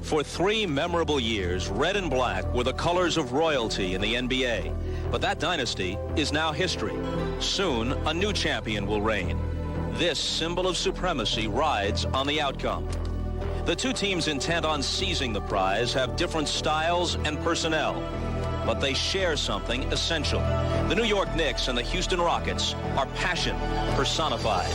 For 3 memorable years, red and black were the colors of royalty in the NBA. But that dynasty is now history. Soon, a new champion will reign. This symbol of supremacy rides on the outcome. The two teams intent on seizing the prize have different styles and personnel, but they share something essential. The New York Knicks and the Houston Rockets are passion personified.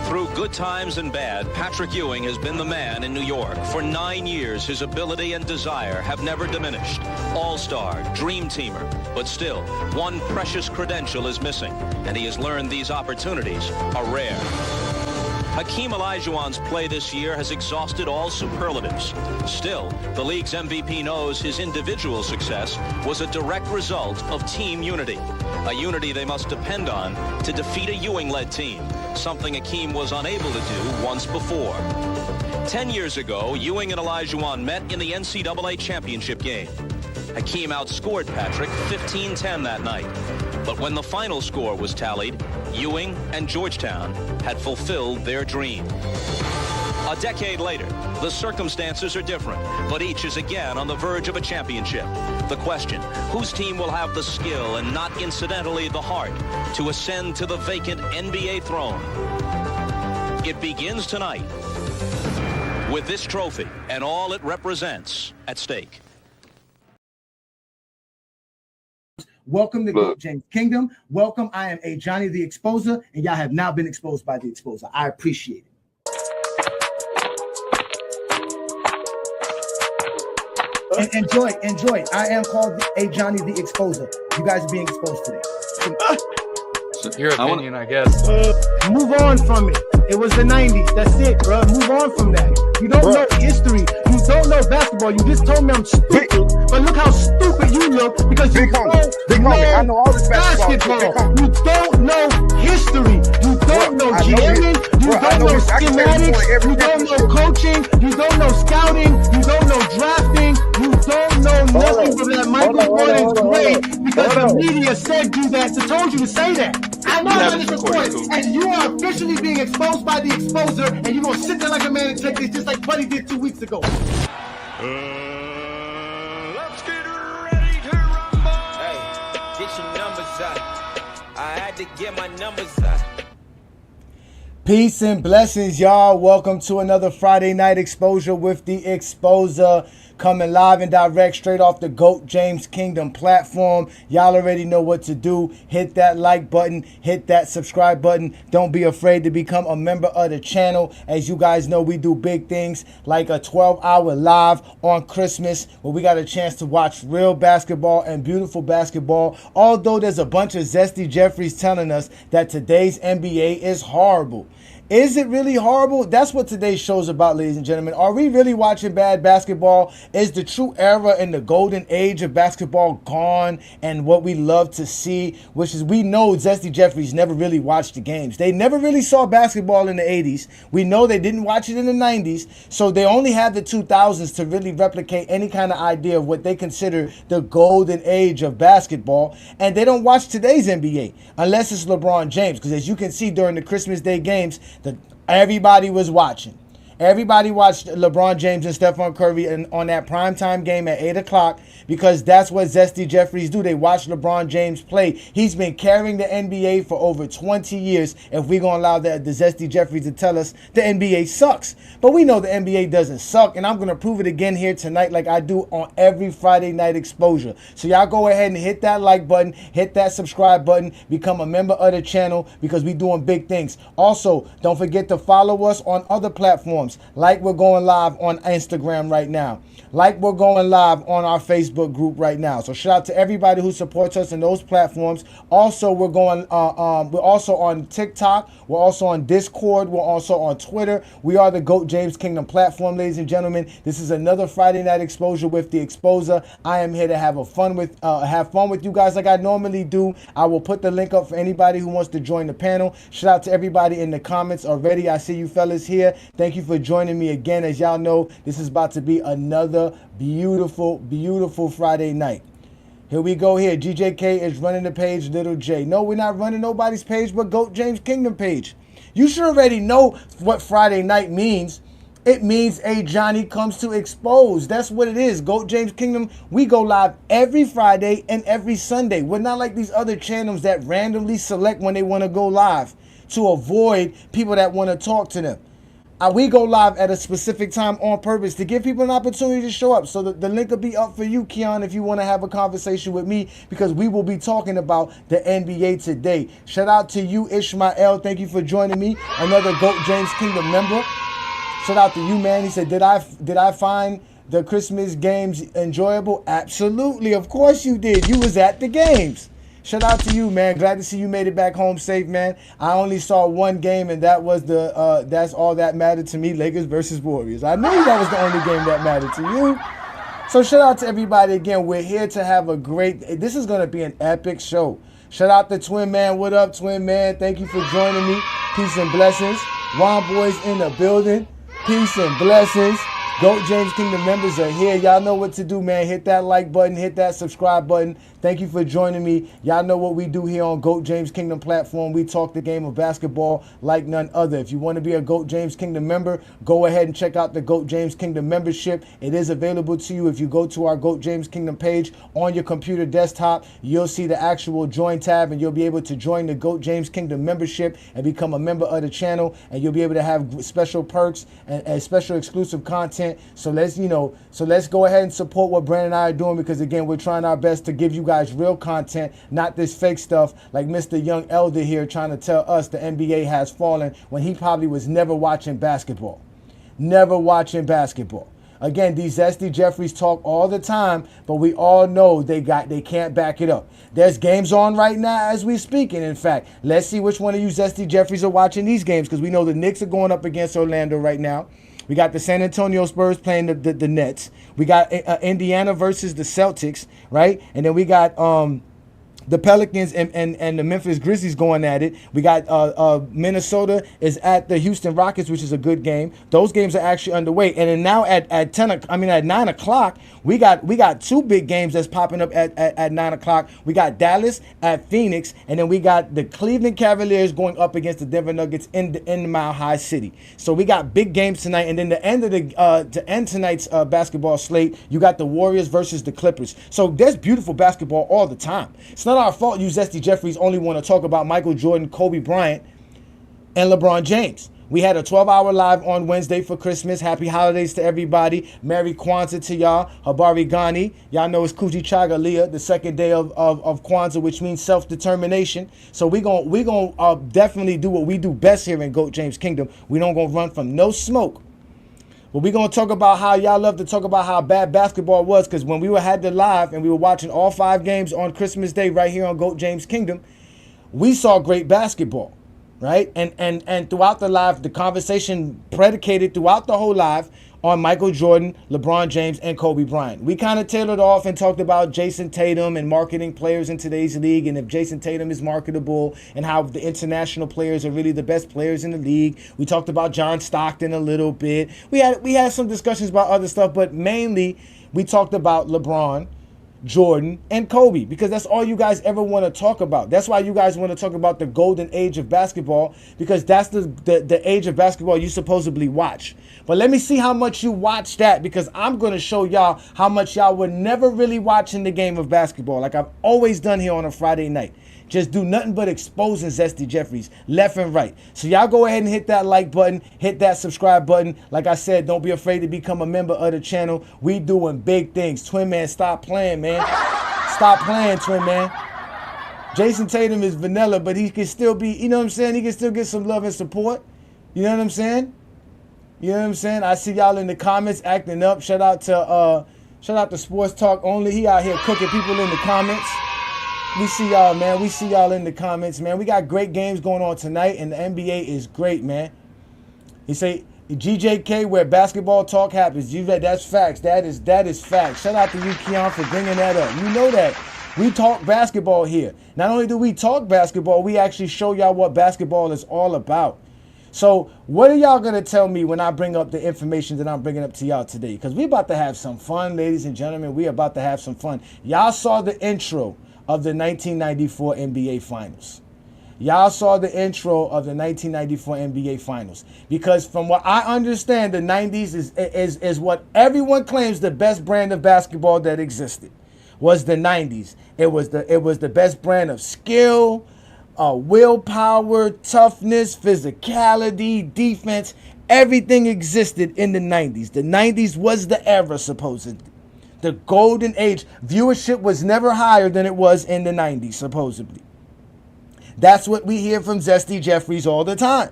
Through good times and bad, Patrick Ewing has been the man in New York. For 9 years, his ability and desire have never diminished. All-star, dream teamer, but still, one precious credential is missing, and he has learned these opportunities are rare. Hakeem Olajuwon's play this year has exhausted all superlatives. Still, the league's MVP knows his individual success was a direct result of team unity, a unity they must depend on to defeat a Ewing-led team, something Hakeem was unable to do once before. 10 years ago, Ewing and Olajuwon met in the NCAA championship game. Hakeem outscored Patrick 15-10 that night. But when the final score was tallied, Ewing and Georgetown had fulfilled their dream. A decade later, the circumstances are different, but each is again on the verge of a championship. The question, whose team will have the skill and not incidentally the heart to ascend to the vacant NBA throne? It begins tonight with this trophy and all it represents at stake. Welcome to GOAT James Kingdom. Welcome. I am Ajani the Exposer, and y'all have now been exposed by the Exposer. I appreciate it. And enjoy. I am called Ajani the Exposer. You guys are being exposed today. Your opinion, I guess. Move on from it. It was the 90s. That's it, bro. Move on from that. You don't know history. You don't know basketball. You just told me I'm stupid. But look how stupid you look because you don't know I know all this basketball. You don't know history. You don't know jamming. You don't know schematics. You don't know coaching. You don't know scouting. You don't know drafting. You don't know nothing from that Michael Jordan's great because the media said you that, so told you to say that. I know that is recorded, and you are officially being exposed by the Exposer, and you're going to sit there like a man and take this just like Buddy did 2 weeks ago. Let's get ready to rumble. Hey, get your numbers out. I had to get my numbers out. Peace and blessings, y'all. Welcome to another Friday Night Exposure with the Exposer. Coming live and direct straight off the GOAT James Kingdom platform. Y'all already know what to do. Hit that like button. Hit that subscribe button. Don't be afraid to become a member of the channel. As you guys know, we do big things like a 12-hour live on Christmas where we got a chance to watch real basketball and beautiful basketball. Although there's a bunch of Zesty Jeffreys telling us that today's NBA is horrible. Is it really horrible? That's what today's show's about, ladies and gentlemen. Are we really watching bad basketball? Is the true era in the golden age of basketball gone? And what we love to see, which is we know Zesty Jeffreys never really watched the games. They never really saw basketball in the 80s. We know they didn't watch it in the 90s. So they only had the 2000s to really replicate any kind of idea of what they consider the golden age of basketball. And they don't watch today's NBA unless it's LeBron James. Because as you can see during the Christmas Day games, everybody was watching. Everybody watched LeBron James and Stephon Curry on that primetime game at 8 o'clock because that's what Zesty Jeffreys do. They watch LeBron James play. He's been carrying the NBA for over 20 years if we're going to allow the Zesty Jeffreys to tell us the NBA sucks. But we know the NBA doesn't suck, and I'm going to prove it again here tonight like I do on every Friday Night Exposure. So y'all go ahead and hit that like button, hit that subscribe button, become a member of the channel because we're doing big things. Also, don't forget to follow us on other platforms. Like we're going live on Instagram right now. Like we're going live on our Facebook group right now. So shout out to everybody who supports us in those platforms. Also, we're also on TikTok. We're also on Discord. We're also on Twitter. We are the GOAT James Kingdom platform, ladies and gentlemen. This is another Friday Night Exposure with the Exposer. I am here to have fun with you guys like I normally do. I will put the link up for anybody who wants to join the panel. Shout out to everybody in the comments already. I see you fellas here. Thank you for for joining me again. As y'all know, this is about to be another beautiful, beautiful Friday night. Here we go here. GJK is running the page, Little J. No, we're not running nobody's page but GOAT James Kingdom page. You should already know what Friday night means. It means Ajani comes to expose. That's what it is. GOAT James Kingdom, we go live every Friday and every Sunday. We're not like these other channels that randomly select when they want to go live to avoid people that want to talk to them. We go live at a specific time on purpose to give people an opportunity to show up. So the link will be up for you, Keon, if you want to have a conversation with me, because we will be talking about the NBA today. Shout out to you, Ishmael. Thank you for joining me. Another GOAT James Kingdom member. Shout out to you, man. He said, did I find the Christmas games enjoyable? Absolutely. Of course you did. You was at the games. Shout out to you, man. Glad to see you made it back home safe, man. I only saw one game, and that was that's all that mattered to me, Lakers versus Warriors. I knew that was the only game that mattered to you. So shout out to everybody again. We're here to have a great, this is going to be an epic show. Shout out to Twin Man. What up, Twin Man? Thank you for joining me. Peace and blessings. Juan Boys in the building. Peace and blessings. GOAT James Kingdom members are here. Y'all know what to do, man. Hit that like button. Hit that subscribe button. Thank you for joining me. Y'all know what we do here on GOAT James Kingdom platform. We talk the game of basketball like none other. If you want to be a GOAT James Kingdom member, go ahead and check out the GOAT James Kingdom membership. It is available to you if you go to our GOAT James Kingdom page on your computer desktop. You'll see the actual join tab, and you'll be able to join the GOAT James Kingdom membership and become a member of the channel. And you'll be able to have special perks and special exclusive content. So let's go ahead and support what Brandon and I are doing, because again, we're trying our best to give you guys real content, not this fake stuff like Mr. Young Elder here trying to tell us the NBA has fallen when he probably was never watching basketball. Never watching basketball. Again, these Zesty Jeffreys talk all the time, but we all know they can't back it up. There's games on right now as we speak, and in fact, let's see which one of you Zesty Jeffreys are watching these games, because we know the Knicks are going up against Orlando right now. We got the San Antonio Spurs playing the Nets. We got Indiana versus the Celtics, right? And then we got the Pelicans and the Memphis Grizzlies going at it. We got Minnesota is at the Houston Rockets, which is a good game. Those games are actually underway. And then now at 9 o'clock, we got two big games that's popping up at 9 o'clock. We got Dallas at Phoenix, and then we got the Cleveland Cavaliers going up against the Denver Nuggets in the Mile High City. So we got big games tonight, and then to end tonight's basketball slate, you got the Warriors versus the Clippers. So there's beautiful basketball all the time. It's not our fault you Zesty Jeffreys only want to talk about Michael Jordan, Kobe Bryant, and LeBron James. We had a 12-hour live on Wednesday for Christmas. Happy holidays to everybody. Merry Kwanzaa to y'all. Habari Gani. Y'all know it's Kuji Chagalia, the second day of Kwanzaa, which means self-determination. So we gonna definitely do what we do best here in GOAT James Kingdom. We don't gonna run from no smoke. But we're going to talk about how y'all love to talk about how bad basketball was, because when we had the live and we were watching all 5 games on Christmas Day right here on GOAT James Kingdom, we saw great basketball, right? And throughout the live, the conversation predicated throughout the whole live on Michael Jordan, LeBron James, and Kobe Bryant. We kind of tailored off and talked about Jason Tatum and marketing players in today's league, and if Jason Tatum is marketable, and how the international players are really the best players in the league. We talked about John Stockton a little bit. We had some discussions about other stuff, but mainly we talked about LeBron, Jordan, and Kobe, because that's all you guys ever want to talk about. That's why you guys want to talk about the golden age of basketball, because that's the age of basketball you supposedly watch. But let me see how much you watch that, because I'm going to show y'all how much y'all were never really watching the game of basketball, like I've always done here on a Friday night. Just do nothing but exposing Zesty Jeffreys left and right. So y'all go ahead and hit that like button, hit that subscribe button. Like I said, don't be afraid to become a member of the channel. We doing big things. Twin Man, stop playing, man. Stop playing, Twin Man. Jason Tatum is vanilla, but he can still be, you know what I'm saying? He can still get some love and support. You know what I'm saying? You know what I'm saying? I see y'all in the comments acting up. Shout out to Sports Talk Only. He out here cooking people in the comments. We see y'all, man. We see y'all in the comments, man. We got great games going on tonight, and the NBA is great, man. He say GJK, where basketball talk happens. That's facts. That is facts. Shout out to you, Keon, for bringing that up. You know that. We talk basketball here. Not only do we talk basketball, we actually show y'all what basketball is all about. So what are y'all going to tell me when I bring up the information that I'm bringing up to y'all today? Because we about to have some fun, ladies and gentlemen. We about to have some fun. Y'all saw the intro of the 1994 NBA Finals. Y'all saw the intro of the 1994 NBA Finals. Because from what I understand, the 90s is what everyone claims the best brand of basketball that existed. Was the 90s. It was the best brand of skill, willpower, toughness, physicality, defense. Everything existed in the 90s. The 90s was the era, supposedly. The golden age. Viewership was never higher than it was in the 90s, supposedly. That's what we hear from Zesty Jeffries all the time.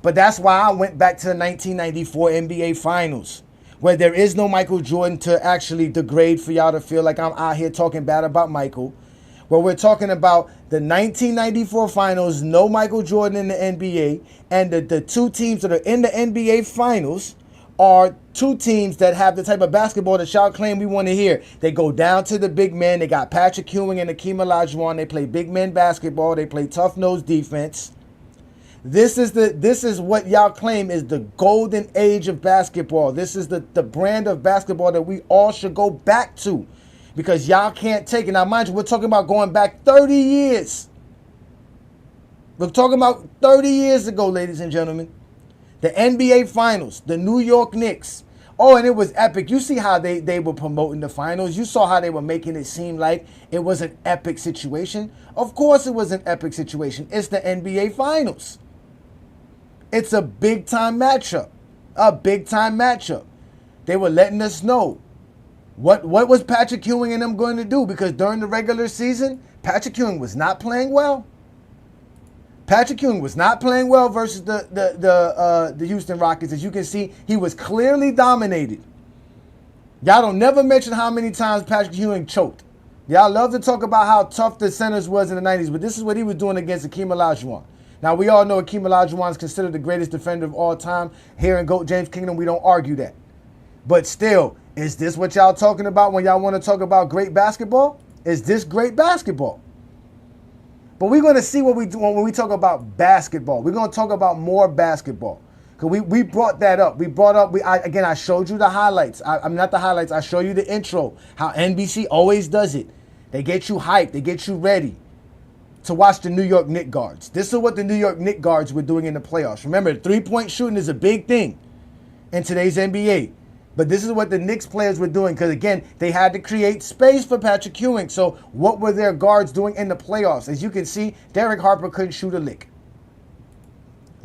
But that's why I went back to the 1994 NBA Finals, where there is no Michael Jordan to actually degrade for y'all to feel like I'm out here talking bad about Michael. Where we're talking about the 1994 Finals, no Michael Jordan in the NBA, and the two teams that are in the NBA Finals are two teams that have the type of basketball that y'all claim we want to hear. They go down to the big men. They got Patrick Ewing and Hakeem Olajuwon. They play big men basketball. They play tough-nosed defense. This is what y'all claim is the golden age of basketball. This is the brand of basketball that we all should go back to. Because y'all can't take it. Now, mind you, we're talking about going back 30 years. We're talking about 30 years ago, ladies and gentlemen. The NBA Finals, the New York Knicks. Oh, and it was epic. You see how they were promoting the finals. You saw how they were making it seem like it was an epic situation. Of course it was an epic situation. It's the NBA Finals. It's a big-time matchup. A big-time matchup. They were letting us know what was Patrick Ewing and them going to do, because during the regular season, Patrick Ewing was not playing well. Patrick Ewing was not playing well versus the Houston Rockets. As you can see, he was clearly dominated. Y'all don't never mention how many times Patrick Ewing choked. Y'all love to talk about how tough the centers was in the 90s, but this is what he was doing against Hakeem Olajuwon. Now, we all know Hakeem Olajuwon is considered the greatest defender of all time. Here in GOAT James Kingdom, we don't argue that. But still, is this what y'all talking about when y'all want to talk about great basketball? Is this great basketball? But we're going to see what we do when we talk about basketball. We're going to talk about more basketball. Because we brought that up. We brought up, I showed you the highlights. I'm not the highlights. I show you the intro. How NBC always does it. They get you hyped. They get you ready to watch the New York Knicks guards. This is what the New York Knicks guards were doing in the playoffs. Remember, three-point shooting is a big thing in today's NBA. But this is what the Knicks players were doing, because, again, they had to create space for Patrick Ewing. So what were their guards doing in the playoffs? As you can see, Derek Harper couldn't shoot a lick.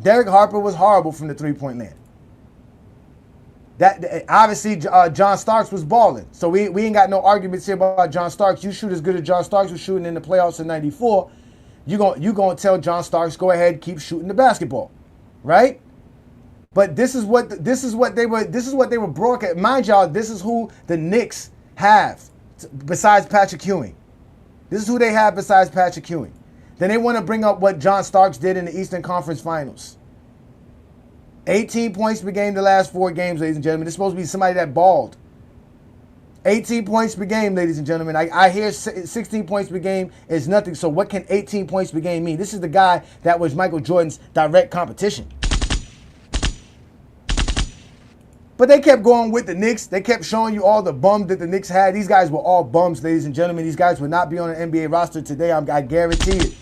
Derek Harper was horrible from the three-point land. Obviously, John Starks was balling. So we ain't got no arguments here about John Starks. You shoot as good as John Starks was shooting in the playoffs in '94. You gonna tell John Starks, go ahead, keep shooting the basketball, right? But this is what they were broadcast. Mind y'all, this is who the Knicks have besides Patrick Ewing. This is who they have besides Patrick Ewing. Then they want to bring up what John Starks did in the Eastern Conference Finals. 18 points per game the last 4 games, ladies and gentlemen. This is supposed to be somebody that balled. 18 points per game, ladies and gentlemen. I hear 16 points per game is nothing. So what can 18 points per game mean? This is the guy that was Michael Jordan's direct competition. But they kept going with the Knicks. They kept showing you all the bums that the Knicks had. These guys were all bums, ladies and gentlemen. These guys would not be on an NBA roster today. I guarantee it.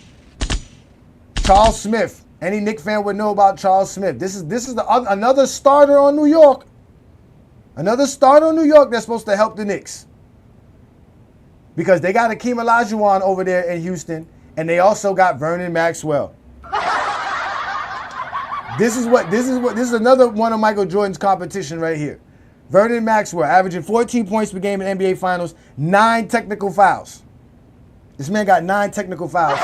Charles Smith. Any Knicks fan would know about Charles Smith. This is another starter on New York. Another starter on New York that's supposed to help the Knicks. Because they got Hakeem Olajuwon over there in Houston, and they also got Vernon Maxwell. This is another one of Michael Jordan's competition right here. Vernon Maxwell, averaging 14 points per game in NBA Finals, 9 technical fouls. This man got 9 technical fouls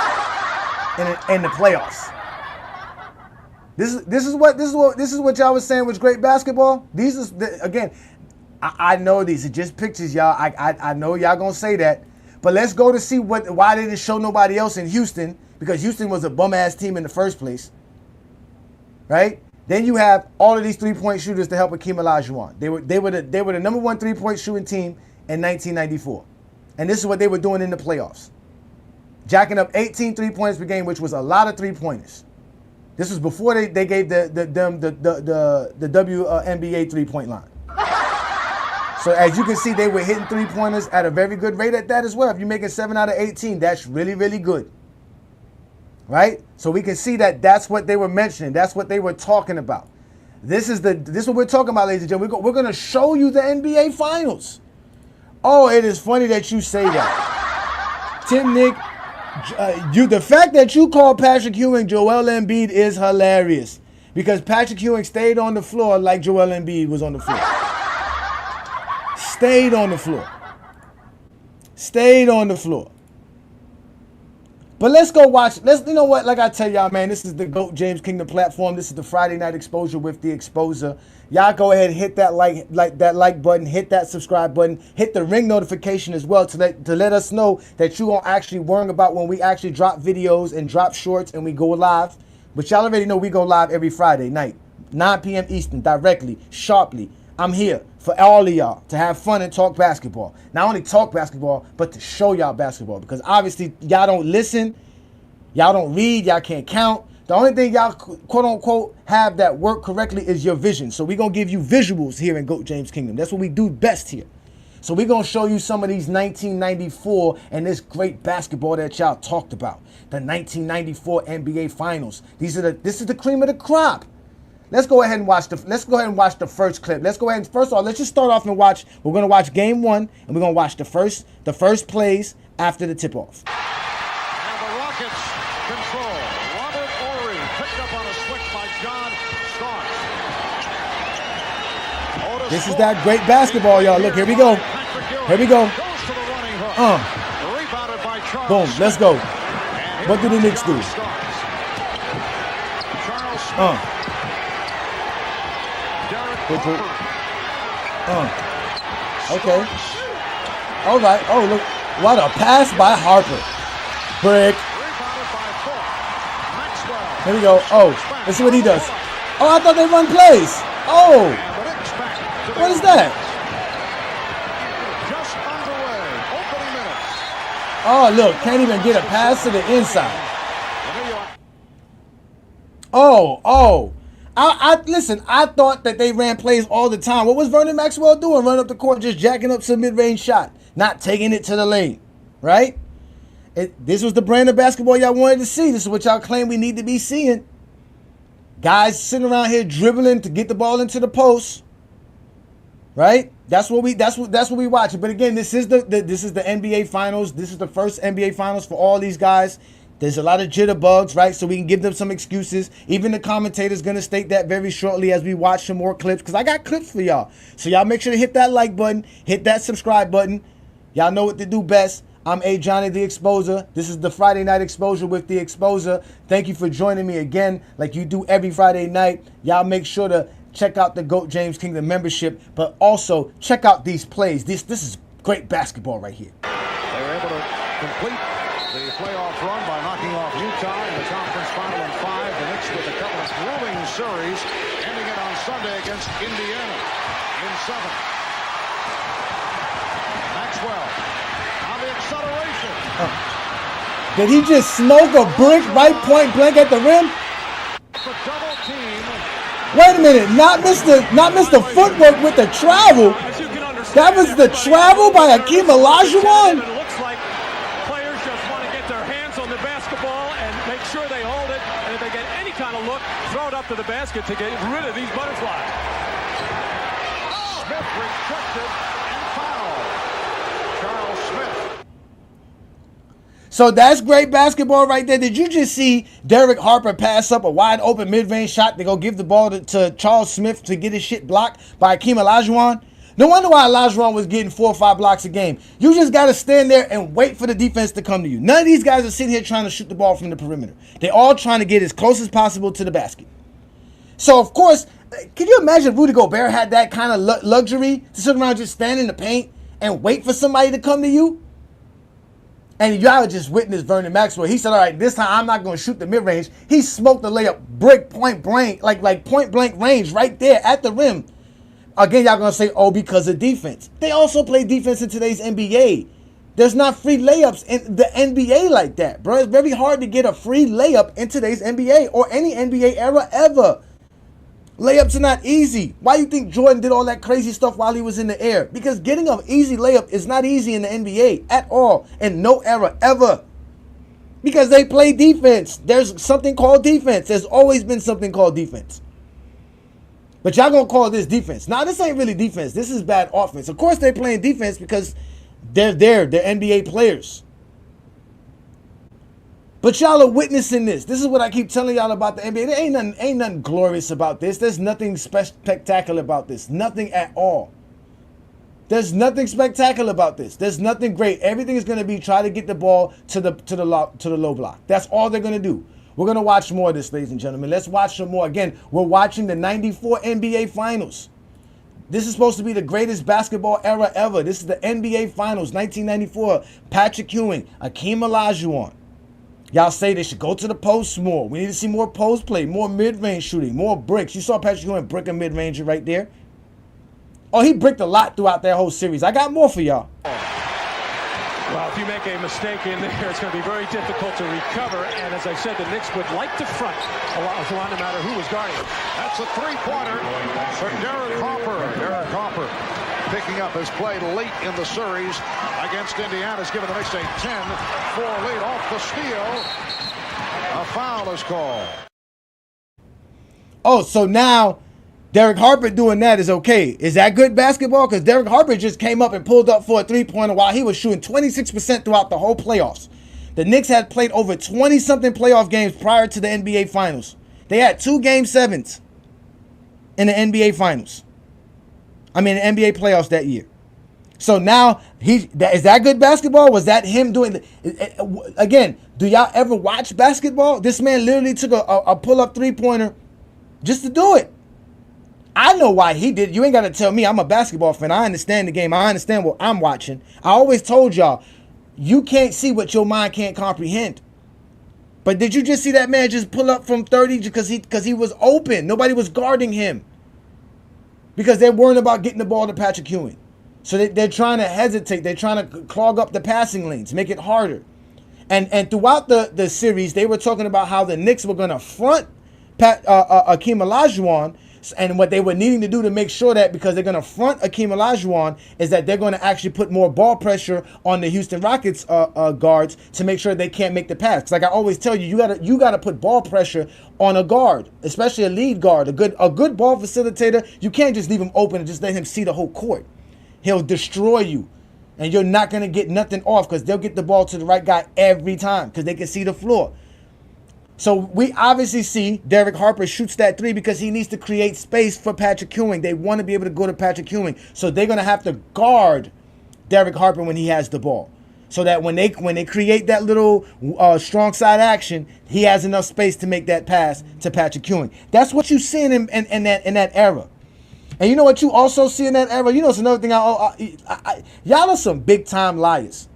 in the playoffs. This is what y'all was saying was great basketball. I know these are just pictures, y'all. I know y'all gonna say that, but let's go to see why they didn't show nobody else in Houston, because Houston was a bum ass team in the first place. Right? Then you have all of these 3-point shooters to help Hakeem Olajuwon. They were the number 1 3-point shooting team in 1994. And this is what they were doing in the playoffs. Jacking up 18 3-pointers per game, which was a lot of 3-pointers. This was before they gave the WNBA 3-point line. So as you can see, they were hitting 3-pointers at a very good rate at that as well. If you're making 7 out of 18, that's really, really good. Right? So we can see that that's what they were mentioning. That's what they were talking about. This is what we're talking about, ladies and gentlemen. We're going to show you the NBA Finals. Oh, it is funny that you say that. Tim Nick, the fact that you call Patrick Ewing Joel Embiid is hilarious. Because Patrick Ewing stayed on the floor like Joel Embiid was on the floor. Stayed on the floor. Stayed on the floor. But let's go watch. You know what? Like I tell y'all, man, this is the GOAT James Kingdom platform. This is the Friday Night Exposure with the Exposer. Y'all go ahead and hit that like button, hit that subscribe button, hit the ring notification as well to let us know that you gonna actually worry about when we actually drop videos and drop shorts and we go live. But y'all already know we go live every Friday night, 9 p.m. Eastern, directly, sharply. I'm here for all of y'all to have fun and talk basketball. Not only talk basketball, but to show y'all basketball. Because obviously, y'all don't listen, y'all don't read, y'all can't count. The only thing y'all, quote-unquote, have that work correctly is your vision. So we're going to give you visuals here in GOAT James Kingdom. That's what we do best here. So we're going to show you some of these 1994 and this great basketball that y'all talked about. The 1994 NBA Finals. This is the cream of the crop. Let's go ahead and watch the first clip. Let's go ahead and first of all, let's just start off and watch. We're gonna watch game 1, and we're gonna watch the first plays after the tip-off. And the Rockets control. Robert Horry picked up on a switch by John Starks. This is that great basketball, y'all. Look, here we go. Here we go. Rebounded by Charles. Boom, let's go. What do the Knicks do? Charles Smith. Okay. All right. Oh, look. What a pass by Harper. Brick. Here we go. Oh, let's see what he does. Oh, I thought they run plays. Oh. What is that? Just underway. Opening minutes. Oh, look. Can't even get a pass to the inside. Oh. Listen, I thought that they ran plays all the time. What was Vernon Maxwell doing? Running up the court, just jacking up some mid-range shot, not taking it to the lane, right? This was the brand of basketball y'all wanted to see. This is what y'all claim we need to be seeing. Guys sitting around here dribbling to get the ball into the post, right? That's what we watching. But again, this is the NBA Finals. This is the first NBA Finals for all these guys. There's a lot of jitterbugs, right? So we can give them some excuses. Even the commentator's going to state that very shortly as we watch some more clips. Because I got clips for y'all. So y'all make sure to hit that like button. Hit that subscribe button. Y'all know what to do best. I'm Ajani the Exposer. This is the Friday Night Exposure with the Exposer. Thank you for joining me again like you do every Friday night. Y'all make sure to check out the GOAT James Kingdom membership. But also check out these plays. This is great basketball right here. They were able to complete the playoff run by knocking off Utah in the conference final in 5. The Knicks with a couple of grueling series, ending it on Sunday against Indiana in 7. Maxwell on the acceleration. Did he just smoke a brick right point blank at the rim? The double team. Wait a minute, not miss the footwork with the travel. That was the travel by Akeem Olajuwon. It looks like players just want to get their hands on the basketball and make sure they hold it. And if they get any kind of look, throw it up to the basket to get rid of these butterflies. Smith rejected and fouled. Charles Smith. So that's great basketball right there. Did you just see Derek Harper pass up a wide open mid-range shot to go give the ball to Charles Smith to get his shit blocked by Akeem Olajuwon? No wonder why Olajuwon was getting 4 or 5 blocks a game. You just got to stand there and wait for the defense to come to you. None of these guys are sitting here trying to shoot the ball from the perimeter. They're all trying to get as close as possible to the basket. So, of course, can you imagine if Rudy Gobert had that kind of luxury to sit around just stand in the paint and wait for somebody to come to you? And y'all just witnessed Vernon Maxwell. He said, all right, this time I'm not going to shoot the mid-range. He smoked the layup brick point blank, like point blank range right there at the rim. Again, y'all going to say, oh, because of defense. They also play defense in today's NBA. There's not free layups in the NBA like that, bro. It's very hard to get a free layup in today's NBA or any NBA era ever. Layups are not easy. Why do you think Jordan did all that crazy stuff while he was in the air? Because getting an easy layup is not easy in the NBA at all, in no era ever. Because they play defense. There's something called defense. There's always been something called defense. But y'all gonna call this defense. Nah, this ain't really defense. This is bad offense. Of course they're playing defense because they're there. They're NBA players. But y'all are witnessing this. This is what I keep telling y'all about the NBA. There ain't nothing glorious about this. There's nothing spectacular about this. Nothing at all. There's nothing spectacular about this. There's nothing great. Everything is going to be try to get the ball to the low block. That's all they're going to do. We're going to watch more of this, ladies and gentlemen. Let's watch some more. Again, we're watching the 94 NBA Finals. This is supposed to be the greatest basketball era ever. This is the NBA Finals, 1994. Patrick Ewing, Akeem Olajuwon. Y'all say they should go to the post more. We need to see more post play, more mid-range shooting, more bricks. You saw Patrick Ewing brick a mid-ranger right there. Oh, he bricked a lot throughout that whole series. I got more for y'all. Well, if you make a mistake in there, it's going to be very difficult to recover. And as I said, the Knicks would like to front Olajuwon no matter who was guarding him. That's a three-pointer for Derek Harper. Derek Harper picking up his play late in the series against Indiana. Has given the Knicks a 10-4 lead off the steal. A foul is called. Oh, so now Derek Harper doing that is okay. Is that good basketball? Because Derek Harper just came up and pulled up for a three-pointer while he was shooting 26% throughout the whole playoffs. The Knicks had played over 20-something playoff games prior to the NBA Finals. They had 2 Game 7s in the NBA Finals. I mean, the NBA playoffs that year. So now, is that good basketball? Was that him doing again, do y'all ever watch basketball? This man literally took a pull-up three-pointer just to do it. I know why he did. You ain't got to tell me. I'm a basketball fan. I understand the game. I understand what I'm watching. I always told y'all, you can't see what your mind can't comprehend. But did you just see that man just pull up from 30 because he was open? Nobody was guarding him. Because they're worried about getting the ball to Patrick Ewing. So they're trying to hesitate. They're trying to clog up the passing lanes, make it harder. And throughout the series, they were talking about how the Knicks were going to front Akeem Olajuwon. And what they were needing to do to make sure that, because they're going to front Akeem Olajuwon, is that they're going to actually put more ball pressure on the Houston Rockets guards to make sure they can't make the pass. 'Cause like I always tell you, you gotta put ball pressure on a guard, especially a lead guard, a good ball facilitator. You can't just leave him open and just let him see the whole court. He'll destroy you, and you're not going to get nothing off because they'll get the ball to the right guy every time because they can see the floor. So we obviously see Derek Harper shoots that three because he needs to create space for Patrick Ewing. They want to be able to go to Patrick Ewing. So they're going to have to guard Derek Harper when he has the ball. So that when they create that little strong side action, he has enough space to make that pass to Patrick Ewing. That's what you see in that era. And you know what you also see in that era? You know, it's another thing. Y'all are some big time liars.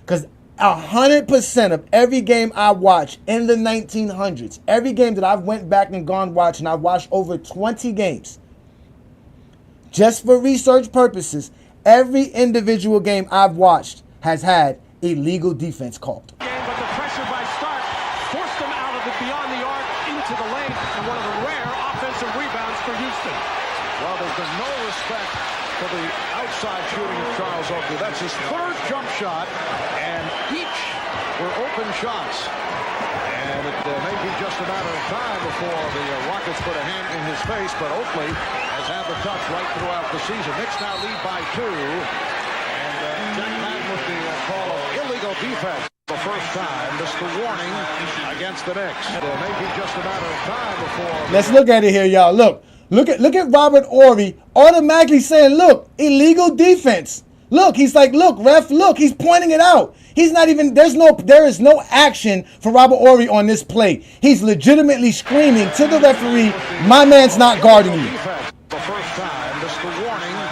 Because 100% of every game I watched in the 1900s, every game that I've went back and gone watch, and I've watched over 20 games, just for research purposes, every individual game I've watched has had illegal defense called. But the pressure by Stark forced them out of it beyond the arc into the lane, and one of the rare offensive rebounds for Houston. Well, there's been no respect for the outside shooting of Charles Oakley. That's his third jump shot, and each were open shots. And it may be just a matter of time before the Rockets put a hand in his face, but Oakley has had the touch right throughout the season. Knicks now lead by 2. And Jack Madden with the call of illegal defense. The first time, missed the warning against the Knicks. It may be just a matter of time before... Let's look at it here, y'all. Look at Robert Horry automatically saying, look, illegal defense. Look, he's like, look, ref, look, he's pointing it out. He's not even, there is no action for Robert Horry on this play. He's legitimately screaming to the referee, my man's not guarding you.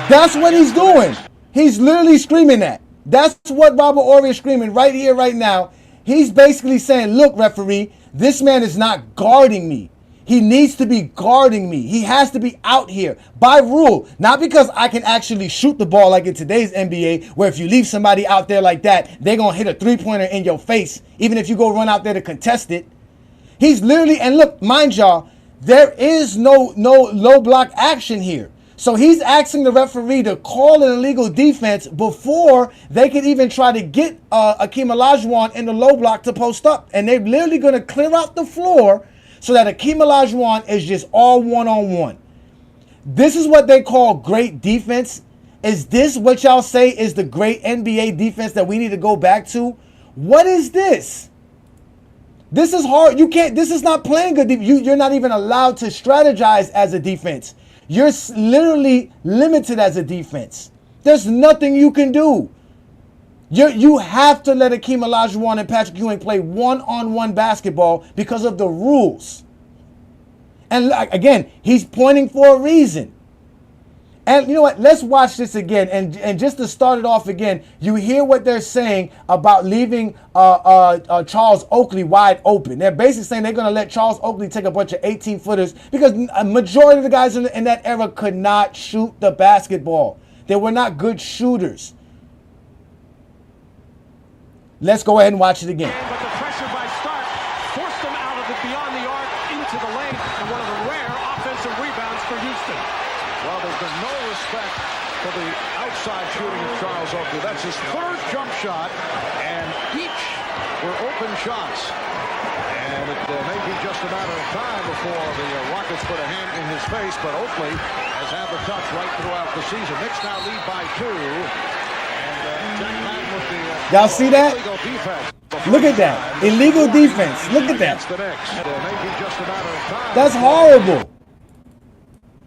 That's what he's doing. He's literally screaming that. That's what Robert Horry is screaming right here, right now. He's basically saying, look, referee, this man is not guarding me. He needs to be guarding me. He has to be out here by rule, not because I can actually shoot the ball like in today's NBA, where if you leave somebody out there like that, they're going to hit a three-pointer in your face, even if you go run out there to contest it. He's literally, and look, mind y'all, there is no low block action here. So he's asking the referee to call an illegal defense before they can even try to get Akeem Olajuwon in the low block to post up. And they're literally going to clear out the floor so that Akeem Olajuwon is just all one-on-one. This is what they call great defense. Is this what y'all say is the great NBA defense that we need to go back to? What is this? This is hard. You can't. This is not playing good. You're not even allowed to strategize as a defense. You're literally limited as a defense. There's nothing you can do. You have to let Akeem Olajuwon and Patrick Ewing play one-on-one basketball because of the rules. And again, he's pointing for a reason. And you know what? Let's watch this again. And just to start it off again, you hear what they're saying about leaving Charles Oakley wide open. They're basically saying they're going to let Charles Oakley take a bunch of 18-footers because a majority of the guys in that era could not shoot the basketball. They were not good shooters. Let's go ahead and watch it again. But the pressure by Stark forced them out of it beyond the arc into the lane, and one of the rare offensive rebounds for Houston. Well, there's been no respect for the outside shooting of Charles Oakley. That's his third jump shot, and each were open shots. And it may be just a matter of time before the Rockets put a hand in his face, but Oakley has had the touch right throughout the season. Knicks now lead by 2. And Jack Madden with the y'all see that? illegal defense. Look at that. Illegal defense. Look at that. Against the Knicks. It may be just a matter of time. That's horrible.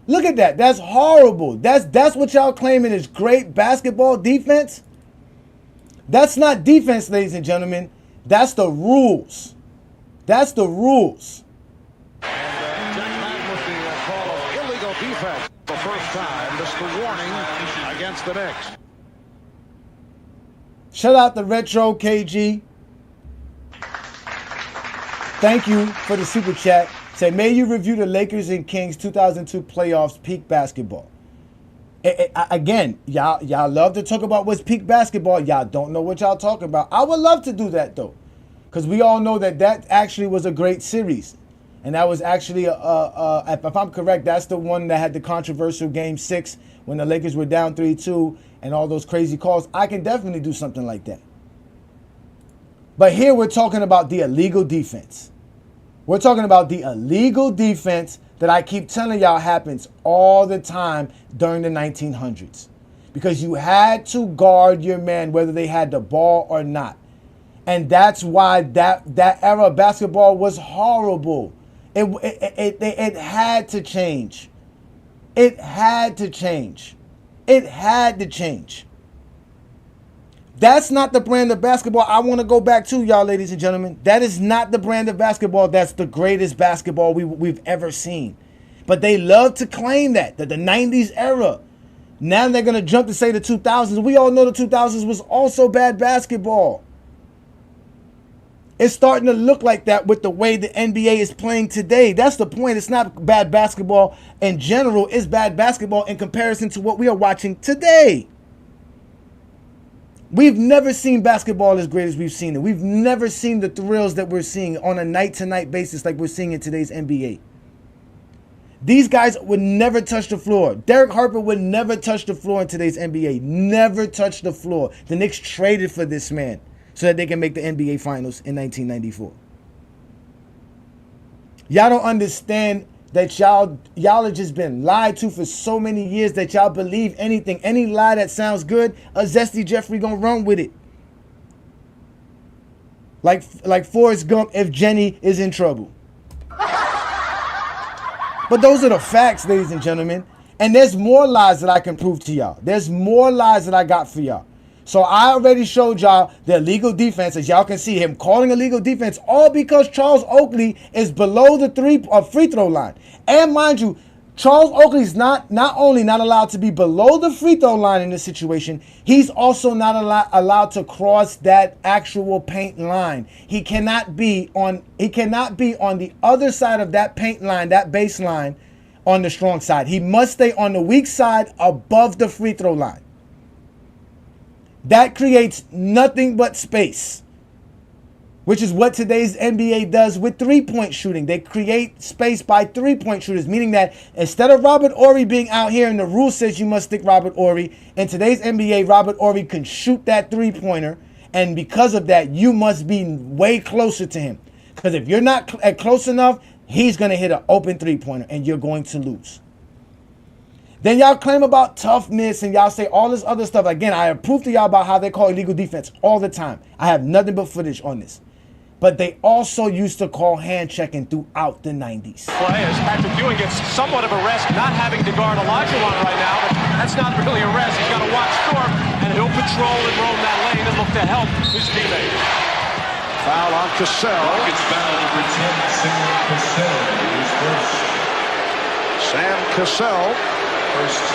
Look at that. That's horrible. That's what y'all claiming is great basketball defense? That's not defense, ladies and gentlemen. That's the rules. That's the rules. And Jack Madden with the call of illegal defense the first time. This is the warning against the Knicks. Shout out to Retro KG. Thank you for the super chat. Say, may you review the Lakers and Kings 2002 playoffs peak basketball. Again, y'all love to talk about what's peak basketball. Y'all don't know what y'all talking about. I would love to do that, though. Because we all know that actually was a great series. And that was actually, if I'm correct, that's the one that had the controversial Game 6 when the Lakers were down 3-2 and all those crazy calls. I can definitely do something like that. But here we're talking about the illegal defense. We're talking about the illegal defense that I keep telling y'all happens all the time during the 1900s. Because you had to guard your man whether they had the ball or not. And that's why that era of basketball was horrible. It had to change. It had to change. It had to change. That's not the brand of basketball I want to go back to, y'all, ladies and gentlemen. That is not the brand of basketball that's the greatest basketball we've ever seen. But they love to claim that the 90s era. Now they're going to jump to say the 2000s. We all know the 2000s was also bad basketball. It's starting to look like that with the way the NBA is playing today. That's the point. It's not bad basketball in general. It's bad basketball in comparison to what we are watching today. We've never seen basketball as great as we've seen it. We've never seen the thrills that we're seeing on a night-to-night basis like we're seeing in today's NBA. These guys would never touch the floor. Derek Harper would never touch the floor in today's NBA. Never touch the floor. The Knicks traded for this man so that they can make the NBA Finals in 1994. Y'all don't understand that y'all have just been lied to for so many years that y'all believe anything. Any lie that sounds good, a Zesty Jeffrey gonna run with it. Like Forrest Gump if Jenny is in trouble. But those are the facts, ladies and gentlemen. And there's more lies that I can prove to y'all. There's more lies that I got for y'all. So I already showed y'all the illegal defense, as y'all can see him calling illegal defense, all because Charles Oakley is below the free throw line. And mind you, Charles Oakley's not only not allowed to be below the free throw line in this situation, he's also not allowed to cross that actual paint line. He cannot be on the other side of that paint line, that baseline, on the strong side. He must stay on the weak side above the free throw line. That creates nothing but space, which is what today's NBA does with three-point shooting. They create space by three-point shooters, meaning that instead of Robert Horry being out here and the rule says you must stick Robert Horry, in today's NBA, Robert Horry can shoot that three-pointer, and because of that, you must be way closer to him. Because if you're not close enough, he's going to hit an open three-pointer, and you're going to lose. Then y'all claim about toughness, and y'all say all this other stuff. Again, I have proof to y'all about how they call illegal defense all the time. I have nothing but footage on this. But they also used to call hand checking throughout the 90s. Play as Patrick Ewing gets somewhat of a rest, not having to guard Olajuwon right now, but that's not really a rest. He's got to watch Thorpe, and he'll patrol and roam that lane and look to help his teammate. Foul on Cassell. Rockets foul number 10, Sam Cassell. His first. Sam Cassell.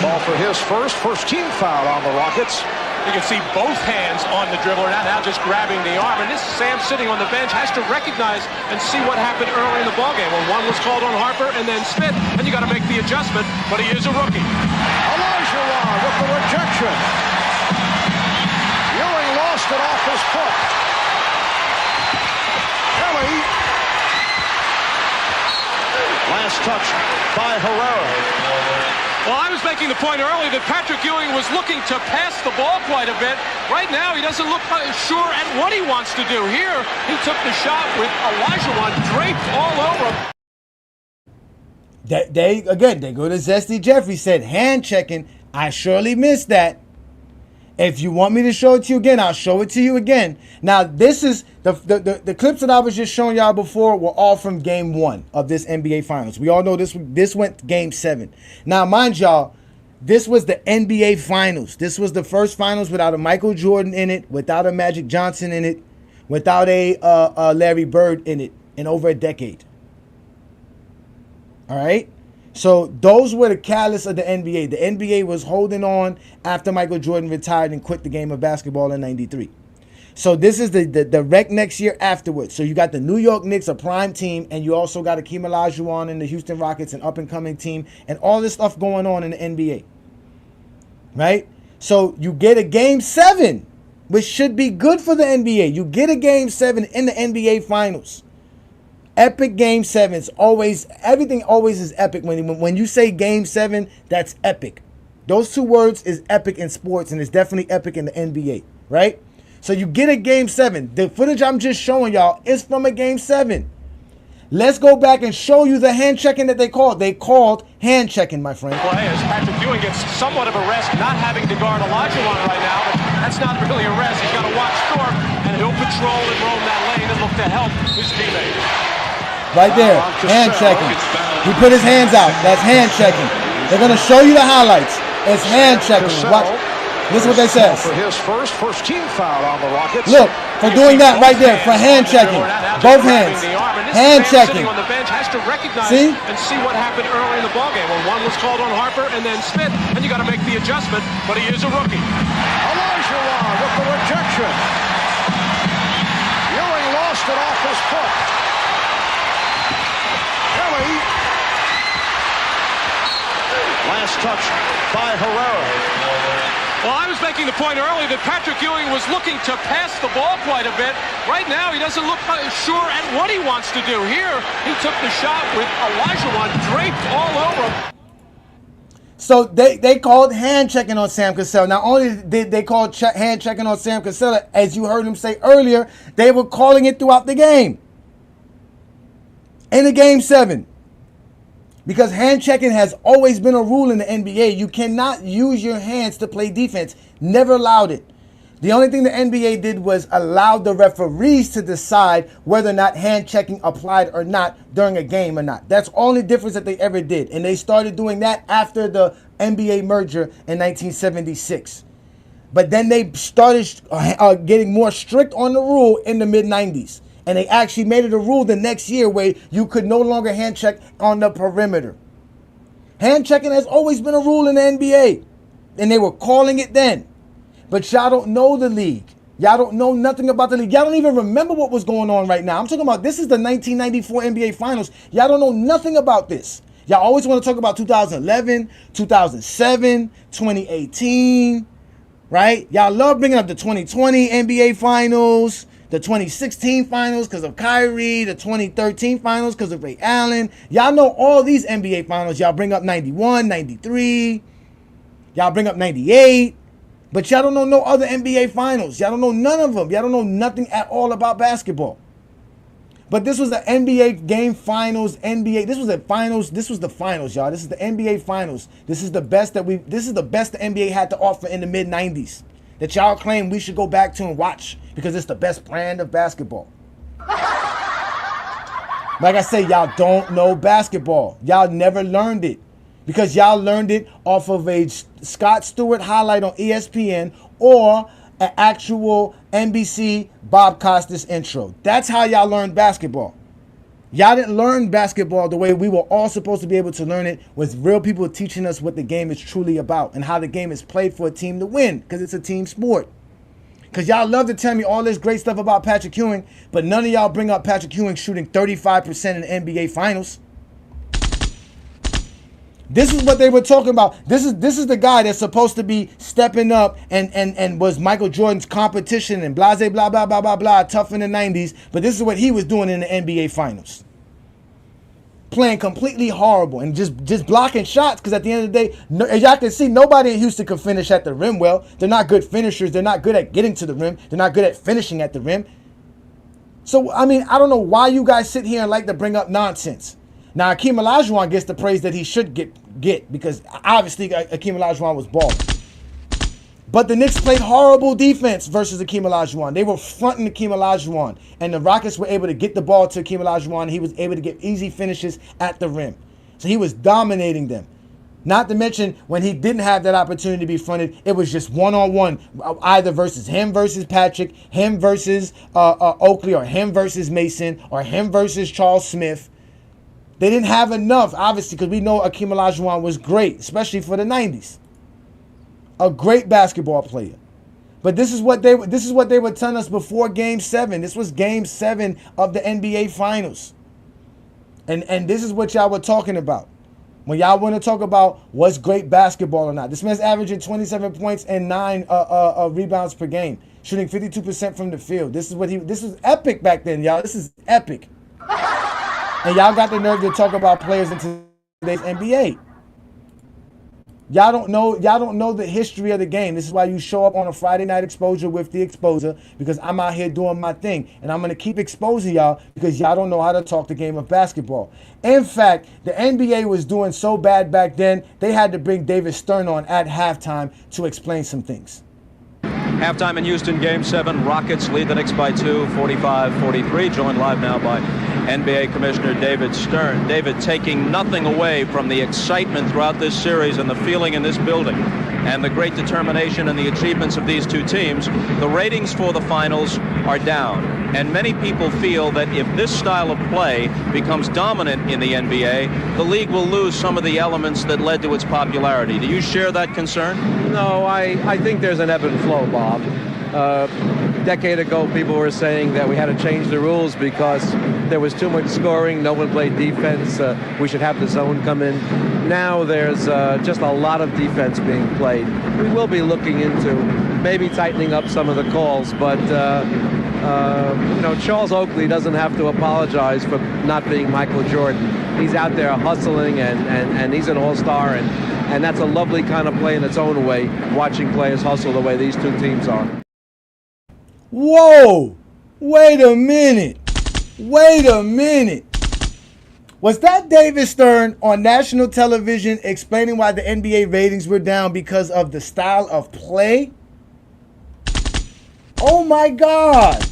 Ball for his first team foul on the Rockets. You can see both hands on the dribbler, not now just grabbing the arm. And this Sam sitting on the bench has to recognize and see what happened early in the ballgame. Well, one was called on Harper and then Smith, and you got to make the adjustment, but he is a rookie. Olajuwon with the rejection. Ewing lost it off his foot. Kelly. Last touch by Herrera. Well, I was making the point earlier that Patrick Ewing was looking to pass the ball quite a bit. Right now, he doesn't look sure at what he wants to do. Here, he took the shot with Olajuwon draped all over him. They go to Zesty Jeffrey, said hand checking. I surely missed that. If you want me to show it to you again, I'll show it to you again. Now, this is the clips that I was just showing y'all before were all from game 1 of this NBA Finals. We all know this went game 7. Now, mind y'all, this was the NBA Finals. This was the first Finals without a Michael Jordan in it, without a Magic Johnson in it, without a Larry Bird in it in over a decade. All right? So those were the catalysts of the NBA. The NBA was holding on after Michael Jordan retired and quit the game of basketball in '93. So this is the rec next year afterwards. So you got the New York Knicks, a prime team, and you also got Akeem Olajuwon and the Houston Rockets, an up-and-coming team, and all this stuff going on in the NBA. Right? So you get a Game 7, which should be good for the NBA. You get a Game 7 in the NBA Finals. Epic Game 7s. Everything always is epic. When you say Game 7, that's epic. Those two words is epic in sports, and it's definitely epic in the NBA, right? So you get a Game 7. The footage I'm just showing y'all is from a Game 7. Let's go back and show you the hand checking that they called. They called hand checking, my friend. Play as Patrick Ewing gets somewhat of a rest, not having to guard Olajuwon right now, but that's not really a rest. He's got to watch Thorpe, and he'll patrol and roam that lane and look to help his teammate. Right there, hand checking. He put his hands out. That's hand checking. They're going to show you the highlights. It's hand checking. Watch. This is what they said. For his first team foul on the Rockets. Look, for doing that right there, for hand checking. Both hands. Hand checking. On the bench has to recognize See? and see what happened early in the ballgame. Well, one was called on Harper and then Smith, and you got to make the adjustment, but he is a rookie. Olajuwon with the rejection. Ewing lost it off his foot. Kelly. Last touch by Herrera. Well, I was making the point earlier that Patrick Ewing was looking to pass the ball quite a bit. Right now, he doesn't look sure at what he wants to do. Here, he took the shot with Olajuwon draped all over him. So they called hand checking on Sam Cassell. Not only did they call hand checking on Sam Cassell, as you heard him say earlier, they were calling it throughout the game. In the Game 7. Because hand checking has always been a rule in the NBA. You cannot use your hands to play defense. Never allowed it. The only thing the NBA did was allow the referees to decide whether or not hand checking applied or not during a game or not. That's the only difference that they ever did. And they started doing that after the NBA merger in 1976. But then they started getting more strict on the rule in the mid-90s. And they actually made it a rule the next year where you could no longer hand check on the perimeter. Hand checking has always been a rule in the NBA. And they were calling it then. But y'all don't know the league. Y'all don't know nothing about the league. Y'all don't even remember what was going on right now. I'm talking about this is the 1994 NBA Finals. Y'all don't know nothing about this. Y'all always want to talk about 2011, 2007, 2018, right? Y'all love bringing up the 2020 NBA Finals, the 2016 Finals because of Kyrie, the 2013 Finals because of Ray Allen. Y'all know all these NBA Finals. Y'all bring up 91, 93. Y'all bring up 98. But y'all don't know no other NBA Finals. Y'all don't know none of them. Y'all don't know nothing at all about basketball. But this was the NBA game finals, NBA. This was the finals. This was the finals, y'all. This is the NBA Finals. This is the best the NBA had to offer in the mid-90s. That y'all claim we should go back to and watch because it's the best brand of basketball. Like I say, y'all don't know basketball. Y'all never learned it. Because y'all learned it off of a Scott Stewart highlight on ESPN or an actual NBC Bob Costas intro. That's how y'all learned basketball. Y'all didn't learn basketball the way we were all supposed to be able to learn it, with real people teaching us what the game is truly about and how the game is played for a team to win, because it's a team sport. Because y'all love to tell me all this great stuff about Patrick Ewing, but none of y'all bring up Patrick Ewing shooting 35% in the NBA Finals. This is what they were talking about. This is the guy that's supposed to be stepping up and was Michael Jordan's competition and blah, blah, blah, blah, blah, blah, tough in the 90s. But this is what he was doing in the NBA Finals. Playing completely horrible and just blocking shots, because at the end of the day, as y'all can see, nobody in Houston can finish at the rim well. They're not good finishers. They're not good at getting to the rim. They're not good at finishing at the rim. So, I mean, I don't know why you guys sit here and like to bring up nonsense. Now, Akeem Olajuwon gets the praise that he should get because obviously Akeem Olajuwon was balling. But the Knicks played horrible defense versus Akeem Olajuwon. They were fronting Akeem Olajuwon, and the Rockets were able to get the ball to Akeem Olajuwon. He was able to get easy finishes at the rim. So he was dominating them. Not to mention, when he didn't have that opportunity to be fronted, it was just one-on-one, either versus him versus Patrick, him versus Oakley, or him versus Mason, or him versus Charles Smith. They didn't have enough, obviously, because we know Akeem Olajuwon was great, especially for the 90s. A great basketball player. But this is what they were telling us before Game 7. This was Game 7 of the NBA Finals. And this is what y'all were talking about. When y'all want to talk about what's great basketball or not. This man's averaging 27 points and 9 rebounds per game, shooting 52% from the field. This was epic back then, y'all. This is epic. And y'all got the nerve to talk about players in today's NBA. Y'all don't know the history of the game. This is why you show up on a Friday night exposure with the exposer, because I'm out here doing my thing. And I'm going to keep exposing y'all because y'all don't know how to talk the game of basketball. In fact, the NBA was doing so bad back then, they had to bring David Stern on at halftime to explain some things. Halftime in Houston, Game 7. Rockets lead the Knicks by 2, 45-43. Joined live now by NBA Commissioner David Stern. David, taking nothing away from the excitement throughout this series and the feeling in this building and the great determination and the achievements of these two teams, the ratings for the finals are down. And many people feel that if this style of play becomes dominant in the NBA, the league will lose some of the elements that led to its popularity. Do you share that concern? No, I think there's an ebb and flow, Bob. A decade ago, people were saying that we had to change the rules because there was too much scoring, no one played defense, we should have the zone come in. Now there's just a lot of defense being played. We will be looking into maybe tightening up some of the calls, but Charles Oakley doesn't have to apologize for not being Michael Jordan. He's out there hustling, and he's an all-star, and that's a lovely kind of play in its own way, watching players hustle the way these two teams are. Whoa! Wait a minute. Was that David Stern on national television explaining why the NBA ratings were down because of the style of play? Oh my God.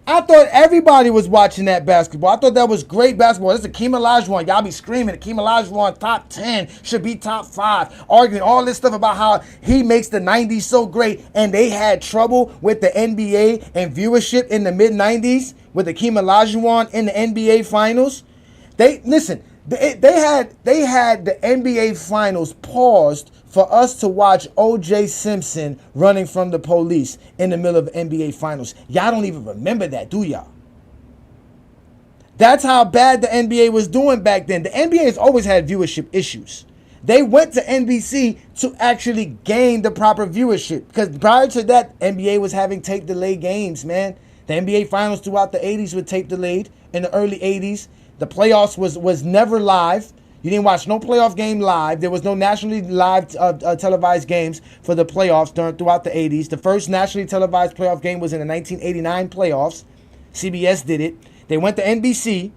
I thought everybody was watching that basketball. I thought that was great basketball. This is Akeem Olajuwon. Y'all be screaming Akeem Olajuwon top 10, should be top 5. Arguing all this stuff about how he makes the 90s so great. And they had trouble with the NBA and viewership in the mid-90s with Akeem Olajuwon in the NBA Finals. Listen, They had the NBA Finals paused for us to watch O.J. Simpson running from the police in the middle of the NBA Finals. Y'all don't even remember that, do y'all? That's how bad the NBA was doing back then. The NBA has always had viewership issues. They went to NBC to actually gain the proper viewership. Because prior to that, NBA was having tape delay games, man. The NBA Finals throughout the 80s were tape delayed. In the early 80s, the playoffs was never live. You didn't watch no playoff game live. There was no nationally live televised games for the playoffs throughout the 80s. The first nationally televised playoff game was in the 1989 playoffs. CBS did it. They went to NBC.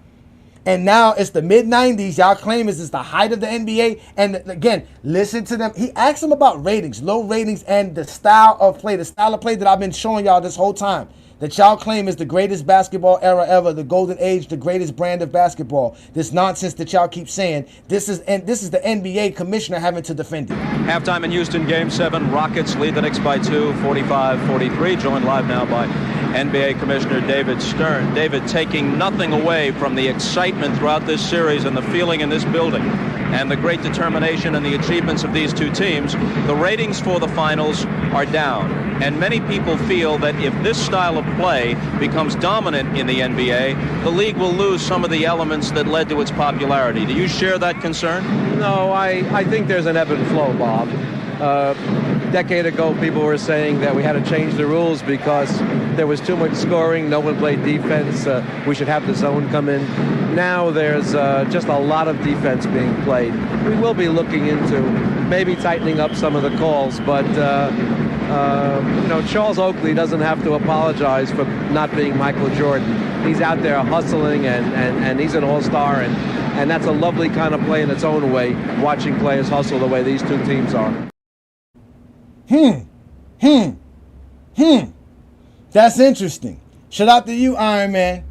And now it's the mid-90s. Y'all claim it's the height of the NBA. And again, listen to them. He asked them about ratings, low ratings, and the style of play. The style of play that I've been showing y'all this whole time. That y'all claim is the greatest basketball era ever, the golden age, the greatest brand of basketball. This nonsense that y'all keep saying. This is the NBA commissioner having to defend it. Halftime in Houston, Game 7. Rockets lead the Knicks by 2, 45-43. Joined live now by NBA Commissioner David Stern. David, taking nothing away from the excitement throughout this series and the feeling in this building and the great determination and the achievements of these two teams, the ratings for the finals are down. And many people feel that if this style of play becomes dominant in the NBA, the league will lose some of the elements that led to its popularity. Do you share that concern? No, I think there's an ebb and flow, Bob. A decade ago, people were saying that we had to change the rules because there was too much scoring, no one played defense, we should have the zone come in. Now there's just a lot of defense being played. We will be looking into maybe tightening up some of the calls, but Charles Oakley doesn't have to apologize for not being Michael Jordan. He's out there hustling, and he's an all-star, and that's a lovely kind of play in its own way, watching players hustle the way these two teams are. That's interesting. Shout out to you, Iron Man.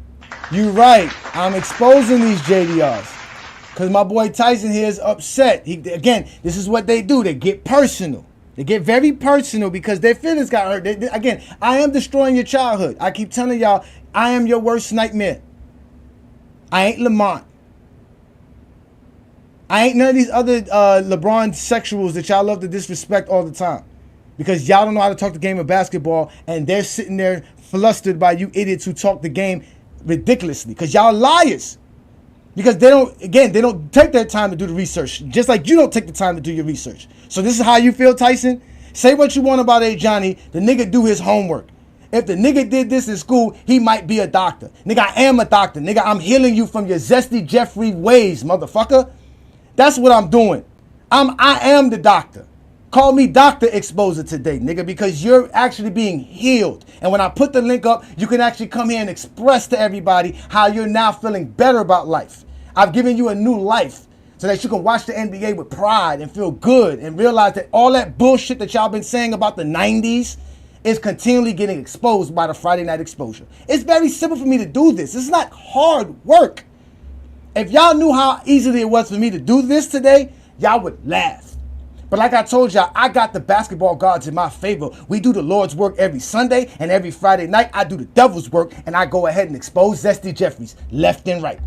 You right. I'm exposing these JDRs. Because my boy Tyson here is upset. Again, this is what they do. They get personal. They get very personal because their feelings got hurt. Again, I am destroying your childhood. I keep telling y'all, I am your worst nightmare. I ain't Lamont. I ain't none of these other LeBron sexuals that y'all love to disrespect all the time. Because y'all don't know how to talk the game of basketball, and they're sitting there flustered by you idiots who talk the game ridiculously. Because y'all liars. Because they don't take their time to do the research. Just like you don't take the time to do your research. So this is how you feel, Tyson? Say what you want about Ajani. The nigga do his homework. If the nigga did this in school, he might be a doctor. Nigga, I am a doctor. Nigga, I'm healing you from your Zesty Jeffrey ways, motherfucker. That's what I'm doing. I am the doctor. Call me Dr. Exposer today, nigga, because you're actually being healed. And when I put the link up, you can actually come here and express to everybody how you're now feeling better about life. I've given you a new life so that you can watch the NBA with pride and feel good and realize that all that bullshit that y'all been saying about the 90s is continually getting exposed by the Friday Night Exposure. It's very simple for me to do this. It's not hard work. If y'all knew how easily it was for me to do this today, y'all would laugh. But like I told y'all, I got the basketball gods in my favor. We do the Lord's work every Sunday, and every Friday night I do the devil's work, and I go ahead and expose Zesty Jeffries left and right.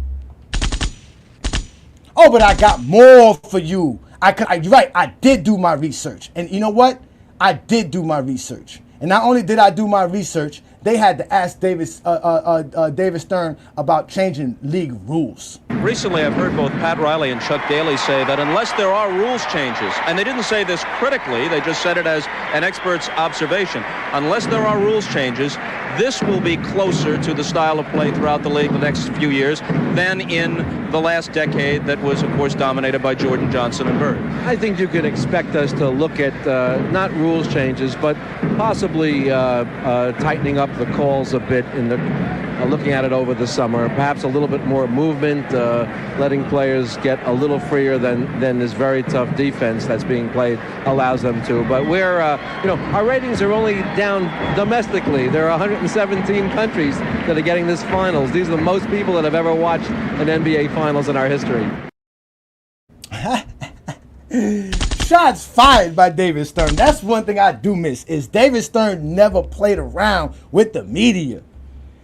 Oh, but I got more for you. You're right, I did do my research. And you know what? I did do my research. And not only did I do my research, they had to ask David Stern about changing league rules. Recently, I've heard both Pat Riley and Chuck Daly say that unless there are rules changes, and they didn't say this critically, they just said it as an expert's observation, unless there are rules changes, this will be closer to the style of play throughout the league the next few years than in the last decade that was, of course, dominated by Jordan, Johnson, and Bird. I think you can expect us to look at not rules changes, but possibly tightening up the calls a bit in the looking at it over the summer. Perhaps a little bit more movement, letting players get a little freer than this very tough defense that's being played allows them to. But we're, our ratings are only down domestically. There are 117 countries that are getting this finals. These are the most people that have ever watched an NBA finals in our history. Shots fired by David Stern. That's one thing I do miss, is David Stern never played around with the media.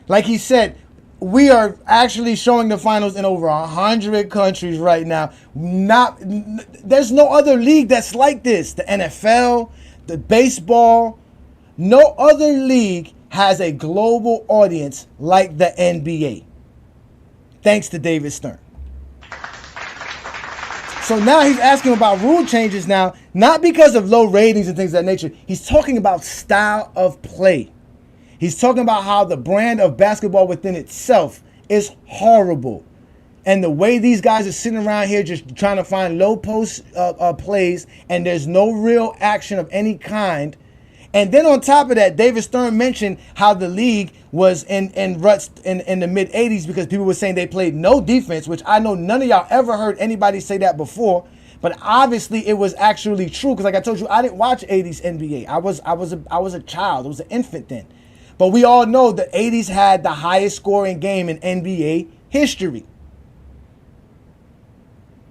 Like he said, we are actually showing the finals in over 100 countries right now. There's no other league that's like this. The NFL, the baseball, no other league has a global audience like the NBA. Thanks to David Stern. So now he's asking about rule changes now, not because of low ratings and things of that nature. He's talking about style of play. He's talking about how the brand of basketball within itself is horrible. And the way these guys are sitting around here just trying to find low post plays, and there's no real action of any kind. And then on top of that, David Stern mentioned how the league was in ruts in the mid-'80s because people were saying they played no defense, which I know none of y'all ever heard anybody say that before. But obviously it was actually true because, like I told you, I didn't watch 80s NBA. I was a child. I was an infant then. But we all know the 80s had the highest scoring game in NBA history.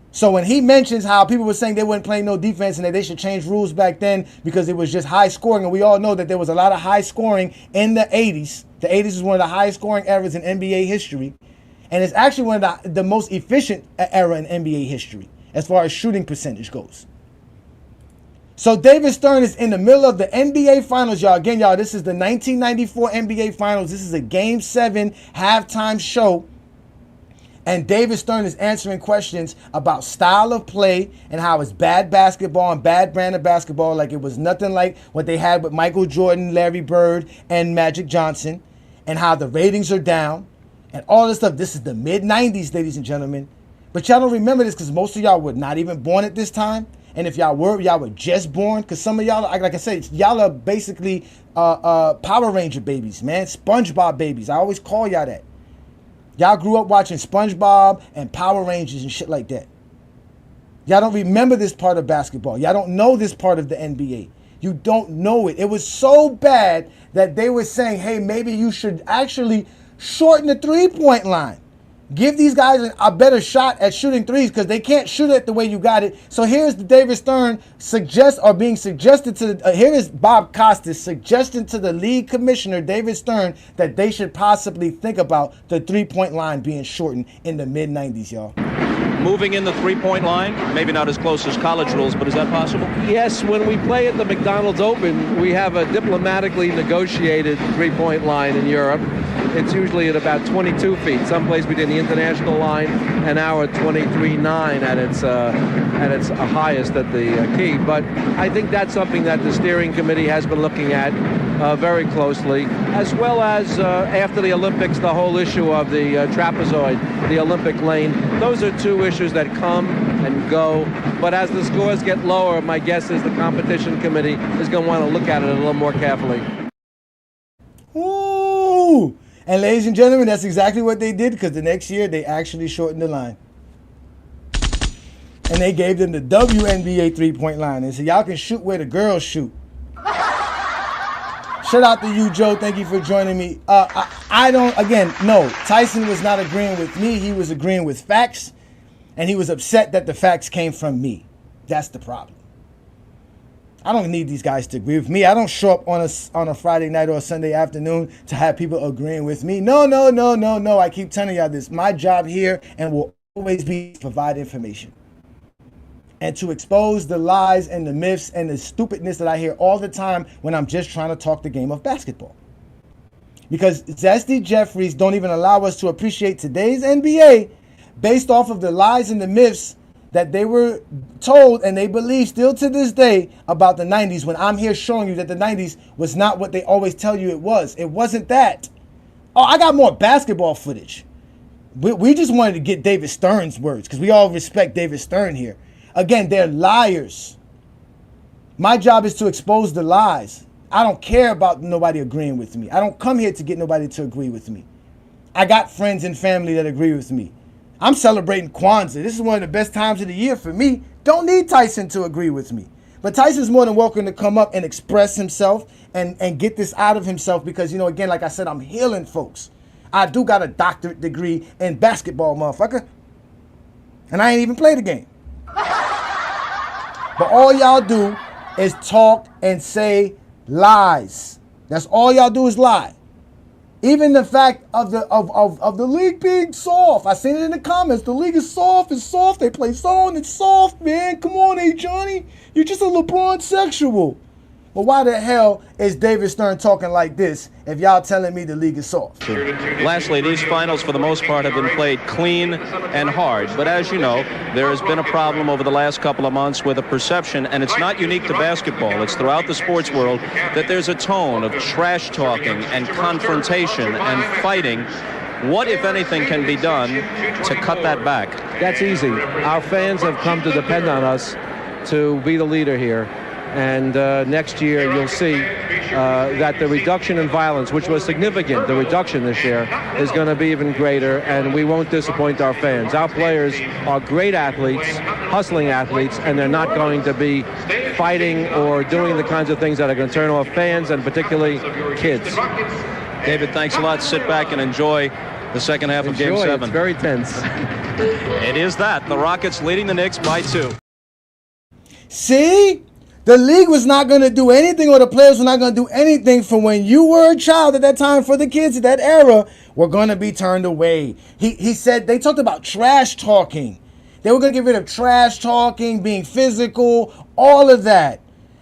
So when he mentions how people were saying they weren't playing no defense and that they should change rules back then because it was just high scoring, and we all know that there was a lot of high scoring in the 80s. The 80s is one of the highest scoring eras in NBA history. And it's actually one of the most efficient era in NBA history as far as shooting percentage goes. So David Stern is in the middle of the NBA Finals, y'all. Again, y'all, this is the 1994 NBA Finals. This is a Game 7 halftime show. And David Stern is answering questions about style of play and how it's bad basketball and bad brand of basketball, like it was nothing like what they had with Michael Jordan, Larry Bird, and Magic Johnson, and how the ratings are down and all this stuff. This is the mid-'90s, ladies and gentlemen. But y'all don't remember this because most of y'all were not even born at this time. And if y'all were just born, because some of y'all, like I said, y'all are basically Power Ranger babies, man. SpongeBob babies. I always call y'all that. Y'all grew up watching SpongeBob and Power Rangers and shit like that. Y'all don't remember this part of basketball. Y'all don't know this part of the NBA. You don't know it. It was so bad that they were saying, hey, maybe you should actually shorten the three-point line. Give these guys a better shot at shooting threes because they can't shoot it the way you got it. So here's the David Stern being suggested to here is Bob Costas suggesting to the league commissioner David Stern that they should possibly think about the three-point line being shortened in the mid-'90s, y'all. Moving in the three-point line, maybe not as close as college rules, but is that possible? Yes, when we play at the McDonald's Open, we have a diplomatically negotiated three-point line in Europe. It's usually at about 22 feet, someplace between the international line and our 23.9 at its highest at the key. But I think that's something that the steering committee has been looking at very closely, as well as after the Olympics, the whole issue of the trapezoid, the Olympic lane. Those are two issues that come and go. But as the scores get lower, my guess is the competition committee is going to want to look at it a little more carefully. Ooh! And ladies and gentlemen, that's exactly what they did because the next year they actually shortened the line. And they gave them the WNBA three-point line. And so y'all can shoot where the girls shoot. Shout out to you, Joe. Thank you for joining me. No, Tyson was not agreeing with me. He was agreeing with facts. And he was upset that the facts came from me. That's the problem. I don't need these guys to agree with me. I don't show up on a Friday night or a Sunday afternoon to have people agreeing with me. No. I keep telling y'all this. My job here and will always be to provide information and to expose the lies and the myths and the stupidness that I hear all the time when I'm just trying to talk the game of basketball. Because Zesty Jeffreys don't even allow us to appreciate today's NBA based off of the lies and the myths that they were told and they believe still to this day about the 90s, when I'm here showing you that the 90s was not what they always tell you it was. It wasn't that. Oh, I got more basketball footage. We just wanted to get David Stern's words because we all respect David Stern here. Again, they're liars. My job is to expose the lies. I don't care about nobody agreeing with me. I don't come here to get nobody to agree with me. I got friends and family that agree with me. I'm celebrating Kwanzaa. This is one of the best times of the year for me. Don't need Tyson to agree with me. But Tyson's more than welcome to come up and express himself and get this out of himself because, again, like I said, I'm healing folks. I do got a doctorate degree in basketball, motherfucker. And I ain't even played the game. But all y'all do is talk and say lies. That's all y'all do is lie. Even the fact of the league being soft. I seen it in the comments. The league is soft. It's soft. They play zone. It's soft, man. Come on, Ajani. You're just a LeBron sexual. But why the hell is David Stern talking like this if y'all telling me the league is soft? Lastly, these finals for the most part have been played clean and hard. But as you know, there has been a problem over the last couple of months with a perception, and it's not unique to basketball. It's throughout the sports world that there's a tone of trash talking and confrontation and fighting. What, if anything, can be done to cut that back? That's easy. Our fans have come to depend on us to be the leader here. And next year, you'll see that the reduction in violence, which was significant, the reduction this year, is going to be even greater, and we won't disappoint our fans. Our players are great athletes, hustling athletes, and they're not going to be fighting or doing the kinds of things that are going to turn off fans, and particularly kids. David, thanks a lot. Sit back and enjoy the second half of Game 7. It's very tense. It is that. The Rockets leading the Knicks by 2. See? The league was not going to do anything, or the players were not going to do anything for when you were a child at that time. For the kids at that era, were going to be turned away. He said they talked about trash talking. They were going to get rid of trash talking, being physical, all of that.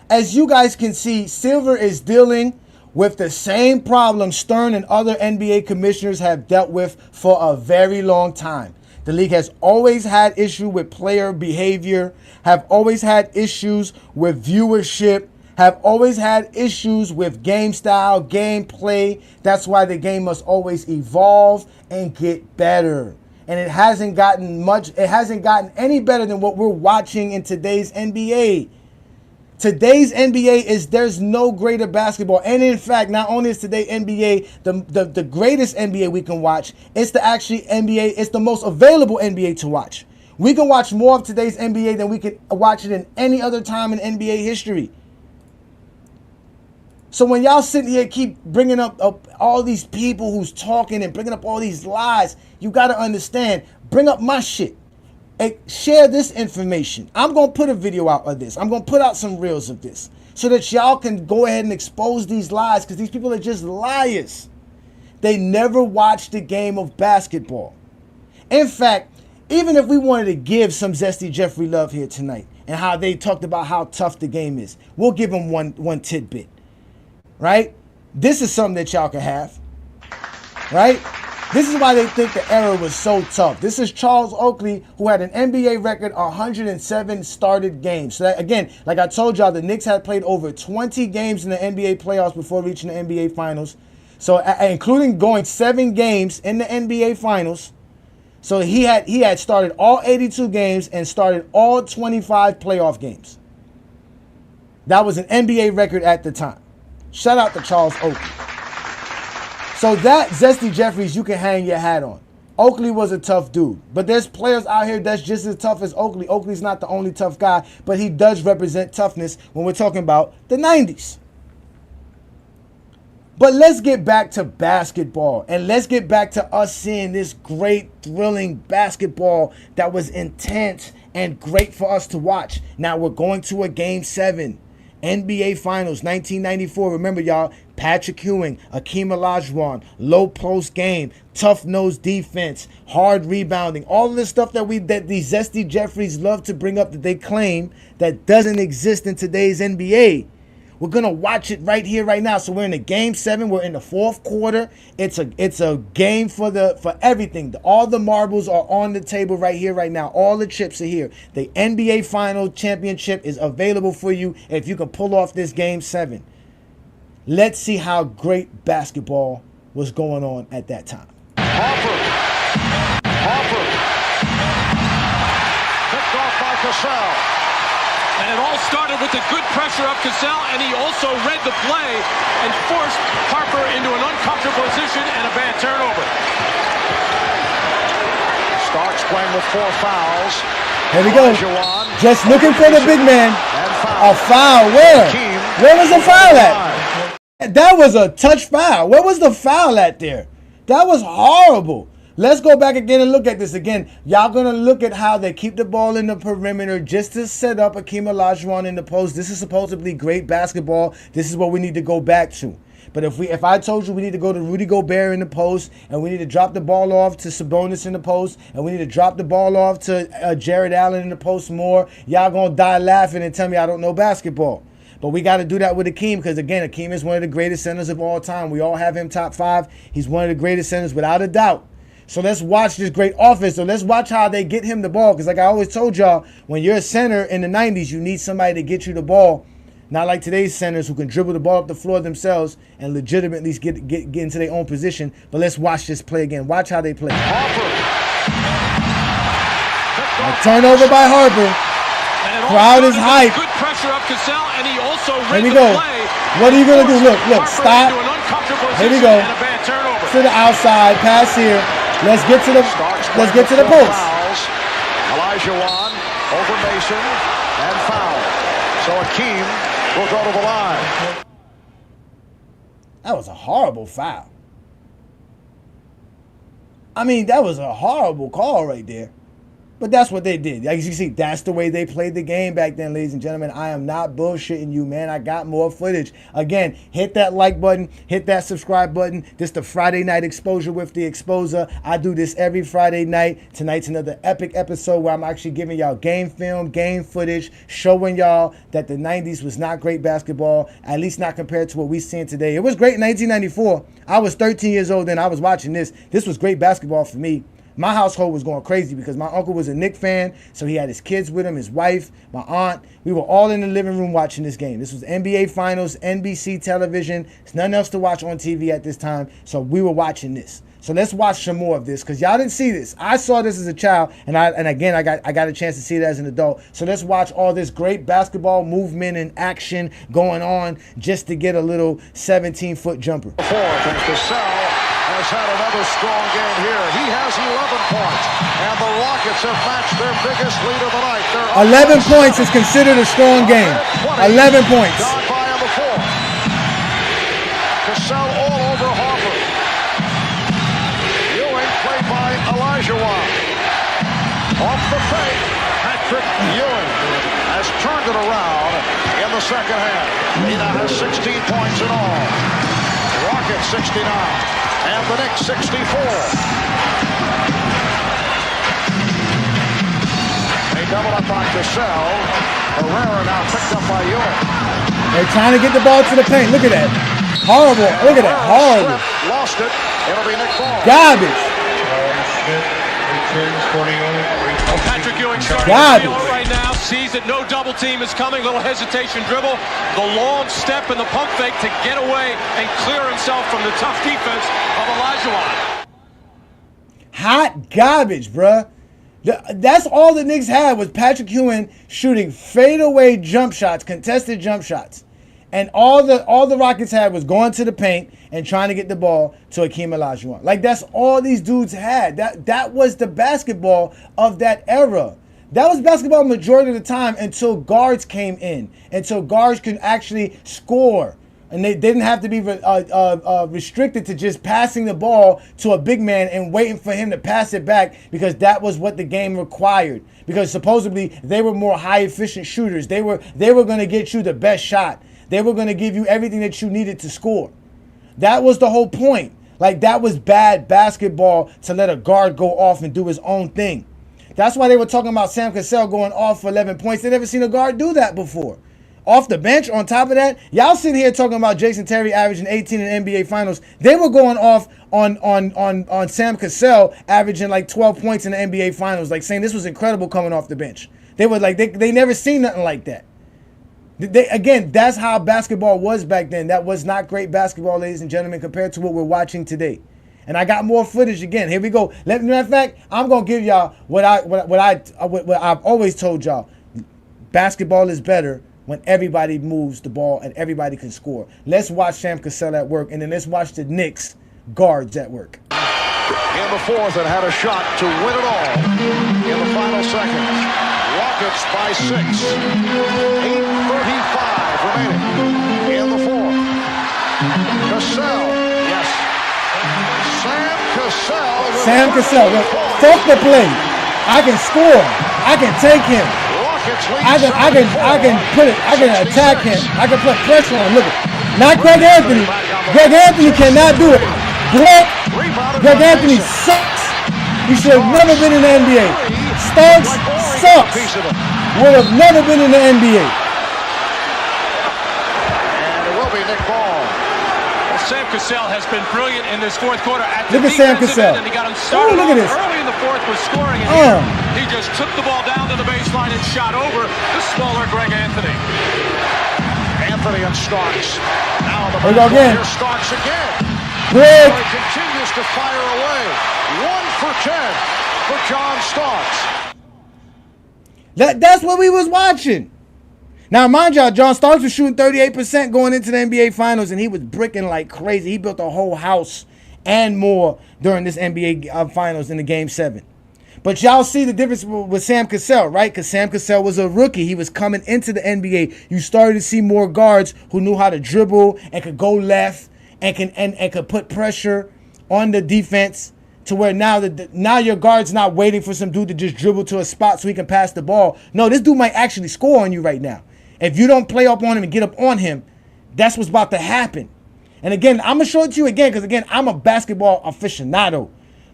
As you guys can see, Silver is dealing with the same problem Stern and other NBA commissioners have dealt with for a very long time. The league has always had issue with player behavior, have always had issues with viewership, have always had issues with game style, game play. That's why the game must always evolve and get better. And it hasn't gotten any better than what we're watching in today's NBA. Today's NBA there's no greater basketball. And in fact, not only is today NBA the greatest NBA we can watch, it's the actually NBA, it's the most available NBA to watch. We can watch more of today's NBA than we could watch it in any other time in NBA history. So when y'all sitting here keep bringing up all these people who's talking and bringing up all these lies, you got to understand, bring up my shit. Share this information. I'm going to put a video out of this. I'm going to put out some reels of this so that y'all can go ahead and expose these lies, because these people are just liars. They never watched the game of basketball. In fact, even if we wanted to give some Zesty Jeffrey love here tonight and how they talked about how tough the game is, we'll give them one tidbit, right? This is something that y'all can have, right? This is why they think the era was so tough. This is Charles Oakley, who had an NBA record 107 started games. So that, again, like I told y'all, the Knicks had played over 20 games in the NBA playoffs before reaching the NBA finals. So including going 7 games in the NBA finals. So he had started all 82 games and started all 25 playoff games. That was an NBA record at the time. Shout out to Charles Oakley. So that Zesty Jeffries, you can hang your hat on. Oakley was a tough dude. But there's players out here that's just as tough as Oakley. Oakley's not the only tough guy, but he does represent toughness when we're talking about the 90s. But let's get back to basketball. And let's get back to us seeing this great, thrilling basketball that was intense and great for us to watch. Now we're going to a Game 7. NBA Finals, 1994. Remember, y'all, Patrick Ewing, Akeem Olajuwon, low post game, tough nose defense, hard rebounding, all of the stuff that these Zesty Jeffries love to bring up that they claim that doesn't exist in today's NBA. We're gonna watch it right here, right now. So we're in a Game 7. We're in the 4th quarter. It's a game for everything. All the marbles are on the table right here, right now. All the chips are here. The NBA Final Championship is available for you if you can pull off this Game 7. Let's see how great basketball was going on at that time. Harper. Picked off by Cassell. And it all started with the good pressure of Cassell, and he also read the play and forced Harper into an uncomfortable position and a bad turnover. Starks playing with 4 fouls. Here we go. Just looking for the big man. A foul. Where? Where was the foul at? That was a touch foul. Where was the foul at there? That was horrible. let's go back again and look at this again. Y'all going to look at how they keep the ball in the perimeter just to set up Akeem Olajuwon in the post. This is supposedly great basketball. This is what we need to go back to. But if I told you we need to go to Rudy Gobert in the post, and we need to drop the ball off to Sabonis in the post, and we need to drop the ball off to Jared Allen in the post more, y'all going to die laughing and tell me I don't know basketball. But we got to do that with Akeem because, again, Akeem is one of the greatest centers of all time. We all have him top 5. He's one of the greatest centers without a doubt. So let's watch this great offense. So let's watch how they get him the ball. Because like I always told y'all, when you're a center in the 90s, you need somebody to get you the ball. Not like today's centers who can dribble the ball up the floor themselves and legitimately get into their own position. But let's watch this play again. Watch how they play. A turnover by Harper. Crowd is hype. Good pressure up Cassell, and he also Here we go. What are you going to do? Look, stop. Here we go. To the outside, pass here. Let's get to the post. Olajuwon over Mason and foul. So Akeem will go to the line. That was a horrible foul. I mean, that was a horrible call right there. But that's what they did. As you can see, that's the way they played the game back then, ladies and gentlemen. I am not bullshitting you, man. I got more footage. Again, hit that like button. Hit that subscribe button. This is the Friday Night Exposure with the Exposer. I do this every Friday night. Tonight's another epic episode where I'm actually giving y'all game film, game footage, showing y'all that the 90s was not great basketball, at least not compared to what we're seeing today. It was great in 1994. I was 13 years old then. I was watching this. This was great basketball for me. My household was going crazy because my uncle was a Knicks fan, so he had his kids with him, his wife, my aunt. We were all in the living room watching this game. This was NBA Finals, NBC television. There's nothing else to watch on TV at this time, so we were watching this. So let's watch some more of this because y'all didn't see this. I saw this as a child, and again I got a chance to see it as an adult. So let's watch all this great basketball movement and action going on just to get a little 17-foot jumper. Has had another strong game here. He has 11 points, and the Rockets have matched their biggest lead of the night. 11 points is considered a strong game. 11 points. Gone by on the floor. Cassell all over Harper. Ewing played by Olajuwon. Off the fake, Patrick Ewing has turned it around in the second half. He now has 16 points in all. Rockets 69. And the Knicks 64. They double up on Cassell. Herrera now picked up by Ewing. They're trying to get the ball to the paint. Look at that. Horrible. Look at that. Horrible. Lost it. It'll be Nick ball. Garbage. Patrick Ewing starting to feel it right now. Sees that no double team is coming. Little hesitation dribble. The long step and the pump fake to get away and clear himself from the tough defense of Olajuwon. Hot garbage, bruh. That's all the Knicks had was Patrick Ewing shooting fadeaway jump shots, contested jump shots. And all the Rockets had was going to the paint and trying to get the ball to Akeem Olajuwon. Like, that's all these dudes had. That was the basketball of that era. That was basketball majority of the time until guards came in. Until guards could actually score. And they didn't have to be restricted to just passing the ball to a big man and waiting for him to pass it back because that was what the game required. Because supposedly they were more high efficient shooters. They were going to get you the best shot. They were going to give you everything that you needed to score. That was the whole point. Like, that was bad basketball to let a guard go off and do his own thing. That's why they were talking about Sam Cassell going off for 11 points. They never seen a guard do that before. Off the bench, on top of that, y'all sitting here talking about Jason Terry averaging 18 in the NBA Finals. They were going off on Sam Cassell averaging like 12 points in the NBA Finals, like saying this was incredible coming off the bench. They were like, they never seen nothing like that. Again, that's how basketball was back then. That was not great basketball, ladies and gentlemen, compared to what we're watching today. And I got more footage again. Here we go. Matter of fact, I'm gonna give y'all what I've always told y'all. Basketball is better when everybody moves the ball and everybody can score. Let's watch Sam Cassell at work, and then let's watch the Knicks guards at work. In the fourth, and had a shot to win it all in the final seconds. Rockets by 6. 8:35 remaining in the fourth. Cassell, yes. Sam Sam Cassell. Fuck the play. I can score. I can take him. I can put it. I can attack him. I can put pressure on him. Look, not Greg Anthony. Greg Anthony cannot do it. Greg Anthony sucks. He should have never been in the NBA. Starks sucks. Would have never been in the NBA. Sam Cassell has been brilliant in this fourth quarter. Look at Sam Cassell. And he got him started look at this. Early in the fourth was scoring. And he just took the ball down to the baseline and shot over the smaller Greg Anthony. Anthony and Starks. Now the here we go again. Here Starks again. Greg continues to fire away. 1 for 10 for John Starks. That's what we was watching. Now, mind y'all, John Starks was shooting 38% going into the NBA Finals, and he was bricking like crazy. He built a whole house and more during this NBA Finals in the Game 7. But y'all see the difference with Sam Cassell, right? Because Sam Cassell was a rookie. He was coming into the NBA. You started to see more guards who knew how to dribble and could go left and could put pressure on the defense to where now your guard's not waiting for some dude to just dribble to a spot so he can pass the ball. No, this dude might actually score on you right now. If you don't play up on him and get up on him, that's what's about to happen. And again, I'm going to show it to you again because, again, I'm a basketball aficionado.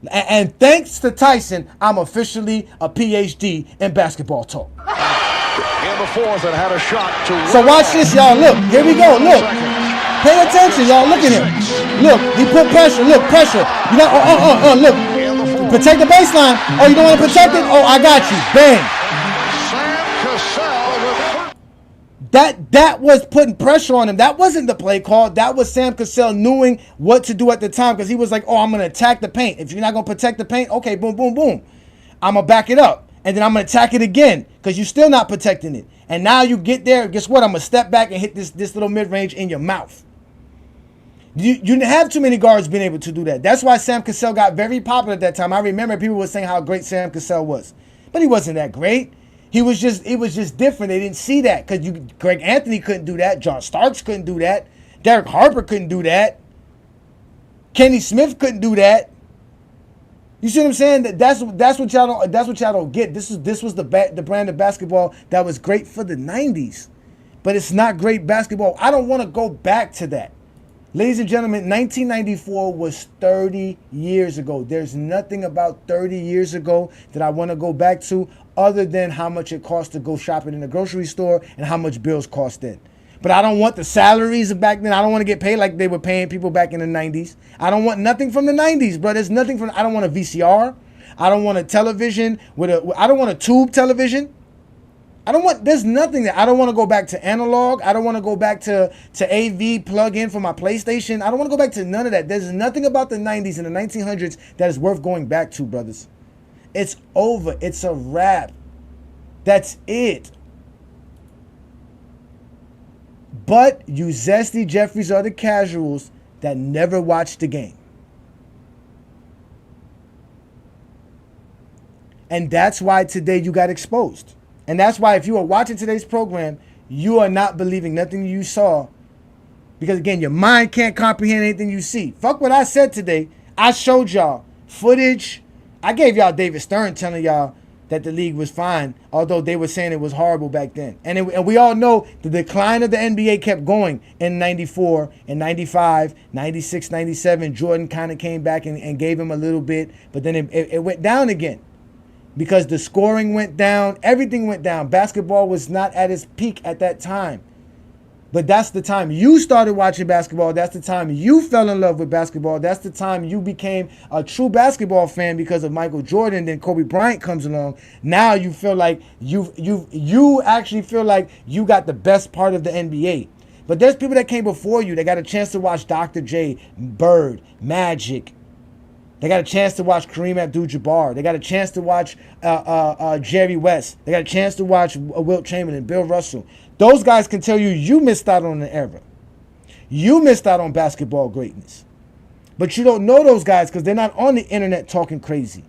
And thanks to Tyson, I'm officially a PhD in basketball talk. In the fourth and had a shot to So watch this, y'all. Look, here we go. Look. Pay attention, y'all. Look at him. Look, he put pressure. Look, pressure. You know, look. Protect the baseline. Oh, you don't want to protect it? Oh, I got you. Bang. That was putting pressure on him. That wasn't the play call. That was Sam Cassell knowing what to do at the time because he was like, oh, I'm going to attack the paint. If you're not going to protect the paint, okay, boom, boom, boom. I'm going to back it up. And then I'm going to attack it again because you're still not protecting it. And now you get there. Guess what? I'm going to step back and hit this little mid-range in your mouth. You didn't have too many guards being able to do that. That's why Sam Cassell got very popular at that time. I remember people were saying how great Sam Cassell was. But he wasn't that great. It was just different. They didn't see that because Greg Anthony couldn't do that. John Starks couldn't do that. Derek Harper couldn't do that. Kenny Smith couldn't do that. You see what I'm saying? That's what y'all don't get. This was the brand of basketball that was great for the 90s, but it's not great basketball. I don't want to go back to that. Ladies and gentlemen, 1994 was 30 years ago. There's nothing about 30 years ago that I want to go back to other than how much it cost to go shopping in the grocery store and how much bills cost then. But I don't want the salaries of back then. I don't want to get paid like they were paying people back in the 90s. I don't want nothing from the 90s, bro. There's nothing from. I don't want a VCR. I don't want a television I don't want a tube television. There's nothing that I don't want to go back to analog. I don't want to go back to AV plug in for my PlayStation. I don't want to go back to none of that. There's nothing about the 90s and the 1900s that is worth going back to, brothers. It's over. It's a wrap. That's it. But you Zesty Jeffreys are the casuals that never watched the game. And that's why today you got exposed. And that's why if you are watching today's program, you are not believing nothing you saw. Because again, your mind can't comprehend anything you see. Fuck what I said today. I showed y'all footage. I gave y'all David Stern telling y'all that the league was fine, although they were saying it was horrible back then. And we all know the decline of the NBA kept going in 94, and 95, 96, 97. Jordan kind of came back and gave him a little bit, but then it went down again. Because the scoring went down, everything went down. Basketball was not at its peak at that time. But that's the time you started watching basketball. That's the time you fell in love with basketball. That's the time you became a true basketball fan because of Michael Jordan. Then Kobe Bryant comes along. Now you feel like you actually feel like you got the best part of the NBA. But there's people that came before you that got a chance to watch Dr. J, Bird, Magic. They got a chance to watch Kareem Abdul-Jabbar. They got a chance to watch Jerry West. They got a chance to watch Wilt Chamberlain, Bill Russell. Those guys can tell you missed out on an era. You missed out on basketball greatness. But you don't know those guys because they're not on the internet talking crazy.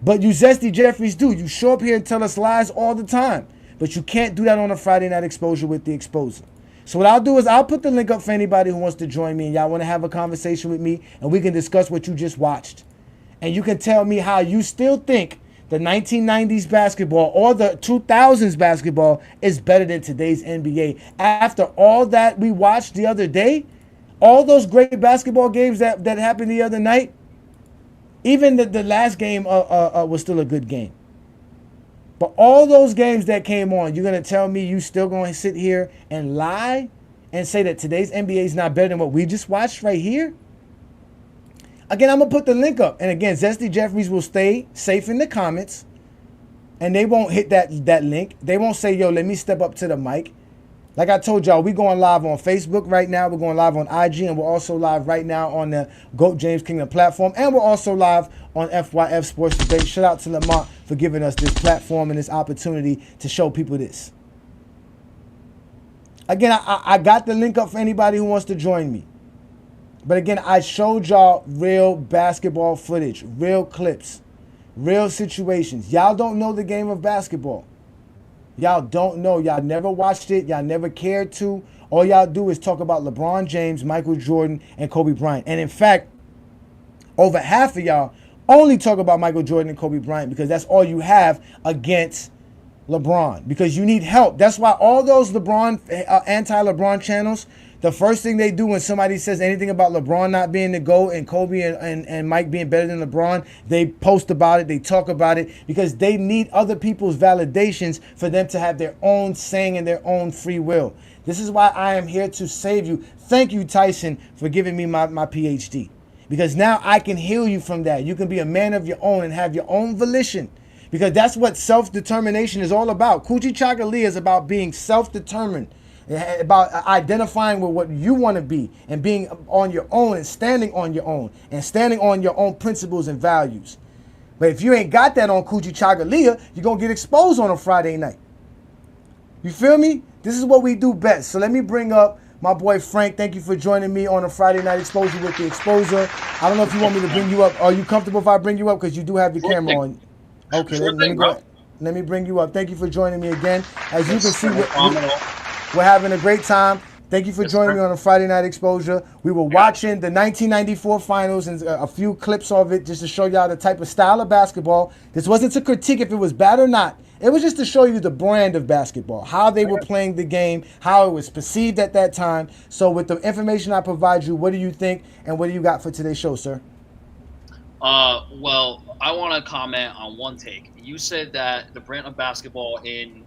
But you Zesty Jeffreys do. You show up here and tell us lies all the time. But you can't do that on a Friday Night Exposure with the Exposer. So what I'll do is I'll put the link up for anybody who wants to join me and y'all want to have a conversation with me and we can discuss what you just watched. And you can tell me how you still think the 1990s basketball or the 2000s basketball is better than today's NBA. After all that we watched the other day, all those great basketball games that happened the other night, even the last game was still a good game. But all those games that came on, you're going to tell me you still going to sit here and lie and say that today's NBA is not better than what we just watched right here? Again, I'm going to put the link up. And again, Zesty Jeffries will stay safe in the comments. And they won't hit that link. They won't say, yo, let me step up to the mic. Like I told y'all, we're going live on Facebook right now. We're going live on IG. And we're also live right now on the GOAT James Kingdom platform. And we're also live on FYF Sports Debate. Shout out to Lamont for giving us this platform and this opportunity to show people this. Again, I got the link up for anybody who wants to join me. But again, I showed y'all real basketball footage, real clips, real situations. Y'all don't know the game of basketball. Y'all don't know. Y'all never watched it. Y'all never cared to. All y'all do is talk about LeBron James, Michael Jordan, and Kobe Bryant. And in fact, over half of y'all only talk about Michael Jordan and Kobe Bryant because that's all you have against LeBron. Because you need help. That's why all those anti-LeBron channels, the first thing they do when somebody says anything about LeBron not being the GOAT and Kobe and Mike being better than LeBron, they post about it, they talk about it, because they need other people's validations for them to have their own saying and their own free will. This is why I am here to save you. Thank you, Tyson, for giving me my PhD. Because now I can heal you from that. You can be a man of your own and have your own volition. Because that's what self-determination is all about. Coochie Chagalia is about being self-determined. About identifying with what you want to be and being on your own and standing on your own and standing on your own principles and values. But if you ain't got that on Coochie Chagalia, you're going to get exposed on a Friday night. You feel me? This is what we do best. So let me bring up my boy Frank. Thank you for joining me on a Friday Night Exposure with the Exposer. I don't know if you want me to bring you up. Are you comfortable if I bring you up? Because you do have your camera on. Okay, let me go. Let me bring you up. Thank you for joining me again. As you can see, we're having a great time. Thank you for joining me on a Friday Night Exposure. We were watching the 1994 finals and a few clips of it just to show y'all the type of style of basketball. This wasn't to critique if it was bad or not. It was just to show you the brand of basketball, how they were playing the game, how it was perceived at that time. So with the information I provide you, what do you think and what do you got for today's show, sir? Well, I want to comment on one take. You said that the brand of basketball in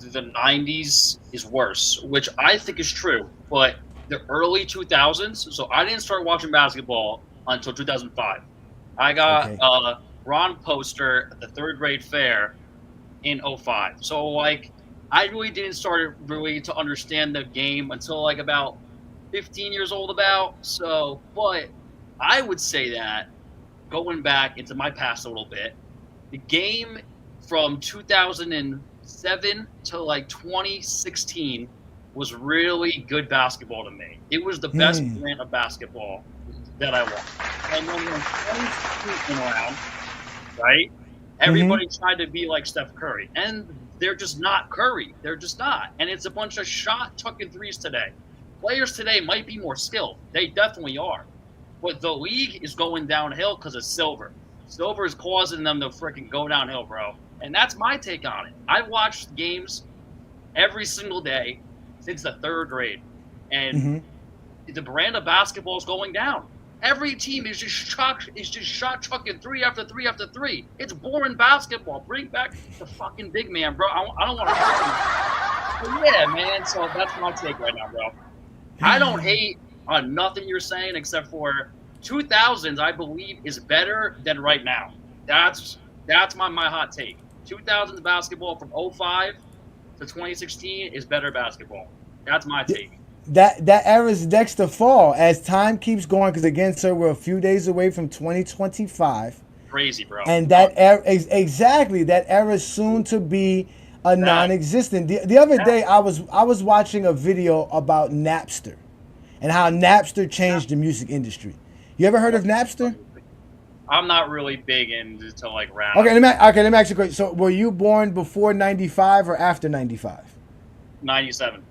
the 90s is worse, which I think is true, but the early 2000s, so I didn't start watching basketball until 2005. I got Ron poster at the third grade fair in 05. So like I really didn't start really to understand the game until like about 15 years old but I would say that going back into my past a little bit, the game from 2007 to like 2016 was really good basketball to me. It was the best brand of basketball that I watched. And then when 2016 came around, right, everybody tried to be like Steph Curry. And they're just not Curry. They're just not. And it's a bunch of shot chucking threes today. Players today might be more skilled. They definitely are. But the league is going downhill because of silver. Silver is causing them to freaking go downhill, bro. And that's my take on it. I watched games every single day since the third grade. And the brand of basketball is going down. Every team is just shot chucking three after three after three. It's boring basketball. Bring back the fucking big man, bro. I don't want to hurt him. But yeah, man. So that's my take right now, bro. I don't hate on nothing you're saying except for 2000s, I believe, is better than right now. That's my hot take. 2000s basketball from 05 to 2016 is better basketball. That's my take. That era's next to fall as time keeps going, because again, sir, we're a few days away from 2025. Crazy, bro. And that era, exactly, that era is soon to be a non-existent. The other day, I was watching a video about Napster and how Napster changed the music industry. You ever heard of Napster? I'm not really big into like rap. Okay, let me ask you a question. So, were you born before 95 or after 95? 97.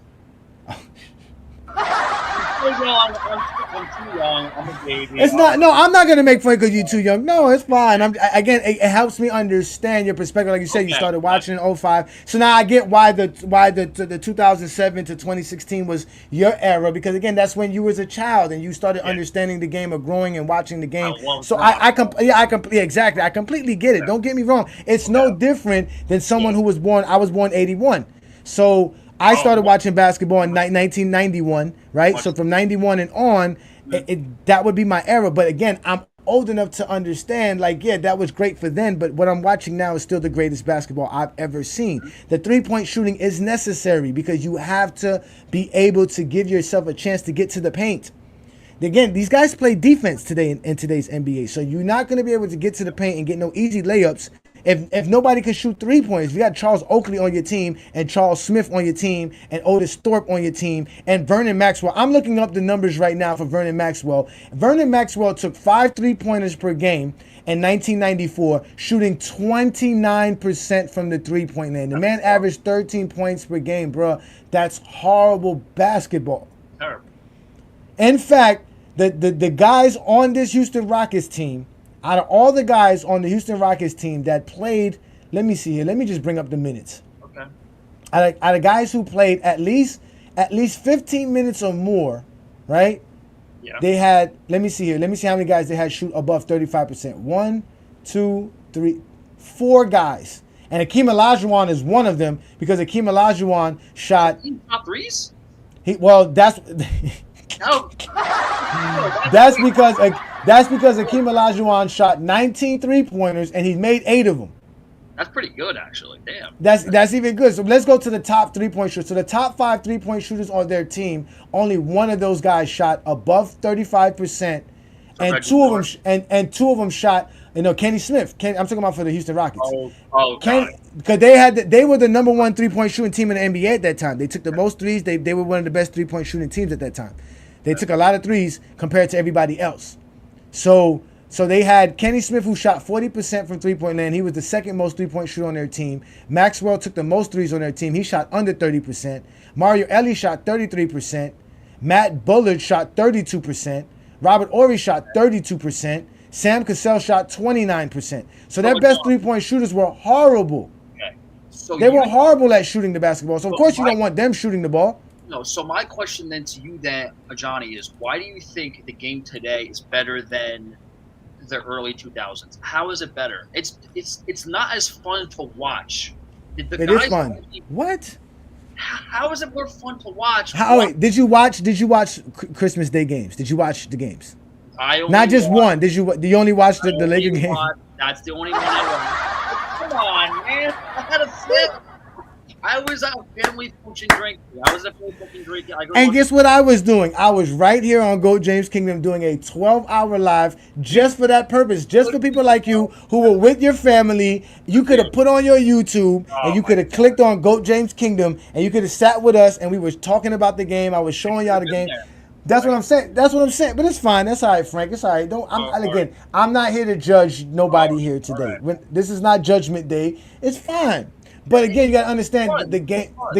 I'm too young. I'm a baby. It's not. No, I'm not gonna make fun because you're too young. No, it's fine. Again, it helps me understand your perspective. Like you said, you started watching in 05. So now I get why the 2007 to 2016 was your era, because again, that's when you was a child and you started understanding the game or growing and watching the game. So exactly. I completely get it. Don't get me wrong. It's no different than someone who was born. I was born 81. So I started watching basketball in 1991, right? So from 91 and on, that would be my era. But again, I'm old enough to understand, like, yeah, that was great for then, but what I'm watching now is still the greatest basketball I've ever seen. The three-point shooting is necessary because you have to be able to give yourself a chance to get to the paint. Again, these guys play defense today in today's NBA, so you're not going to be able to get to the paint and get no easy layups if nobody can shoot 3 points. You got Charles Oakley on your team and Charles Smith on your team and Otis Thorpe on your team and Vernon Maxwell. I'm looking up the numbers right now for Vernon Maxwell. Vernon Maxwell took 5 3-pointers per game in 1994, shooting 29% from the three-point line. The man averaged 13 points per game, bro. That's horrible basketball. Terrible. In fact, the guys on this Houston Rockets team, out of all the guys on the Houston Rockets team that played, let me see here. Let me just bring up the minutes. Okay. Out of guys who played at least 15 minutes or more, right? Yeah. They had, let me see here. Let me see how many guys they had shoot above 35%. 1, 2, 3, 4 guys. And Akeem Olajuwon is one of them because Akeem Olajuwon shot. Top threes? That's No. That's because Akeem Olajuwon shot 19 3-pointers and he made 8 of them. That's pretty good, actually. Damn. That's even good. So let's go to the top 3-point shooters. So the top 5 3-point shooters on their team, only one of those guys shot above 35%, and two of them shot. Kenny Smith. I'm talking about for the Houston Rockets. Because they were the number 1 3-point shooting team in the NBA at that time. They took the most threes. They were one of the best 3-point shooting teams at that time. They took a lot of threes compared to everybody else. So they had Kenny Smith, who shot 40% from three-point land. He was the second most three-point shooter on their team. Maxwell took the most threes on their team. He shot under 30%. Mario Elie shot 33%. Matt Bullard shot 32%. Robert Horry shot 32%. Sam Cassell shot 29%. So their best three-point shooters were horrible. Okay. So they were horrible at shooting the basketball. So, of course, you don't want them shooting the ball. No, so my question then to you then, Ajani, is why do you think the game today is better than the early 2000s? How is it better? It's not as fun to watch. It is fun. What? How is it more fun to watch? Wait, did you watch Christmas Day games? Did you watch the games? Not just one. Did you only watch the Laker game? That's the only one I watched. Come on, man. I had a flip. I was out family function drinking. And guess what I was doing? I was right here on Go James Kingdom doing a 12-hour live just for that purpose. Just for people like you who were with your family. You could have put on your YouTube and you could have clicked on Go James Kingdom and you could have sat with us and we were talking about the game. I was showing y'all the game. That's what I'm saying. But it's fine. That's all right, Frank. It's all right. I'm not here to judge nobody here today. This is not Judgment Day. It's fine. But again, you got to understand the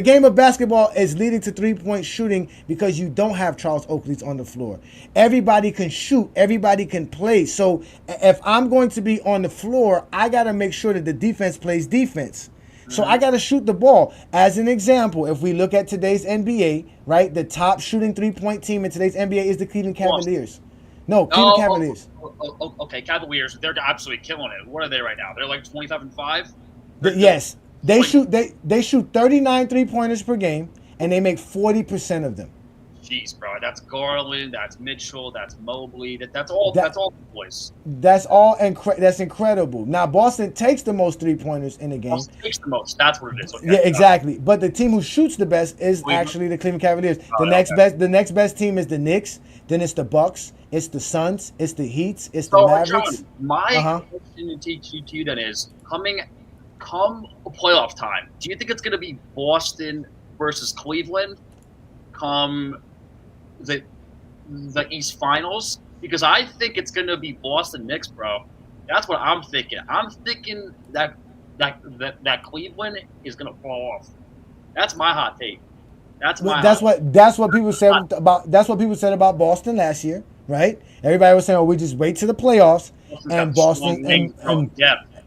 game of basketball is leading to three-point shooting because you don't have Charles Oakleys on the floor. Everybody can shoot. Everybody can play. So if I'm going to be on the floor, I got to make sure that the defense plays defense. So I got to shoot the ball. As an example, if we look at today's NBA, right, the top shooting three-point team in today's NBA is the Cleveland Cavaliers. No, Cleveland Cavaliers. Okay, Cavaliers. They're absolutely killing it. What are they right now? They're like 25-5? Yes. They shoot 39 3-pointers per game, and they make 40% of them. Jeez, bro, that's Garland, that's Mitchell, that's Mobley, that's all the boys. That's incredible. Now Boston takes the most 3-pointers in the game. Boston takes the most. That's what it is. Okay. Yeah, exactly. But the team who shoots the best is actually the Cleveland Cavaliers. The next best team is the Knicks. Then it's the Bucks. It's the Suns. It's the Heats. It's the Mavericks. John, my question to you then is come playoff time, do you think it's going to be Boston versus Cleveland come the East Finals? Because I think it's going to be Boston Knicks, bro. That's what I'm thinking. I'm thinking that Cleveland is going to fall off. That's my hot take. That's my that's what people said about Boston last year, right? Everybody was saying, "Oh, we just wait to the playoffs," and Boston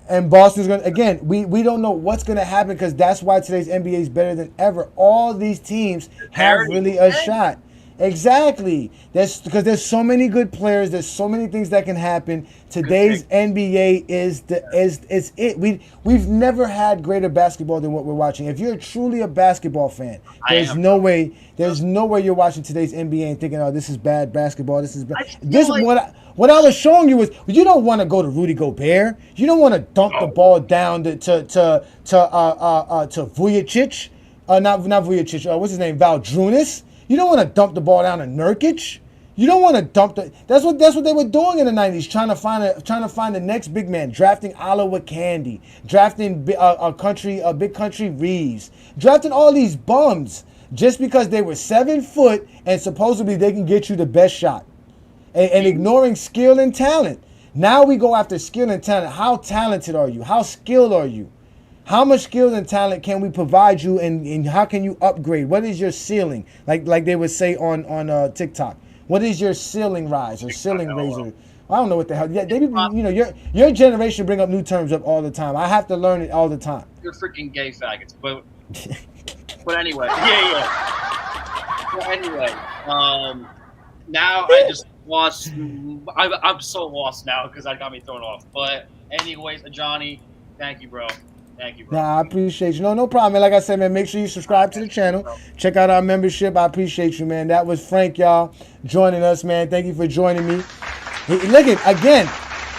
and Boston's gonna again. We don't know what's gonna happen because that's why today's NBA is better than ever. All these teams have really a shot. Exactly. That's because there's so many good players. There's so many things that can happen. Today's NBA is it. We've never had greater basketball than what we're watching. If you're truly a basketball fan, there's no way you're watching today's NBA and thinking, "Oh, this is bad basketball. This is bad." What I was showing you was you don't want to go to Rudy Gobert. You don't want to dump the ball down to Vujicic. Not Vujicic. What's his name? Valanciunas. You don't want to dump the ball down to Nurkic. You don't want to dump the. That's what they were doing in the '90s, trying to find the next big man, drafting Oliver Candy, drafting Big Country Reeves, drafting all these bums just because they were 7 foot and supposedly they can get you the best shot, and ignoring skill and talent. Now we go after skill and talent. How talented are you? How skilled are you? How much skill and talent can we provide you, and how can you upgrade? What is your ceiling? Like they would say on TikTok. What is your ceiling rise or ceiling raiser? I don't know what the hell. Yeah, your generation bring up new terms up all the time. I have to learn it all the time. You're freaking gay faggots, but anyway, yeah. But anyway, now I just lost. I'm so lost now because that got me thrown off. But anyways, Ajani, thank you, bro. Thank you, bro. Nah, I appreciate you. No problem, man. Like I said, man, make sure you subscribe to the channel. Check out our membership. I appreciate you, man. That was Frank, y'all, joining us, man. Thank you for joining me. Look at, again,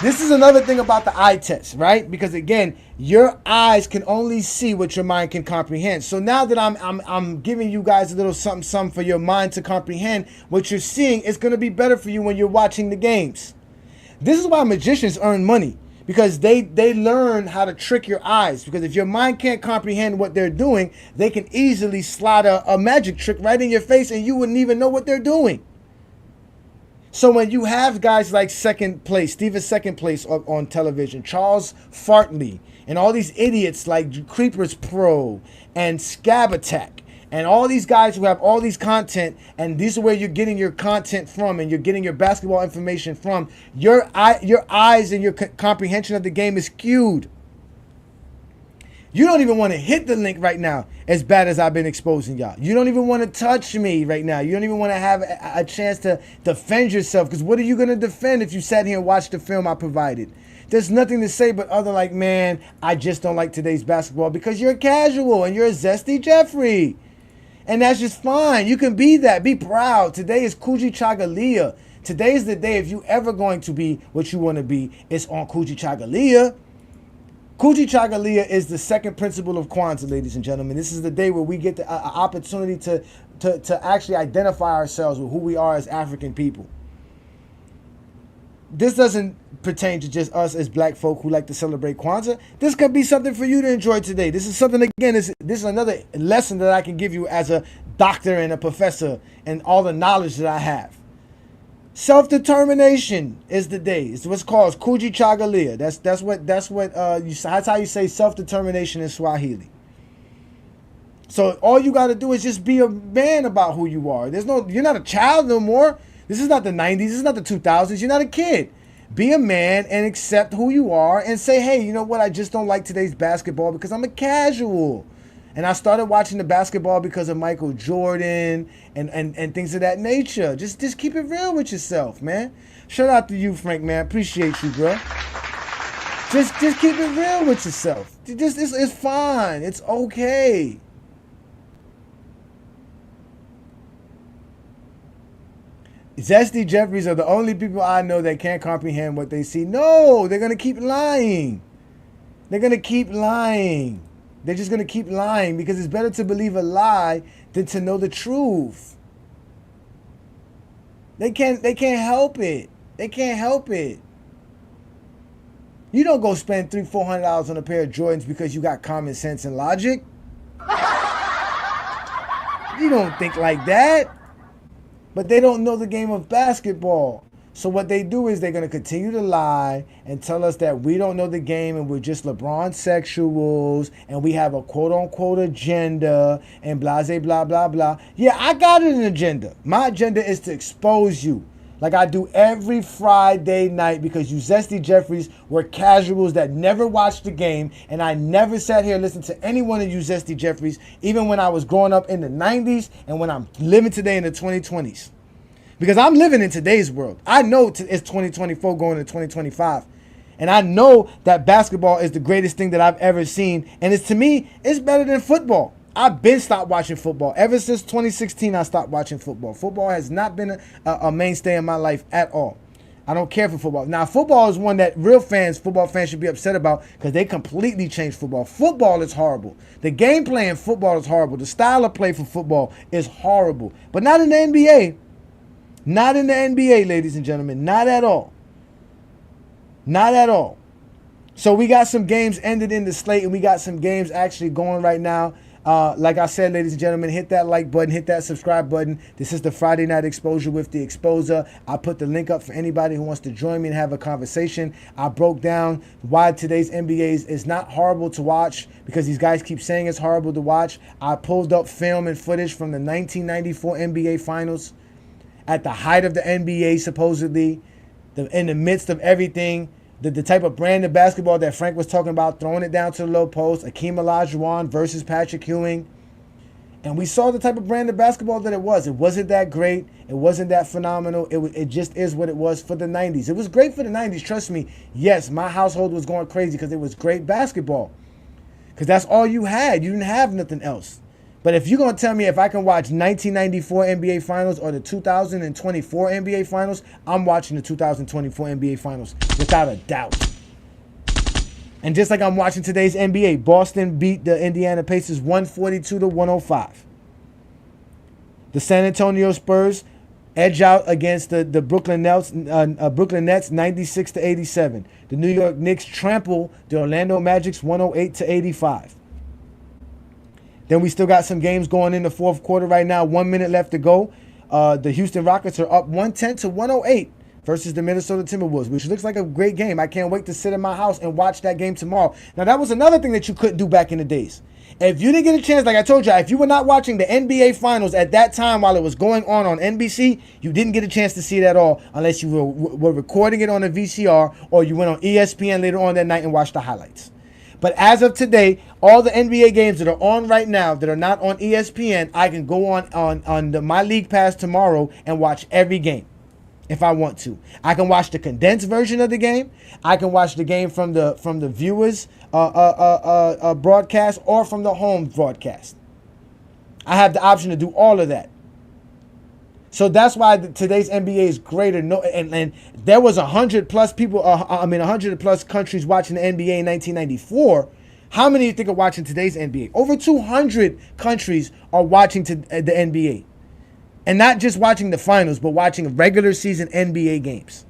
this is another thing about the eye test, right? Because, again, your eyes can only see what your mind can comprehend. So now that I'm giving you guys a little something for your mind to comprehend, what you're seeing is going to be better for you when you're watching the games. This is why magicians earn money. Because they learn how to trick your eyes. Because if your mind can't comprehend what they're doing, they can easily slide a magic trick right in your face and you wouldn't even know what they're doing. So when you have guys like Second Place on television, Charles Fartley, and all these idiots like Creepers Pro and Scab Attack, and all these guys who have all these content, and these are where you're getting your content from, and you're getting your basketball information from, your eyes and your comprehension of the game is skewed. You don't even want to hit the link right now, as bad as I've been exposing y'all. You don't even want to touch me right now. You don't even want to have a chance to defend yourself, because what are you going to defend if you sat here and watched the film I provided? There's nothing to say but other like, man, I just don't like today's basketball because you're casual and you're a Zesty Jeffrey. And that's just fine. You can be that. Be proud. Today is Kuji Chagalia. Today is the day, if you ever going to be what you want to be, it's on Kuji Chagalia. Kuji Chagalia is the second principle of Kwanzaa, ladies and gentlemen. This is the day where we get the opportunity to actually identify ourselves with who we are as African people. This doesn't pertain to just us as black folk who like to celebrate Kwanzaa. This could be something for you to enjoy today. This is something, again, this is another lesson that I can give you as a doctor and a professor and all the knowledge that I have. Self-determination is the day. It's what's called Kuji Chagalia. That's how you say self-determination in Swahili. So all you got to do is just be a man about who you are. You're not a child no more. This is not the 90s. This is not the 2000s. You're not a kid. Be a man and accept who you are and say, hey, you know what? I just don't like today's basketball because I'm a casual. And I started watching the basketball because of Michael Jordan and things of that nature. Just keep it real with yourself, man. Shout out to you, Frank, man. Appreciate you, bro. Just keep it real with yourself. It's fine. It's okay. Zesty Jeffreys are the only people I know that can't comprehend what they see. No, they're going to keep lying. They're going to keep lying. They're just going to keep lying because it's better to believe a lie than to know the truth. They can't help it. They can't help it. You don't go spend $300-400 on a pair of Jordans because you got common sense and logic. You don't think like that. But they don't know the game of basketball. So what they do is they're going to continue to lie and tell us that we don't know the game and we're just LeBron sexuals and we have a quote-unquote agenda and blah, blah, blah, blah. Yeah, I got an agenda. My agenda is to expose you like I do every Friday night because you Zesty Jeffreys were casuals that never watched the game, and I never sat here and listened to any one of you Zesty Jeffreys, even when I was growing up in the 90s and when I'm living today in the 2020s. Because I'm living in today's world. I know it's 2024 going to 2025. And I know that basketball is the greatest thing that I've ever seen. And to me, it's better than football. I've been stopped watching football. Ever since 2016, I stopped watching football. Football has not been a mainstay in my life at all. I don't care for football. Now, football is one that football fans should be upset about because they completely changed football. Football is horrible. The gameplay in football is horrible. The style of play for football is horrible. But not in the NBA. Not in the NBA, ladies and gentlemen. Not at all. Not at all. So we got some games ended in the slate, and we got some games actually going right now. Like I said, ladies and gentlemen, hit that like button, hit that subscribe button. This is the Friday Night Exposure with the Exposer. I put the link up for anybody who wants to join me and have a conversation. I broke down why today's NBA is not horrible to watch because these guys keep saying it's horrible to watch. I pulled up film and footage from the 1994 NBA Finals at the height of the NBA, supposedly, in the midst of everything. The type of brand of basketball that Frank was talking about, throwing it down to the low post, Akeem Olajuwon versus Patrick Ewing. And we saw the type of brand of basketball that it was. It wasn't that great. It wasn't that phenomenal. It just is what it was for the 90s. It was great for the 90s, trust me. Yes, my household was going crazy because it was great basketball. Because that's all you had. You didn't have nothing else. But if you're going to tell me if I can watch 1994 NBA Finals or the 2024 NBA Finals, I'm watching the 2024 NBA Finals without a doubt. And just like I'm watching today's NBA, Boston beat the Indiana Pacers 142-105. The San Antonio Spurs edge out against the Brooklyn Nets 96-87. The New York Knicks trample the Orlando Magic's 108-85. Then we still got some games going in the fourth quarter right now. 1 minute left to go. The Houston Rockets are up 110-108 versus the Minnesota Timberwolves, which looks like a great game. I can't wait to sit in my house and watch that game tomorrow. Now, that was another thing that you couldn't do back in the days. If you didn't get a chance, like I told you, if you were not watching the NBA Finals at that time while it was going on NBC, you didn't get a chance to see it at all unless you were recording it on a VCR or you went on ESPN later on that night and watched the highlights. But as of today, all the NBA games that are on right now that are not on ESPN, I can go on my League Pass tomorrow and watch every game if I want to. I can watch the condensed version of the game. I can watch the game from the viewers broadcast or from the home broadcast. I have the option to do all of that. So that's why today's NBA is greater. And there was 100 plus people, 100 plus countries watching the NBA in 1994. How many do you think are watching today's NBA? Over 200 countries are watching the NBA. And not just watching the finals, but watching regular season NBA games.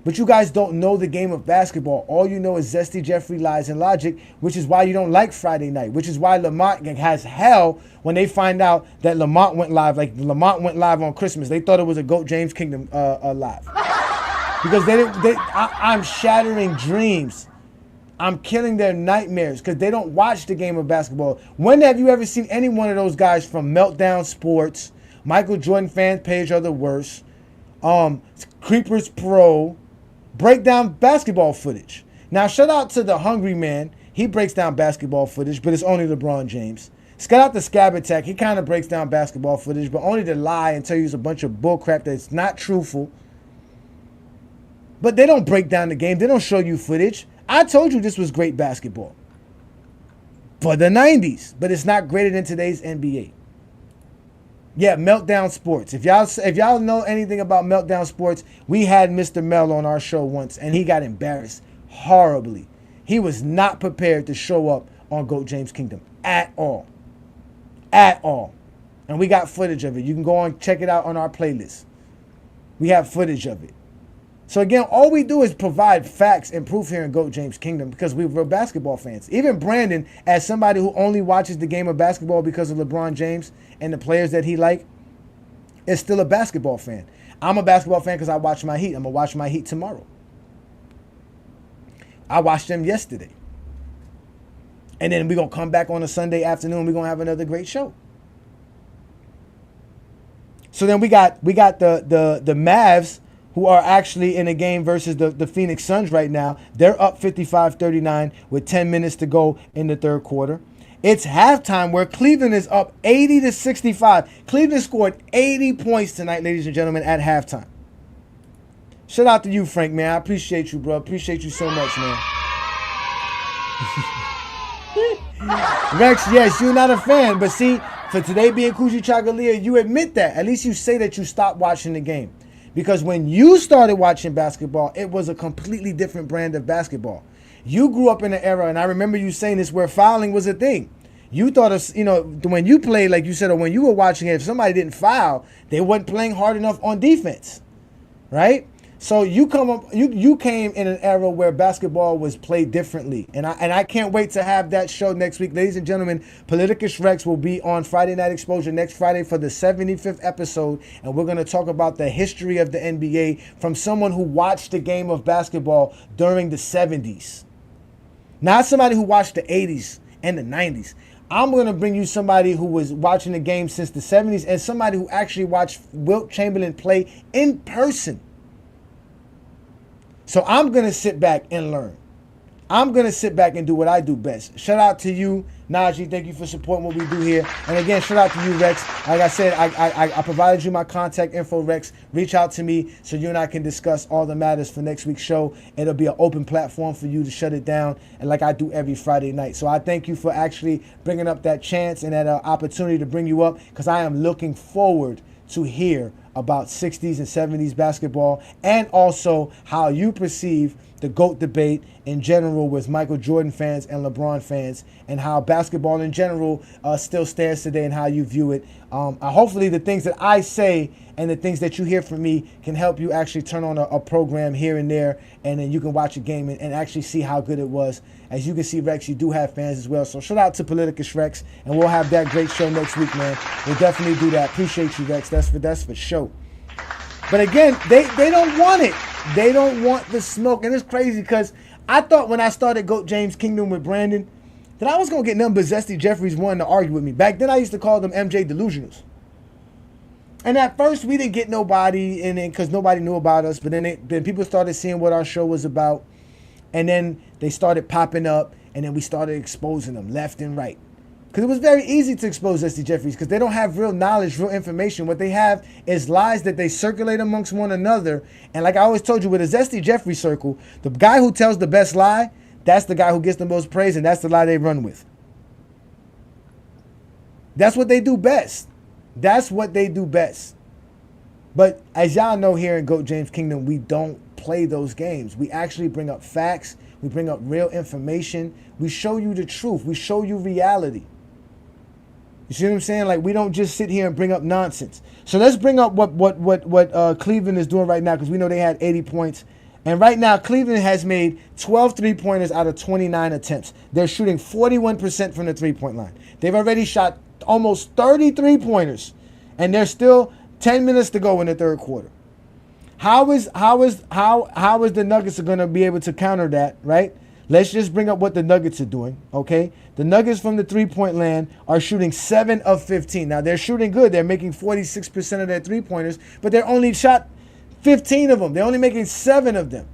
But you guys don't know the game of basketball. All you know is Zesty Jeffrey, Lies, and Logic, which is why you don't like Friday night, which is why Lamont has hell when they find out that Lamont went live. Like Lamont went live on Christmas. They thought it was a GOAT James Kingdom live. Because I'm shattering dreams. I'm killing their nightmares because they don't watch the game of basketball. When have you ever seen any one of those guys from Meltdown Sports, Michael Jordan fan page are the worst, Creepers Pro, break down basketball footage? Now, shout out to the Hungry Man. He breaks down basketball footage, but it's only LeBron James. Shout out to Scab Attack. He kind of breaks down basketball footage, but only to lie and tell you it's a bunch of bullcrap that's not truthful. But they don't break down the game. They don't show you footage. I told you this was great basketball for the 90s, but it's not greater than today's NBA. Yeah, Meltdown Sports. If y'all know anything about Meltdown Sports, we had Mr. Mel on our show once, and he got embarrassed horribly. He was not prepared to show up on GOAT James Kingdom at all. At all. And we got footage of it. You can go on check it out on our playlist. We have footage of it. So again, all we do is provide facts and proof here in GOAT James Kingdom because we're basketball fans. Even Brandon, as somebody who only watches the game of basketball because of LeBron James and the players that he likes, is still a basketball fan. I'm a basketball fan because I watch my Heat. I'm going to watch my Heat tomorrow. I watched them yesterday. And then we're going to come back on a Sunday afternoon. We're going to have another great show. So then we got the Mavs, who are actually in a game versus the Phoenix Suns right now. They're up 55-39 with 10 minutes to go in the third quarter. It's halftime where Cleveland is up 80-65. Cleveland scored 80 points tonight, ladies and gentlemen, at halftime. Shout out to you, Frank, man. I appreciate you, bro. Appreciate you so much, man. Rex, yes, you're not a fan, but see, for today being Kuji Chagalia, you admit that. At least you say that you stopped watching the game. Because when you started watching basketball, it was a completely different brand of basketball. You grew up in an era, and I remember you saying this, where fouling was a thing. You thought of, when you played, like you said, or when you were watching it, if somebody didn't foul, they weren't playing hard enough on defense, right? So you came in an era where basketball was played differently, and I can't wait to have that show next week, ladies and gentlemen. Politicus Rex will be on Friday Night Exposure next Friday for the 75th episode, and we're going to talk about the history of the NBA from someone who watched the game of basketball during the 70s, not somebody who watched the 80s and the 90s. I'm going to bring you somebody who was watching the game since the 70s and somebody who actually watched Wilt Chamberlain play in person. So I'm going to sit back and learn. I'm going to sit back and do what I do best. Shout out to you, Najee. Thank you for supporting what we do here. And again, shout out to you, Rex. Like I said, I provided you my contact info, Rex. Reach out to me so you and I can discuss all the matters for next week's show. It'll be an open platform for you to shut it down, and like I do every Friday night. So I thank you for actually bringing up that chance and that opportunity to bring you up, because I am looking forward to hear about 60s and 70s basketball, and also how you perceive the GOAT debate in general with Michael Jordan fans and LeBron fans, and how basketball in general still stands today and how you view it. Hopefully the things that I say and the things that you hear from me can help you actually turn on a program here and there, and then you can watch a game and actually see how good it was. As you can see, Rex, you do have fans as well. So shout out to Politicus Rex, and we'll have that great show next week, man. We'll definitely do that. Appreciate you, Rex. That's for sure. But again, they don't want it. They don't want the smoke. And it's crazy because I thought when I started GOAT James Kingdom with Brandon that I was going to get nothing but Zesty Jeffrey's wanting to argue with me. Back then I used to call them MJ Delusionals. And at first we didn't get nobody in it because nobody knew about us. But then people started seeing what our show was about. And then they started popping up. And then we started exposing them left and right. Because it was very easy to expose Zesty Jeffries because they don't have real knowledge, real information. What they have is lies that they circulate amongst one another. And like I always told you, with a Zesty Jeffrey circle, the guy who tells the best lie, that's the guy who gets the most praise, and that's the lie they run with. That's what they do best. That's what they do best. But as y'all know, here in GOAT James Kingdom, we don't play those games. We actually bring up facts. We bring up real information. We show you the truth. We show you reality. You see what I'm saying? Like, we don't just sit here and bring up nonsense. So let's bring up what Cleveland is doing right now, because we know they had 80 points. And right now, Cleveland has made 12 three-pointers out of 29 attempts. They're shooting 41% from the three-point line. They've already shot almost 30 three-pointers, and there's still 10 minutes to go in the third quarter. How is the Nuggets going to be able to counter that, right? Let's just bring up what the Nuggets are doing, okay? The Nuggets from the three-point land are shooting 7 of 15. Now, they're shooting good. They're making 46% of their three-pointers, but they're only shot 15 of them. They're only making 7 of them.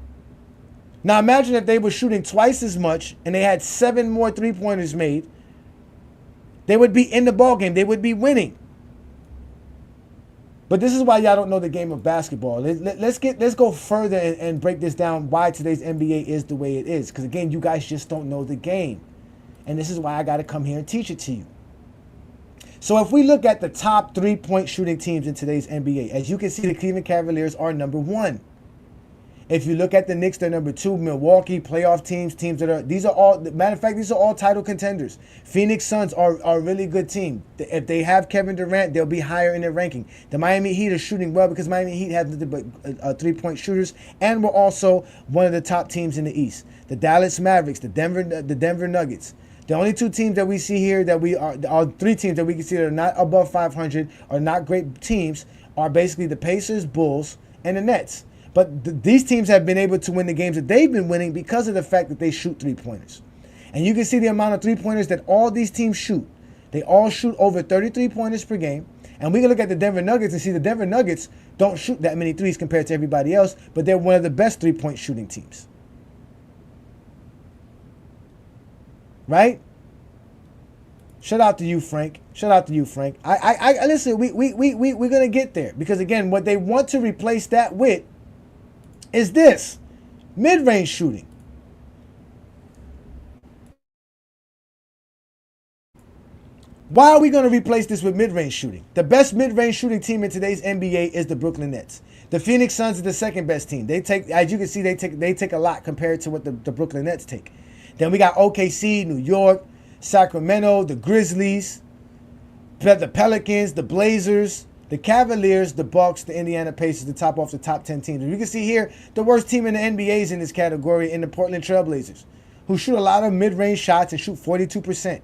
Now, imagine if they were shooting twice as much and they had 7 more three-pointers made. They would be in the ballgame. They would be winning. But this is why y'all don't know the game of basketball. Let's go further and break this down, why today's NBA is the way it is. Because, again, you guys just don't know the game. And this is why I got to come here and teach it to you. So if we look at the top three-point shooting teams in today's NBA, as you can see, the Cleveland Cavaliers are number 1. If you look at the Knicks, they're number 2. Milwaukee, playoff teams that are, these are all, matter of fact, these are all title contenders. Phoenix Suns are a really good team. If they have Kevin Durant, they'll be higher in their ranking. The Miami Heat are shooting well because Miami Heat have the three-point shooters, and we're also one of the top teams in the East. The Dallas Mavericks, the Denver Nuggets, The only two teams that we see here that are three teams that we can see that are not above 500, are not great teams, are basically the Pacers, Bulls, and the Nets. But these teams have been able to win the games that they've been winning because of the fact that they shoot three-pointers. And you can see the amount of three-pointers that all these teams shoot. They all shoot over 33 pointers per game. And we can look at the Denver Nuggets and see the Denver Nuggets don't shoot that many threes compared to everybody else, but they're one of the best three-point shooting teams. Right? Shout out to you, Frank. Shout out to you, Frank. I listen, we're gonna get there. Because again, what they want to replace that with is this. Mid-range shooting. Why are we going to replace this with mid-range shooting? The best mid-range shooting team in today's NBA is the Brooklyn Nets. The Phoenix Suns are the second best team. They take, as you can see, they take a lot compared to what the Brooklyn Nets take. Then we got OKC, New York, Sacramento, the Grizzlies, the Pelicans, the Blazers, the Cavaliers, the Bucks, the Indiana Pacers, to top off the top 10 teams. And you can see here, the worst team in the NBA is in this category in the Portland Trail Blazers, who shoot a lot of mid-range shots and shoot 42%.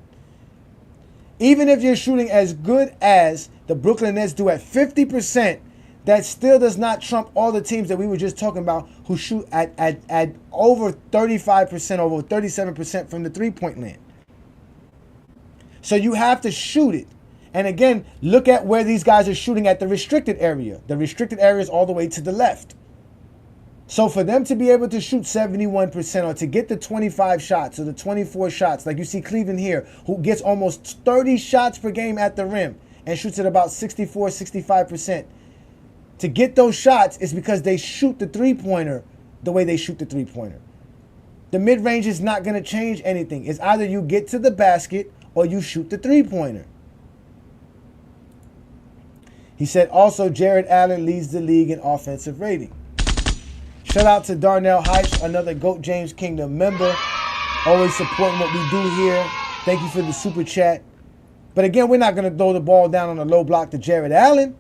Even if you're shooting as good as the Brooklyn Nets do at 50%, that still does not trump all the teams that we were just talking about who shoot at over 35%, over 37% from the three-point land. So you have to shoot it. And again, look at where these guys are shooting at the restricted area. The restricted area is all the way to the left. So for them to be able to shoot 71% or to get the 25 shots or the 24 shots, like you see Cleveland here, who gets almost 30 shots per game at the rim and shoots at about 64, 65%. To get those shots is because they shoot the three-pointer the way they shoot the three-pointer. The mid-range is not going to change anything. It's either you get to the basket or you shoot the three-pointer. He said also Jared Allen leads the league in offensive rating. Shout out to Darnell Heights, another GOAT James Kingdom member. Always supporting what we do here. Thank you for the super chat. But again, we're not going to throw the ball down on a low block to Jared Allen.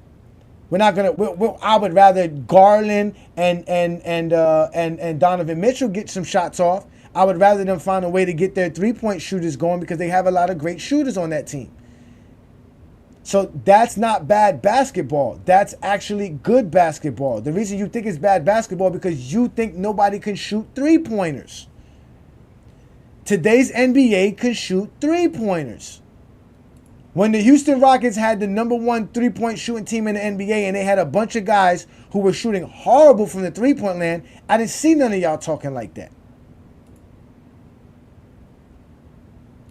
We're not going to. I would rather Garland and Donovan Mitchell get some shots off. I would rather them find a way to get their three-point shooters going because they have a lot of great shooters on that team. So that's not bad basketball. That's actually good basketball. The reason you think it's bad basketball because you think nobody can shoot three-pointers. Today's NBA can shoot three-pointers. When the Houston Rockets had the number one three-point shooting team in the NBA and they had a bunch of guys who were shooting horrible from the three-point land, I didn't see none of y'all talking like that.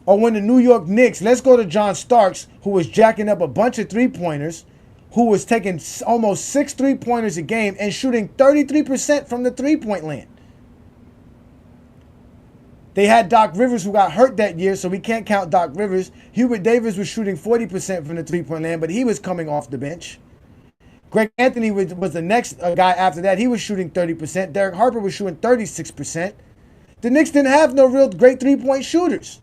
Or when the New York Knicks, let's go to John Starks, who was jacking up a bunch of three-pointers, who was taking almost 6 three-pointers a game and shooting 33% from the three-point land. They had Doc Rivers, who got hurt that year, so we can't count Doc Rivers. Hubert Davis was shooting 40% from the three-point land, but he was coming off the bench. Greg Anthony was the next guy after that. He was shooting 30%. Derek Harper was shooting 36%. The Knicks didn't have no real great three-point shooters.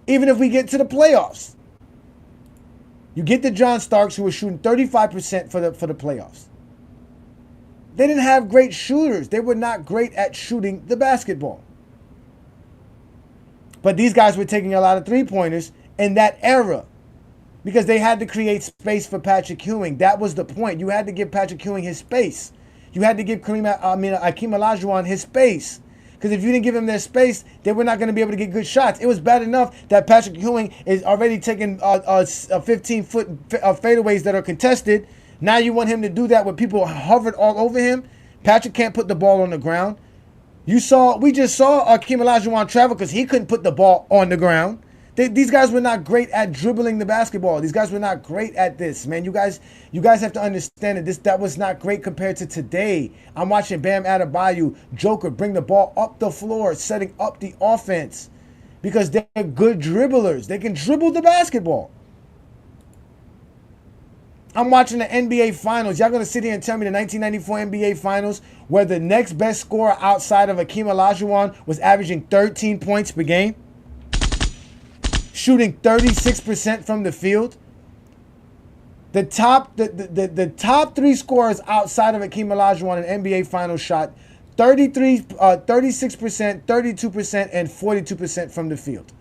Even if we get to the playoffs. You get the John Starks, who was shooting 35% for the playoffs. They didn't have great shooters. They were not great at shooting the basketball. But these guys were taking a lot of three-pointers in that era because they had to create space for Patrick Ewing. That was the point. You had to give Patrick Ewing his space. You had to give Hakeem Olajuwon his space. Because if you didn't give him their space, they were not going to be able to get good shots. It was bad enough that Patrick Ewing is already taking 15-foot fadeaways that are contested. Now you want him to do that with people hovered all over him. Patrick can't put the ball on the ground. We just saw Hakeem Olajuwon travel because he couldn't put the ball on the ground. These guys were not great at dribbling the basketball. These guys were not great at this, man. You guys have to understand that was not great compared to today. I'm watching Bam Adebayo, Joker, bring the ball up the floor, setting up the offense because they're good dribblers. They can dribble the basketball. I'm watching the NBA Finals. Y'all going to sit here and tell me the 1994 NBA Finals where the next best scorer outside of Hakeem Olajuwon was averaging 13 points per game? Shooting 36% from the field. The top 3 scorers outside of Hakeem Olajuwon in NBA Finals shot 36%, 32%, and 42% from the field.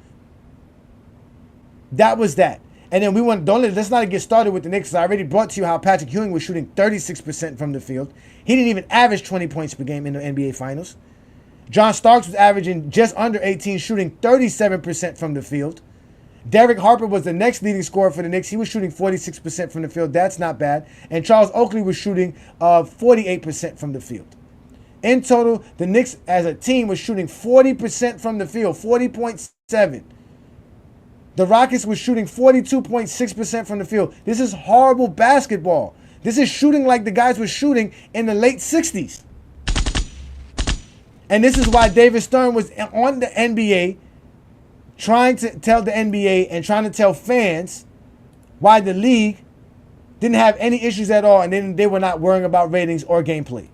That was that. And then let's not get started with the Knicks. I already brought to you how Patrick Ewing was shooting 36% from the field. He didn't even average 20 points per game in the NBA Finals. John Starks was averaging just under 18, shooting 37% from the field. Derek Harper was the next leading scorer for the Knicks. He was shooting 46% from the field. That's not bad. And Charles Oakley was shooting 48% from the field. In total, the Knicks as a team was shooting 40% from the field, 40.7. The Rockets were shooting 42.6% from the field. This is horrible basketball. This is shooting like the guys were shooting in the late 60s. And this is why David Stern was on the NBA trying to tell the NBA and trying to tell fans why the league didn't have any issues at all, and then they were not worrying about ratings or gameplay.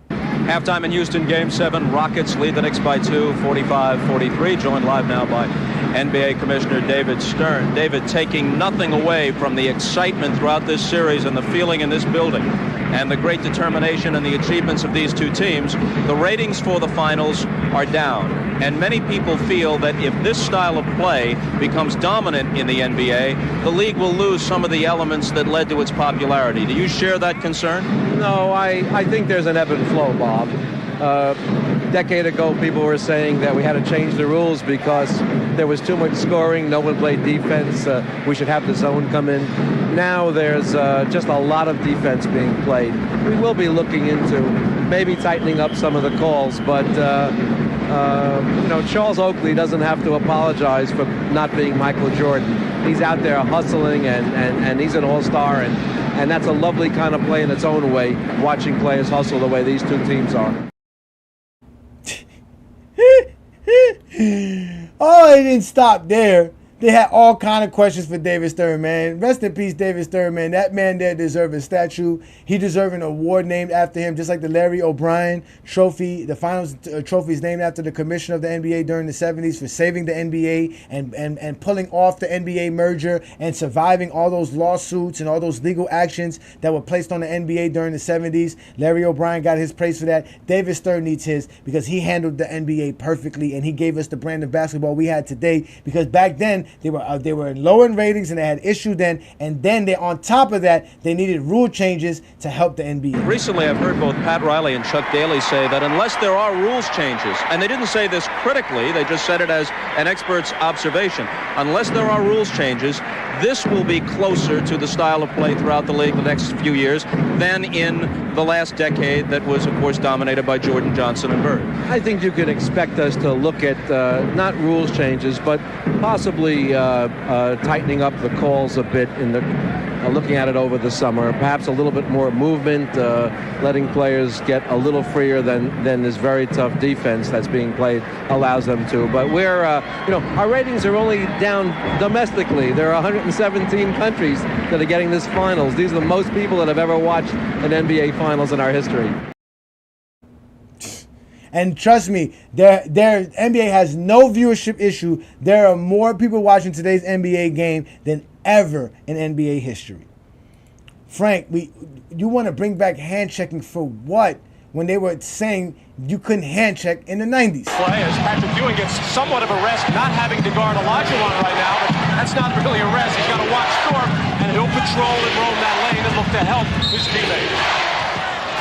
Halftime in Houston, Game 7. Rockets lead the Knicks by 2, 45-43. Joined live now by NBA Commissioner David Stern. David, taking nothing away from the excitement throughout this series and the feeling in this building and the great determination and the achievements of these two teams, the ratings for the finals are down. And many people feel that if this style of play becomes dominant in the NBA, the league will lose some of the elements that led to its popularity. Do you share that concern? No, I think there's an ebb and flow, Bob. A decade ago, people were saying that we had to change the rules because there was too much scoring, no one played defense, we should have the zone come in. Now there's just a lot of defense being played. We will be looking into maybe tightening up some of the calls, but Charles Oakley doesn't have to apologize for not being Michael Jordan. He's out there hustling, and he's an all-star, and that's a lovely kind of play in its own way, watching players hustle the way these two teams are. Oh, it didn't stop there. They had all kind of questions for David Stern, man. Rest in peace, David Stern, man. That man there deserves a statue. He deserves an award named after him, just like the Larry O'Brien trophy. The finals trophy is named after the commissioner of the NBA during the 70s for saving the NBA and pulling off the NBA merger and surviving all those lawsuits and all those legal actions that were placed on the NBA during the 70s. Larry O'Brien got his praise for that. David Stern needs his because he handled the NBA perfectly and he gave us the brand of basketball we had today, because back then, they were low in ratings and they had issues then, and then they, on top of that, they needed rule changes to help the NBA. Recently, I've heard both Pat Riley and Chuck Daly say that unless there are rules changes, and they didn't say this critically, they just said it as an expert's observation, unless there are rules changes, this will be closer to the style of play throughout the league the next few years than in the last decade that was, of course, dominated by Jordan, Johnson, and Bird. I think you can expect us to look at not rules changes, but possibly tightening up the calls a bit in the looking at it over the summer. Perhaps a little bit more movement, letting players get a little freer than this very tough defense that's being played allows them to. But we're, our ratings are only down domestically. There are 117 countries that are getting this finals. These are the most people that have ever watched an NBA finals in our history. And trust me, their NBA has no viewership issue. There are more people watching today's NBA game than ever in NBA history. Frank, you want to bring back hand checking for what? When they were saying you couldn't hand check in the 90s. Play as Patrick Ewing gets somewhat of a rest, not having to guard Olajuwon right now, but that's not really a rest. He's got to watch Thorpe, and he'll patrol and roam that lane and look to help his teammate.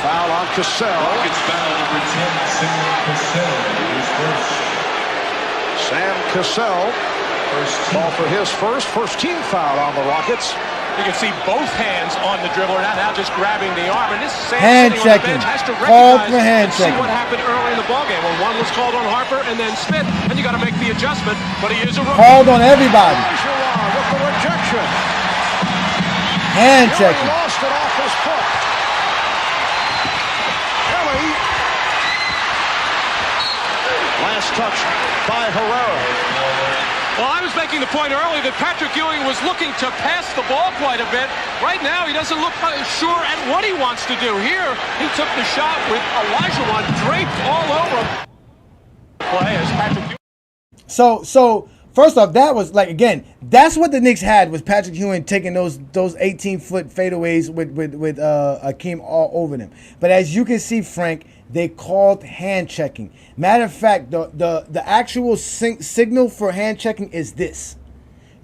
Foul on Cassell. Rockets foul number 10, Sam Cassell, his first. Sam Cassell. Ball for his first team foul on the Rockets. You can see both hands on the dribbler now just grabbing the arm. And this Sam hand sitting on the checking. bench has to Call recognize for hand and see checking. what happened early in the ballgame. Well, one was called on Harper and then Smith, and you got to make the adjustment. But he is a rookie. Called on everybody. With the rejection. Hand Kelly checking. lost it off his foot. Kelly. Last touch by Herrera. Well, I was making the point earlier that Patrick Ewing was looking to pass the ball quite a bit. Right now, he doesn't look sure at what he wants to do. Here, he took the shot with Olajuwon draped all over him. Play as Patrick Ewing. So first off, that was like, again, that's what the Knicks had, was Patrick Ewing taking those 18-foot fadeaways with Akeem all over them. But as you can see, Frank, they called hand checking. Matter of fact, the actual signal for hand checking is this.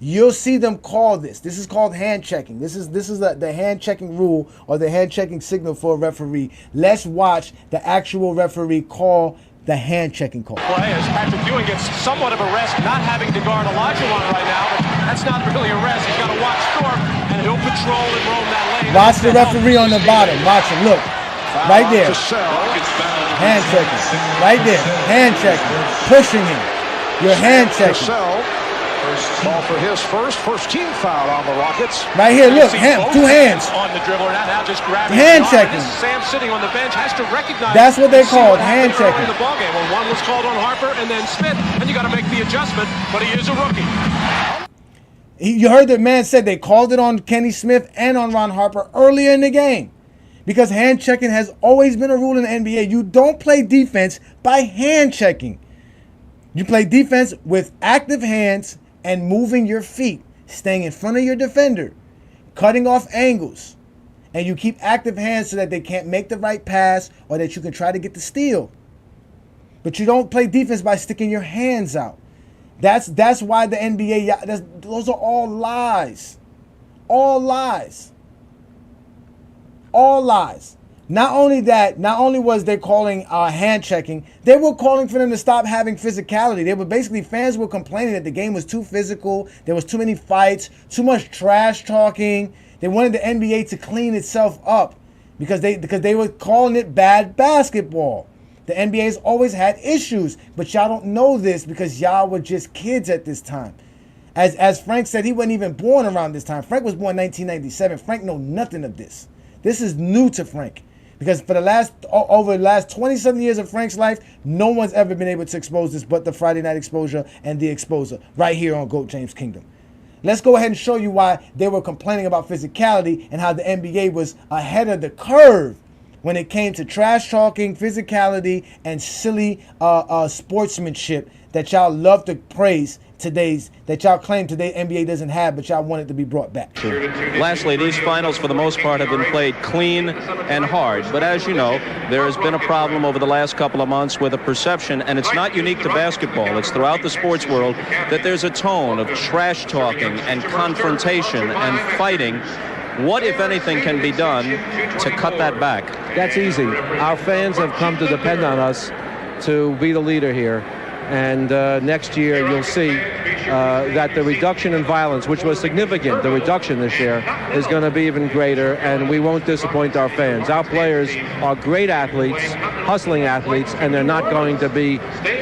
You'll see them call this. This is called hand checking. This is the hand checking rule or the hand checking signal for a referee. Let's watch the actual referee call the hand checking call. Play as Patrick Ewing gets somewhat of a rest, not having to guard Olajuwon right now, but that's not really a rest. He's got to watch Thorpe, and he'll patrol and roam that lane. Watch the referee on the bottom. Watch him. Look. Right there. Hand checking. Right there. Hand checking. Pushing him. You're hand checking. Ball for his first team foul on the Rockets. Right here, look, two hands. On the dribbler, now just grabbing hand checking. Sam sitting on the bench has to recognize. That's what they called hand checking. In the ball game, when one was called on Harper and then Smith, and you got to make the adjustment. But he is a rookie. You heard the man said they called it on Kenny Smith and on Ron Harper earlier in the game, because hand checking has always been a rule in the NBA. You don't play defense by hand checking. You play defense with active hands and moving your feet, staying in front of your defender, cutting off angles, and you keep active hands so that they can't make the right pass or that you can try to get the steal. But you don't play defense by sticking your hands out. That's why the NBA, those are all lies. All lies. All lies. Not only was they calling hand checking, they were calling for them to stop having physicality. They were basically, fans were complaining that the game was too physical, there was too many fights, too much trash talking. They wanted the NBA to clean itself up because they were calling it bad basketball. The NBA has always had issues, but y'all don't know this because y'all were just kids at this time. As Frank said, he wasn't even born around this time. Frank was born in 1997. Frank know nothing of this. This is new to Frank. Because for over the last 27 years of Frank's life, no one's ever been able to expose this but the Friday Night Exposure and the Exposer right here on GOAT James Kingdom. Let's go ahead and show you why they were complaining about physicality and how the NBA was ahead of the curve when it came to trash talking, physicality, and silly sportsmanship that y'all love to praise that y'all claim today NBA doesn't have, but y'all want it to be brought back. Lastly, these finals for the most part have been played clean and hard, but as you know, there has been a problem over the last couple of months with a perception, and it's not unique to basketball, it's throughout the sports world, that there's a tone of trash talking and confrontation and fighting. What, if anything, can be done to cut that back? That's easy. Our fans have come to depend on us to be the leader here. And next year, you'll see that the reduction in violence, which was significant, the reduction this year, is going to be even greater, and we won't disappoint our fans. Our players are great athletes, hustling athletes, and they're not going to be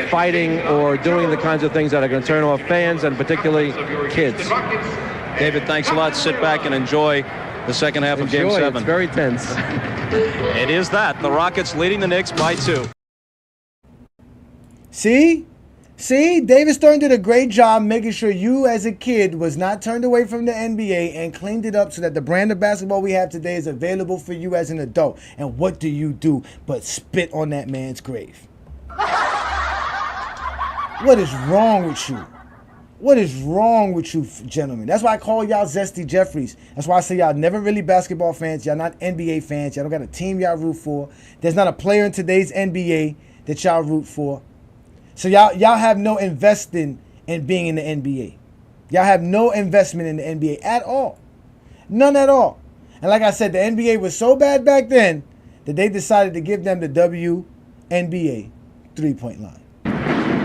fighting or doing the kinds of things that are going to turn off fans, and particularly kids. David, thanks a lot. Sit back and enjoy the second half of Game 7. It's very tense. It is that. The Rockets leading the Knicks by 2. See, David Stern did a great job making sure you as a kid was not turned away from the NBA and cleaned it up so that the brand of basketball we have today is available for you as an adult. And what do you do but spit on that man's grave? What is wrong with you? What is wrong with you, gentlemen? That's why I call y'all Zesty Jeffreys. That's why I say y'all never really basketball fans. Y'all not NBA fans. Y'all don't got a team y'all root for. There's not a player in today's NBA that y'all root for. So y'all have no investing in being in the NBA. Y'all have no investment in the NBA at all. None at all. And like I said, the NBA was so bad back then that they decided to give them the WNBA three-point line.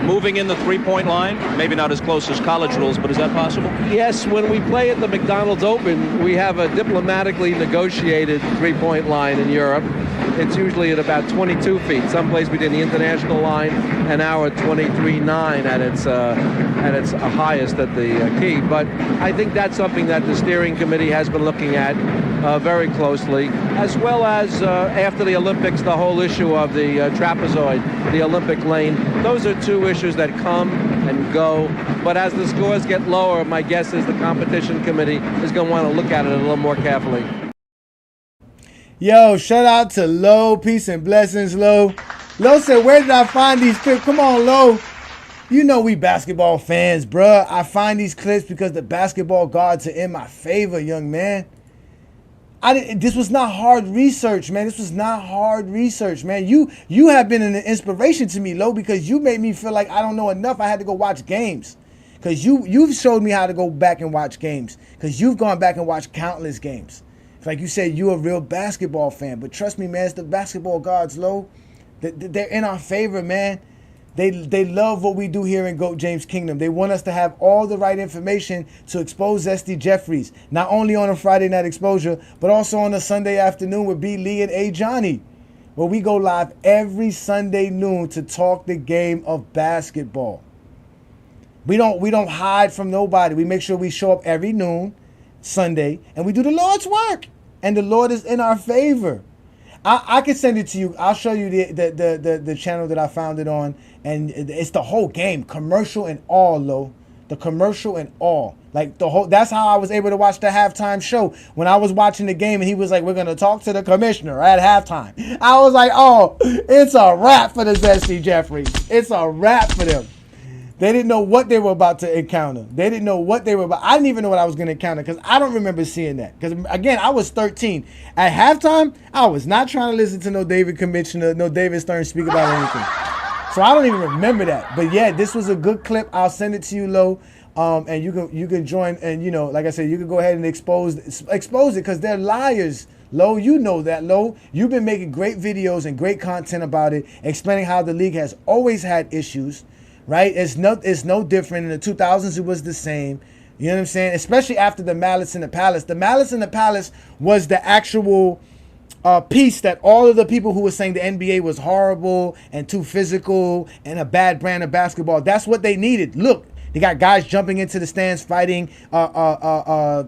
Moving in the three-point line, maybe not as close as college rules, but is that possible? Yes, when we play at the McDonald's Open, we have a diplomatically negotiated three-point line in Europe. It's usually at about 22 feet, someplace between the international line and our 23.9 at its highest at the key. But I think that's something that the steering committee has been looking at very closely, as well as after the Olympics, the whole issue of the trapezoid, the Olympic lane. Those are two issues that come and go. But as the scores get lower, my guess is the competition committee is going to want to look at it a little more carefully. Yo, shout out to Lo. Peace and blessings, Lo. Lo said, where did I find these clips? Come on, Lo. You know we basketball fans, bruh. I find these clips because the basketball gods are in my favor, young man. This was not hard research, man. This was not hard research, man. You have been an inspiration to me, Lo, because you made me feel like I don't know enough. I had to go watch games, because you've showed me how to go back and watch games, because you've gone back and watched countless games. Like you said, you're a real basketball fan, but trust me, man, it's the basketball gods, Lo. They're in our favor, man. They love what we do here in GOAT James Kingdom. They want us to have all the right information to expose Zesty Jeffries, not only on a Friday night exposure, but also on a Sunday afternoon with B. Lee and Ajani, where we go live every Sunday noon to talk the game of basketball. We don't hide from nobody. We make sure we show up every noon, Sunday, and we do the Lord's work. And the Lord is in our favor. I can send it to you. I'll show you the channel that I found it on, and it's the whole game, commercial and all, Lo. The commercial and all, like the whole. That's how I was able to watch the halftime show when I was watching the game, and he was like, "We're gonna talk to the commissioner at halftime." I was like, "Oh, it's a wrap for the Zesty Jeffries. It's a wrap for them." They didn't know what they were about to encounter. They didn't know what they were about. I didn't even know what I was going to encounter, because I don't remember seeing that. Because, again, I was 13. At halftime, I was not trying to listen to no David Commissioner, no David Stern speak about anything. So I don't even remember that. But, yeah, this was a good clip. I'll send it to you, Lo. And you can join. And, you know, like I said, you can go ahead and expose it, because they're liars. Lo, you know that, Lo. You've been making great videos and great content about it, explaining how the league has always had issues. Right? It's no different. In the 2000s, it was the same. You know what I'm saying? Especially after the Malice in the Palace. The Malice in the Palace was the actual piece that all of the people who were saying the NBA was horrible and too physical and a bad brand of basketball, that's what they needed. Look, they got guys jumping into the stands fighting the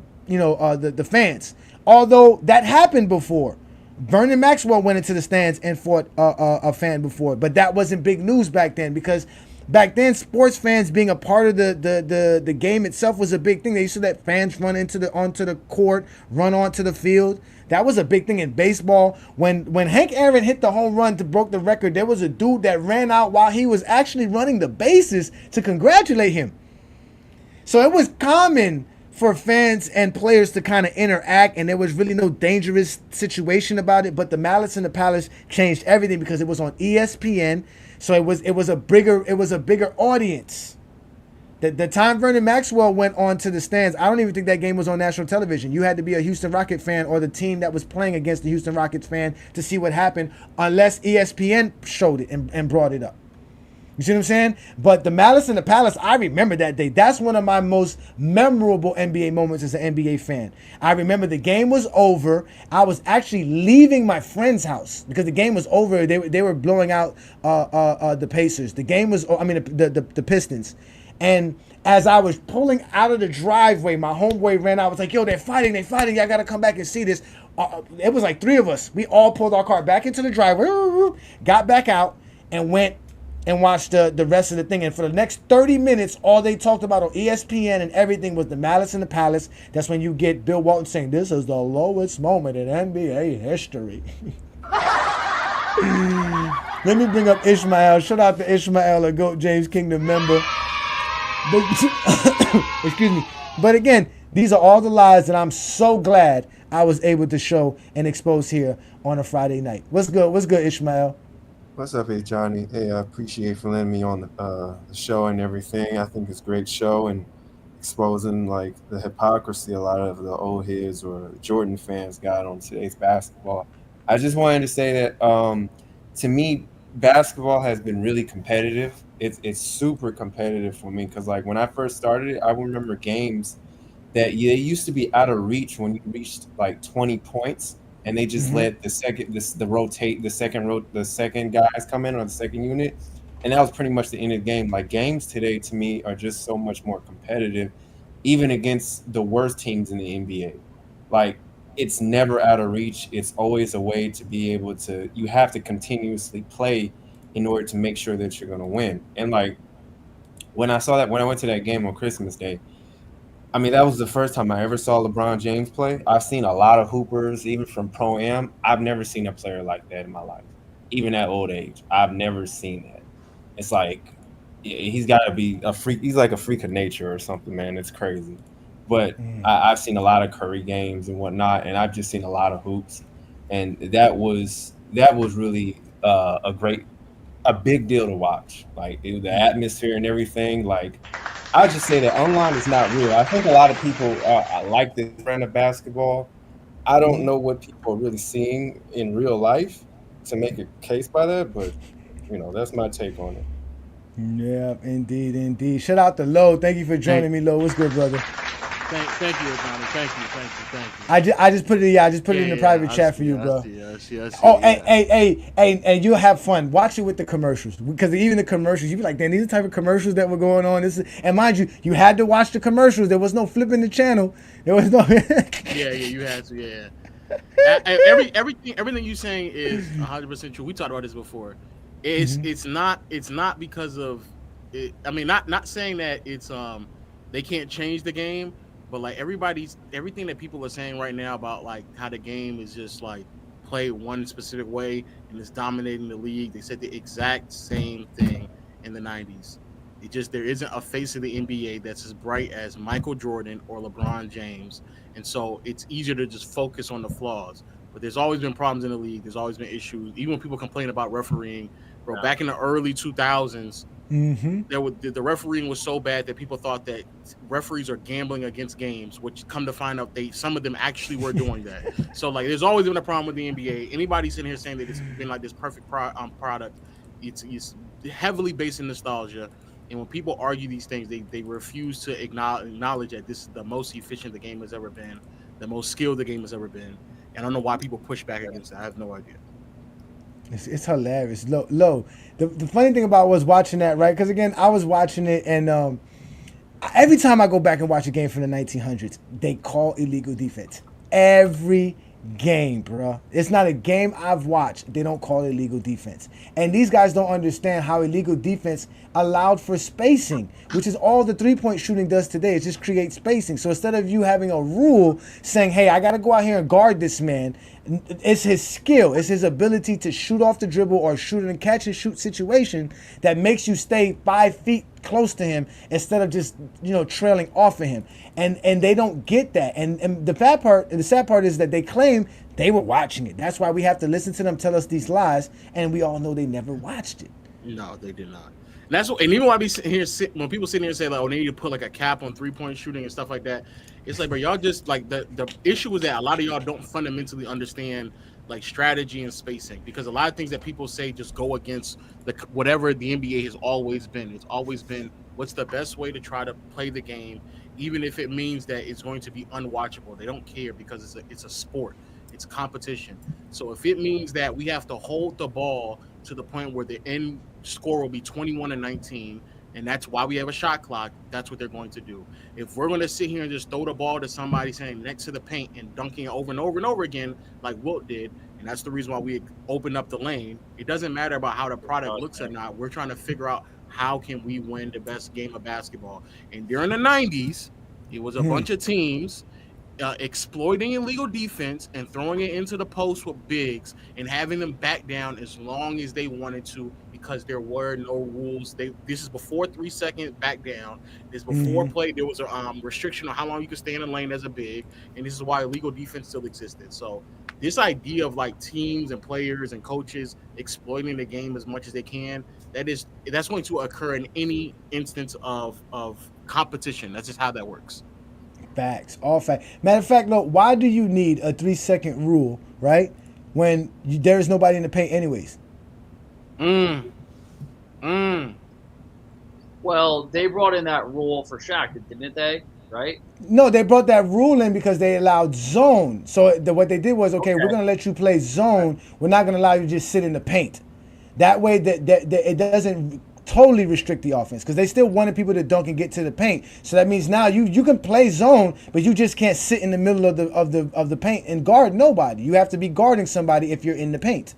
fans. Although that happened before. Vernon Maxwell went into the stands and fought a fan before. But that wasn't big news back then, because back then, sports fans being a part of the game itself was a big thing. They used to let fans run onto the court, run onto the field. That was a big thing in baseball. When Hank Aaron hit the home run to broke the record, there was a dude that ran out while he was actually running the bases to congratulate him. So it was common for fans and players to kind of interact, and there was really no dangerous situation about it. But the Malice in the Palace changed everything, because it was on ESPN. So it was a bigger audience. The time Vernon Maxwell went on to the stands, I don't even think that game was on national television. You had to be a Houston Rocket fan or the team that was playing against the Houston Rockets fan to see what happened, unless ESPN showed it and brought it up. You see what I'm saying? But the Malice in the Palace, I remember that day. That's one of my most memorable NBA moments as an NBA fan. I remember the game was over. I was actually leaving my friend's house because the game was over. They were blowing out the Pacers. The game was, the Pistons. And as I was pulling out of the driveway, my homeboy ran out. I was like, yo, they're fighting. Y'all got to come back and see this. It was like 3 of us. We all pulled our car back into the driveway, got back out, and went and watched the rest of the thing. And for the next 30 minutes, all they talked about on ESPN and everything was the Malice in the Palace. That's when you get Bill Walton saying, this is the lowest moment in NBA history. Let me bring up Ishmael. Shout out to Ishmael, a GOAT James Kingdom member. Excuse me. But again, these are all the lies that I'm so glad I was able to show and expose here on a Friday night. What's good? What's good, Ishmael? What's up, Ajani? Hey, I appreciate for letting me on the show and everything. I think it's a great show and exposing like the hypocrisy a lot of the old heads or Jordan fans got on today's basketball. I just wanted to say that to me, basketball has been really competitive. It's super competitive for me, because like when I first started it, I remember games that they used to be out of reach when you reached like 20 points. And they just let the second guys come in, or the second unit, and that was pretty much the end of the game. Like games today, to me, are just so much more competitive, even against the worst teams in the NBA. Like it's never out of reach. It's always a way to be able to. You have to continuously play in order to make sure that you're going to win. And like when I went to that game on Christmas Day, I mean, that was the first time I ever saw LeBron James play. I've seen a lot of hoopers, even from Pro-Am. I've never seen a player like that in my life, even at old age. I've never seen that. It's like he's got to be a freak. He's like a freak of nature or something, man. It's crazy. But I've seen a lot of Curry games and whatnot, and I've just seen a lot of hoops, and that was really a big deal to watch. Like the atmosphere and everything. Like I'll just say that online is not real. I think a lot of people like this brand of basketball. I don't know what people are really seeing in real life to make a case by that, but that's my take on it. Yeah, indeed. Shout out to Lo. Thank you for joining me, Lo. What's good, brother? Thank you, Ajani. Thank you. I just put it in the private chat for you, bro. I see. Hey, and you'll have fun. Watch it with the commercials, because even the commercials, you be like, damn, these are the type of commercials that were going on. And mind you, you had to watch the commercials. There was no flipping the channel. There was no. Yeah, you had to. Yeah. Everything you saying is 100% true. We talked about this before. It's not because of it. I mean, not saying that it's they can't change the game. But like everything that people are saying right now about like how the game is just like played one specific way and it's dominating the league, they said the exact same thing in the 90s. There isn't a face of the NBA that's as bright as Michael Jordan or LeBron James, and so it's easier to just focus on the flaws. But there's always been problems in the league. There's always been issues. Even when people complain about refereeing, bro, back in the early 2000s. The refereeing was so bad that people thought that referees are gambling against games, which come to find out some of them actually were doing that. So like, there's always been a problem with the NBA. Anybody sitting here saying that it's been like this perfect product, it's heavily based in nostalgia. And when people argue these things, they refuse to acknowledge that this is the most efficient the game has ever been, the most skilled the game has ever been. And I don't know why people push back against it. I have no idea. It's hilarious. Low. The funny thing about was watching that, right? Because again, I was watching it, and every time I go back and watch a game from the 1900s, they call illegal defense. Every game, bro. It's not a game I've watched they don't call illegal defense. And these guys don't understand how illegal defense allowed for spacing, which is all the three-point shooting does today. It just creates spacing. So instead of you having a rule saying, hey, I got to go out here and guard this man, it's his skill. It's his ability to shoot off the dribble or shoot in a catch and shoot situation that makes you stay 5 feet close to him instead of just, trailing off of him. And they don't get that. And the sad part is that they claim they were watching it. That's why we have to listen to them tell us these lies, and we all know they never watched it. No, they did not. And that's what, and even when I be sitting here, when people sitting here and say like, oh, they need to put like a cap on 3-point shooting and stuff like that, it's like, bro, y'all just like the issue is that a lot of y'all don't fundamentally understand like strategy and spacing, because a lot of things that people say just go against whatever the NBA has always been. It's always been what's the best way to try to play the game, even if it means that it's going to be unwatchable. They don't care because it's a sport. It's competition. So if it means that we have to hold the ball to the point where the end score will be 21-19, and that's why we have a shot clock, that's what they're going to do. If we're going to sit here and just throw the ball to somebody saying next to the paint and dunking it over and over and over again, like Wilt did, and that's the reason why we opened up the lane, it doesn't matter about how the product looks or not. We're trying to figure out how can we win the best game of basketball. And during the 90s, it was a bunch of teams exploiting illegal defense and throwing it into the post with bigs and having them back down as long as they wanted to, because there were no rules. This is before 3 second back down. This before play. There was a restriction on how long you could stay in the lane as a big, and this is why illegal defense still existed. So this idea of like teams and players and coaches exploiting the game as much as they can, that's going to occur in any instance of competition. That's just how that works. Facts, all facts. Matter of fact, look, why do you need a 3-second rule, right? When there is nobody in the paint, anyways. Well, they brought in that rule for Shaq, didn't they? Right? No, they brought that rule in because they allowed zone. So what they did was, okay, we're gonna let you play zone. We're not gonna allow you to just sit in the paint. That way, that it doesn't totally restrict the offense, because they still wanted people to dunk and get to the paint. So that means now you can play zone, but you just can't sit in the middle of the paint and guard nobody. You have to be guarding somebody if you're in the paint.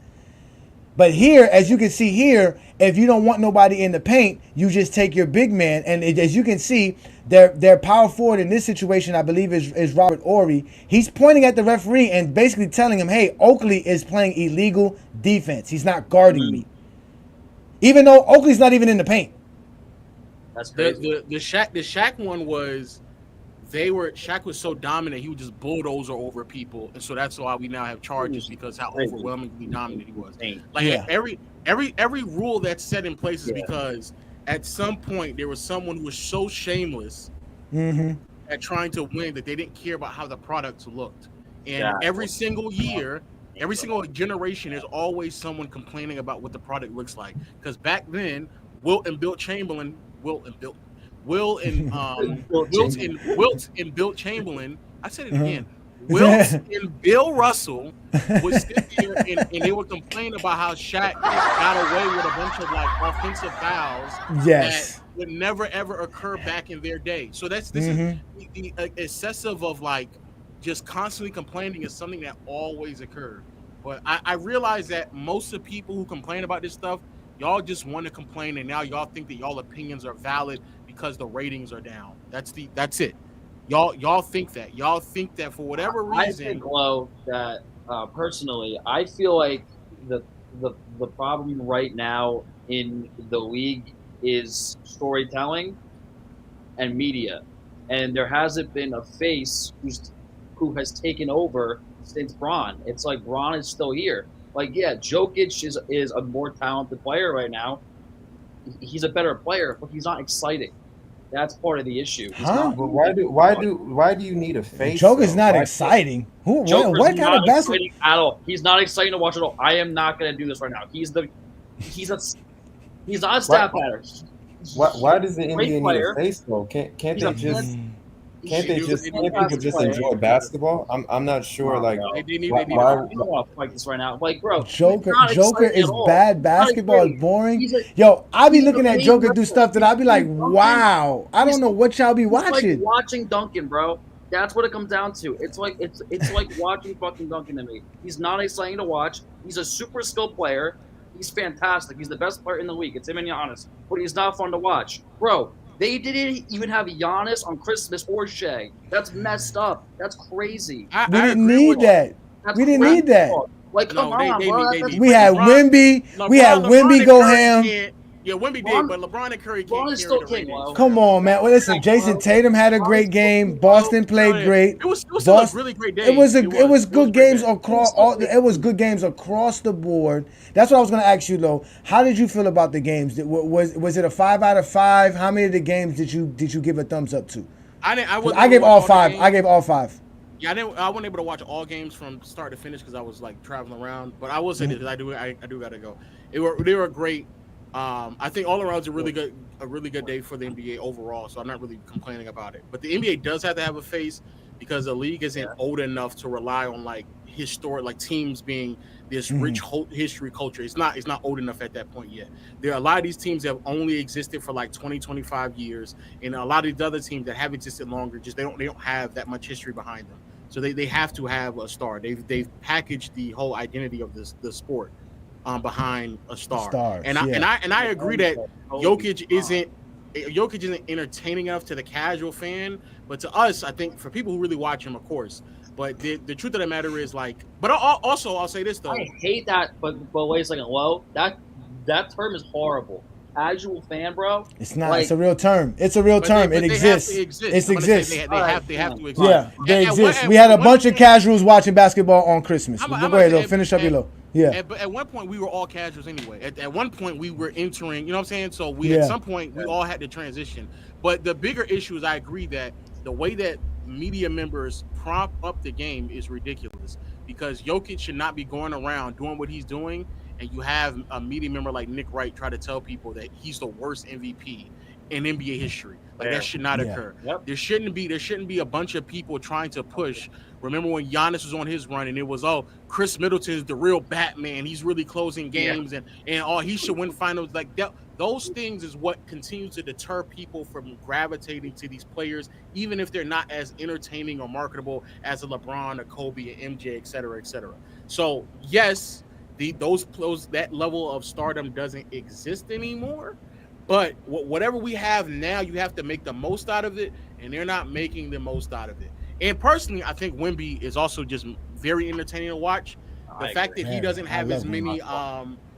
But here, as you can see here, if you don't want nobody in the paint, you just take your big man. And as you can see, their power forward in this situation, I believe, is Robert Horry. He's pointing at the referee and basically telling him, hey, Oakley is playing illegal defense. He's not guarding me. Even though Oakley's not even in the paint. That's crazy. The Shaq one was Shaq was so dominant, he would just bulldozer over people, and so that's why we now have charges because how overwhelmingly dominant he was. Like every rule that's set in place is because at some point there was someone who was so shameless at trying to win that they didn't care about how the products looked. And every single year, every single generation, there's always someone complaining about what the product looks like. Because back then, Wilt and Bill Chamberlain. I said it again. Wilt and Bill Russell would sit here and they would complain about how Shaq got away with a bunch of like offensive fouls that would never ever occur back in their day. So this is the excessive of like just constantly complaining is something that always occurred. But I realize that most of the people who complain about this stuff, y'all just want to complain, and now y'all think that y'all opinions are valid because the ratings are down. That's it. Y'all think that. Y'all think that for whatever reason. I think, Lo, that personally, I feel like the problem right now in the league is storytelling and media, and there hasn't been a face who has taken over since Bron. It's like Bron is still here. Like, yeah, Jokic is a more talented player right now. He's a better player, but he's not exciting. That's part of the issue. But why do you need a face? Jokic's not exciting. What kind of basketball? At all. He's not exciting to watch at all. I am not going to do this right now. He's not a stat pattern. Why does the NBA need a face though? Can't people just enjoy basketball? I'm not sure. Like, I don't want to fight this right now. Like, bro, Joker is bad basketball. Is boring. Yo, I be looking at Joker do stuff that I be like, wow. I don't know what y'all be watching. Like watching Duncan, bro. That's what it comes down to. It's like watching fucking Duncan to me. He's not exciting to watch. He's a super skilled player. He's fantastic. He's the best player in the league. It's him and Giannis. But he's not fun to watch, bro. They didn't even have Giannis on Christmas or Shea. That's messed up. That's crazy. We didn't need that. Like, come on, bro. We had Wemby. We had Wemby go ham. Yeah, Wemby did, but LeBron and Curry can't is still king. Come on, man. Well, listen, Jason Tatum had a great game. Boston played great. It was still a really great day. It was good games across all. It was good games across the board. That's what I was going to ask you, though. How did you feel about the games? Was it a 5 out of 5? How many of the games did you give a thumbs up to? I gave all 5. I gave all 5. Yeah, I wasn't able to watch all games from start to finish because I was like traveling around. But I will say this: I do gotta go. They were great. I think all around it's a really good day for the NBA overall, so I'm not really complaining about it. But the NBA does have to have a face because the league isn't old enough to rely on like historic, like teams being this rich history culture. It's not old enough at that point yet. There are a lot of these teams that have only existed for like 20, 25 years, and a lot of these other teams that have existed longer, just they don't have that much history behind them. So they have to have a star. They've packaged the whole identity of the sport behind a star. And I agree that Jokic isn't entertaining enough to the casual fan, but to us, I think for people who really watch him, of course. But the truth of the matter is, like, but also I'll say this though. I hate that, but wait a second, Lo. That term is horrible. Casual fan, bro. It's not. Like, it's a real term. It exists. It exists. They have to exist. Yeah, they exist. We had a bunch of casuals watching basketball on Christmas. Go ahead, though. Finish up your low. Yeah. But at one point, we were all casuals anyway. At one point, we were entering. You know what I'm saying? So at some point, we all had to transition. But the bigger issue is, I agree that the way that media members prop up the game is ridiculous because Jokic should not be going around doing what he's doing. And you have a media member like Nick Wright try to tell people that he's the worst MVP in NBA history. Like that should not occur. Yep. There shouldn't be a bunch of people trying to push. Remember when Giannis was on his run and it was, Chris Middleton is the real Batman. He's really closing games and he should win finals. Like that, those things is what continues to deter people from gravitating to these players, even if they're not as entertaining or marketable as a LeBron, a Kobe, an MJ, et cetera, et cetera. So yes, that level of stardom doesn't exist anymore, but whatever we have now, you have to make the most out of it, and they're not making the most out of it. And personally, I think Wemby is also just very entertaining to watch. The fact that he doesn't have as many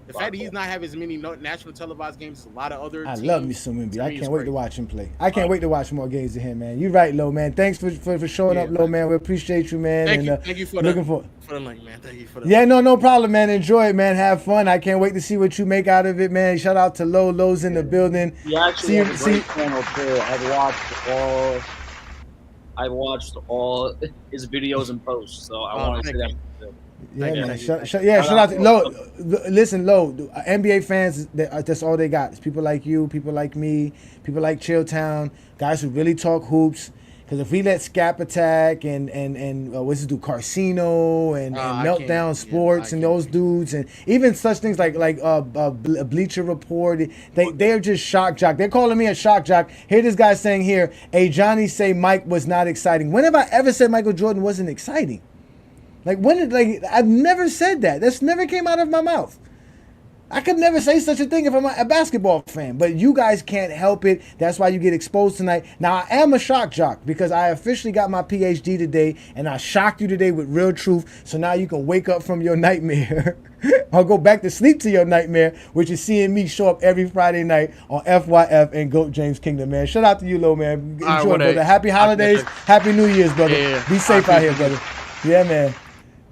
The fact that he's not having as many national televised games as a lot of other teams. I love me some NBA. I can't wait to watch him play. I can't wait to watch more games of him, man. You're right, Lo, man. Thanks for showing up, Lo, man. We appreciate you, man. Thank you for the link, man. Thank you for the link. No problem, man. Enjoy it, man. Have fun. I can't wait to see what you make out of it, man. Shout out to Lo. Lo's in the building. He actually has a great channel, too. I've watched all his videos and posts, so I want to say that. Yeah, man. Shout out to Lo. Listen, Lo, NBA fans, that's all they got. It's people like you, people like me, people like Chilltown, guys who really talk hoops. Because if we let Scap Attack and what's this dude, Carcino and Meltdown Sports and those dudes, and even such things like Bleacher Report, they're just shock jock. They're calling me a shock jock. Here this guy saying here, Ajani say Mike was not exciting. When have I ever said Michael Jordan wasn't exciting? I've never said that. That's never came out of my mouth. I could never say such a thing if I'm a basketball fan, but you guys can't help it. That's why you get exposed tonight. Now, I am a shock jock because I officially got my PhD today, and I shocked you today with real truth, so now you can wake up from your nightmare or go back to sleep to your nightmare, which is seeing me show up every Friday night on FYF and GOAT James Kingdom, man. Shout out to you, Lo, man. Enjoy, brother. Happy holidays. Happy New Year's, brother. Be safe out here, brother. Yeah, man.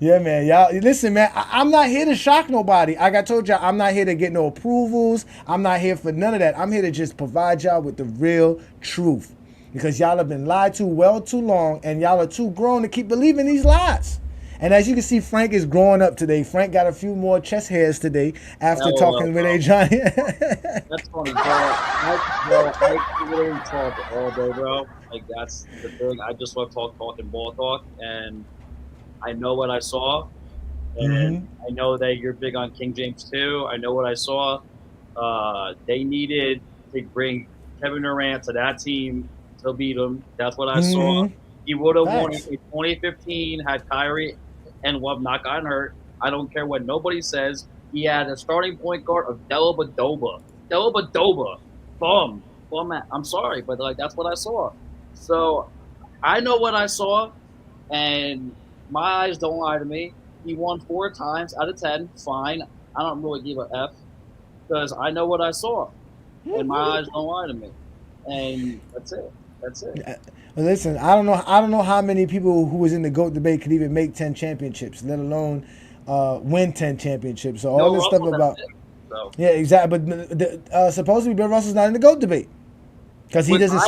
Yeah, man. Y'all, listen, man. I'm not here to shock nobody. Like I told y'all, I'm not here to get no approvals. I'm not here for none of that. I'm here to just provide y'all with the real truth. Because y'all have been lied to well too long, and y'all are too grown to keep believing these lies. And as you can see, Frank is growing up today. Frank got a few more chest hairs today after talking with Ajani. That's funny, bro. I literally talk all day, bro. Like, that's the thing. I just love talking ball talk, and I know what I saw, and I know that you're big on King James too. I know what I saw. They needed to bring Kevin Durant to that team to beat him. That's what I saw. He would have won in 2015 had Kyrie and Love not gotten hurt. I don't care what nobody says. He had a starting point guard of Dellavedova. Bum. I'm sorry, but that's what I saw. So I know what I saw, and my eyes don't lie to me. He won 4 times out of 10. Fine. I don't really give a F because I know what I saw, and my eyes don't lie to me. And that's it. Listen, I don't know how many people who was in the GOAT debate could even make 10 championships, let alone win 10 championships. So all this stuff about yeah, exactly. But supposedly Bill Russell's not in the GOAT debate. Because he doesn't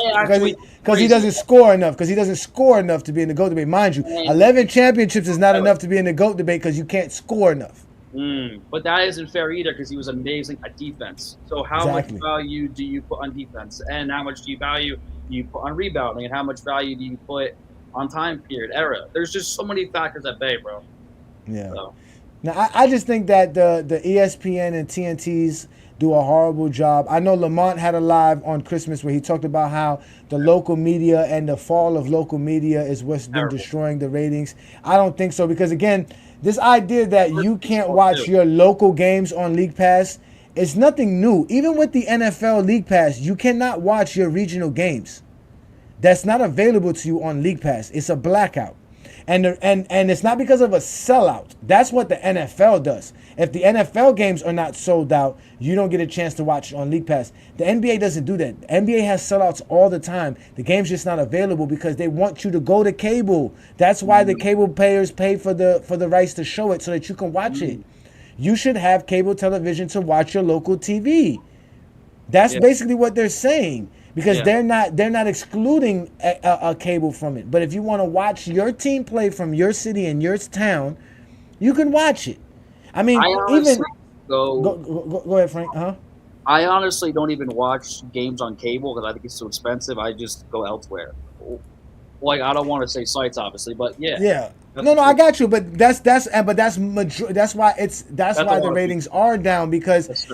score enough. Because he doesn't score enough to be in the GOAT debate. Mind you, 11 championships is not enough to be in the GOAT debate because you can't score enough. But that isn't fair either because he was amazing at defense. So how much value do you put on defense? And how much do you put on rebounding? And how much value do you put on time period, era? There's just so many factors at bay, bro. Yeah. So. Now, I just think that the ESPN and TNT's do a horrible job. I know Lamont had a live on Christmas where he talked about how the local media and the fall of local media is what's been destroying the ratings. I don't think so because, again, this idea that you can't watch your local games on League Pass is nothing new. Even with the NFL League Pass, you cannot watch your regional games. That's not available to you on League Pass. It's a blackout. And it's not because of a sellout. That's what the NFL does. If the NFL games are not sold out, you don't get a chance to watch on League Pass. The NBA doesn't do that. The NBA has sellouts all the time. The game's just not available because they want you to go to cable. That's why the cable payers pay for the rights to show it so that you can watch it. You should have cable television to watch your local TV. That's basically what they're saying. Because they're not excluding a cable from it. But if you want to watch your team play from your city and your town, you can watch it. I mean, go ahead, Frank. I honestly don't even watch games on cable because I think it's too expensive. I just go elsewhere. Like, I don't want to say sites, obviously, but yeah. No, I got you, but that's why the ratings are down because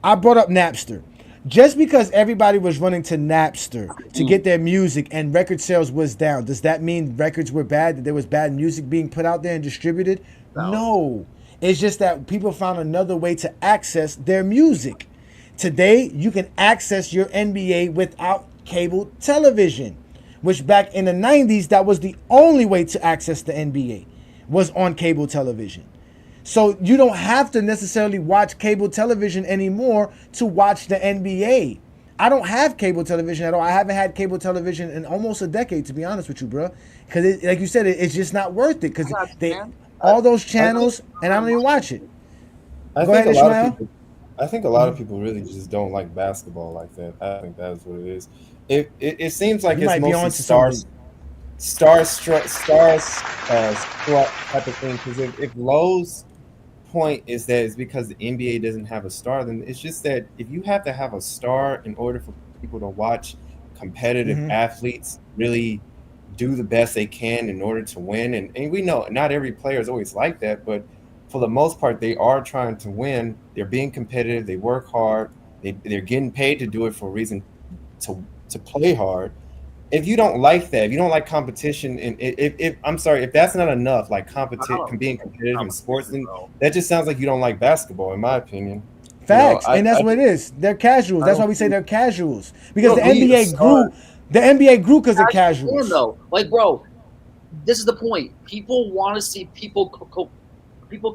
I brought up Napster. Just because everybody was running to Napster to get their music and record sales was down, does that mean records were bad, that there was bad music being put out there and distributed? No. It's just that people found another way to access their music. Today, you can access your NBA without cable television, which back in the 90s, that was the only way to access the NBA, was on cable television. So you don't have to necessarily watch cable television anymore to watch the NBA. I don't have cable television at all. I haven't had cable television in almost a decade, to be honest with you, bro. Because, like you said, it's just not worth it. Because all those channels, and I don't even watch it. Go ahead, Ishmael. I think a lot of people really just don't like basketball like that. I think that is what it is. It seems like it's mostly stars type of thing. Because if Lowe's point is that it's because the NBA doesn't have a star, then it's just that if you have to have a star in order for people to watch competitive athletes really do the best they can in order to win, and we know not every player is always like that, but for the most part they are trying to win. They're being competitive, they work hard, they're getting paid to do it for a reason to play hard. If you don't like that, if you don't like competition, and if that's not enough, like being competitive in sports, then that just sounds like you don't like basketball, in my opinion. Facts, and that's what it is. They're casuals. That's why we say they're casuals, because the NBA grew. The NBA grew because of casuals. Though, like, bro, this is the point. People want to see people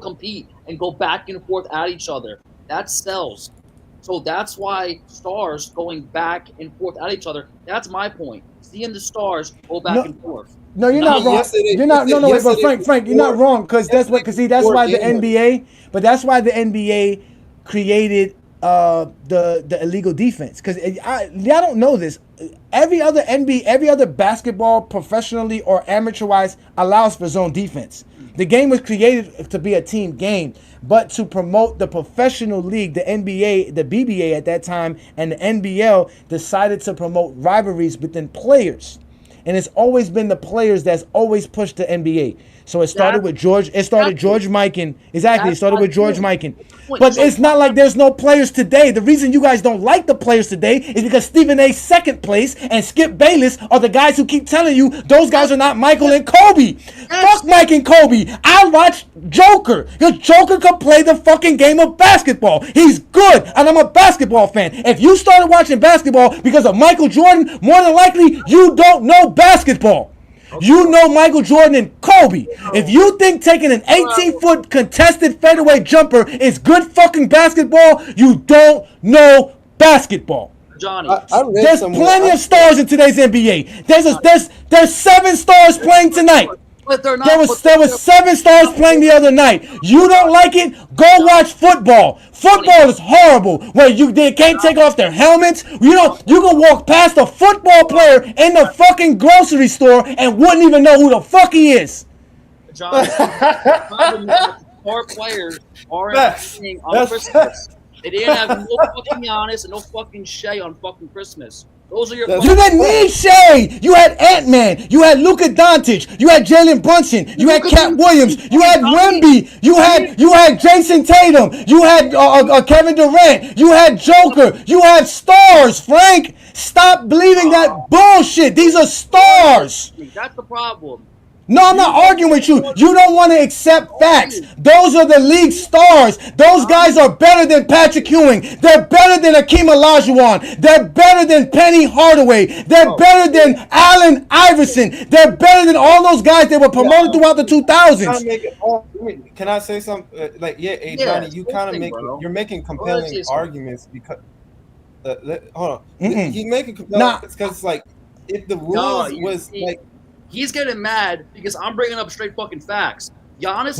compete and go back and forth at each other. That sells. So that's why stars going back and forth at each other. That's my point. Seeing the stars go back and forth. No, you're not wrong. You're not. No, wait, but Frank, you're not wrong, because that's what. Because see, that's why the NBA. But that's why the NBA created the illegal defense. Because I don't know this. Every other basketball, professionally or amateur-wise, allows for zone defense. The game was created to be a team game, but to promote the professional league, the NBA, the BBA at that time, and the NBL decided to promote rivalries within players. And it's always been the players that's always pushed the NBA. So it started with George. It started George Mikan. Exactly. It started with George Mikan. But it's not like there's no players today. The reason you guys don't like the players today is because Stephen A. second place and Skip Bayless are the guys who keep telling you those guys are not Michael and Kobe. Fuck Mike and Kobe. I watch Joker. Because Joker can play the fucking game of basketball. He's good. And I'm a basketball fan. If you started watching basketball because of Michael Jordan, more than likely you don't know basketball. You know Michael Jordan and Kobe. If you think taking an 18-foot contested fadeaway jumper is good fucking basketball, you don't know basketball. Johnny, there's plenty of stars in today's NBA. There's 7 stars playing tonight. But they're not, there was 7 stars playing the other night. You don't like it? Go watch football. Football is horrible. Where they can't take off their helmets. You can walk past a football player in the fucking grocery store and wouldn't even know who the fuck he is. John, the problem is our players aren't playing on Christmas. They didn't have no fucking Giannis and no fucking Shea on fucking Christmas. Those are your. You didn't need Shea. You had Ant-Man. You had Luka Doncic. You had Jalen Brunson. You had Cat Williams. You had Wemby. You had Jason Tatum. You had Kevin Durant. You had Joker. You had stars. Frank, stop believing that bullshit. These are stars. That's the problem. No, I'm not arguing with you. You don't want to accept facts. Those are the league stars. Those guys are better than Patrick Ewing. They're better than Akeem Olajuwon. They're better than Penny Hardaway. They're better than Allen Iverson. They're better than all those guys that were promoted throughout the 2000s. Can I say something? Johnny, you're making compelling arguments because. Hold on. He's making compelling arguments because, like, if the rules was like. He's getting mad because I'm bringing up straight fucking facts. Giannis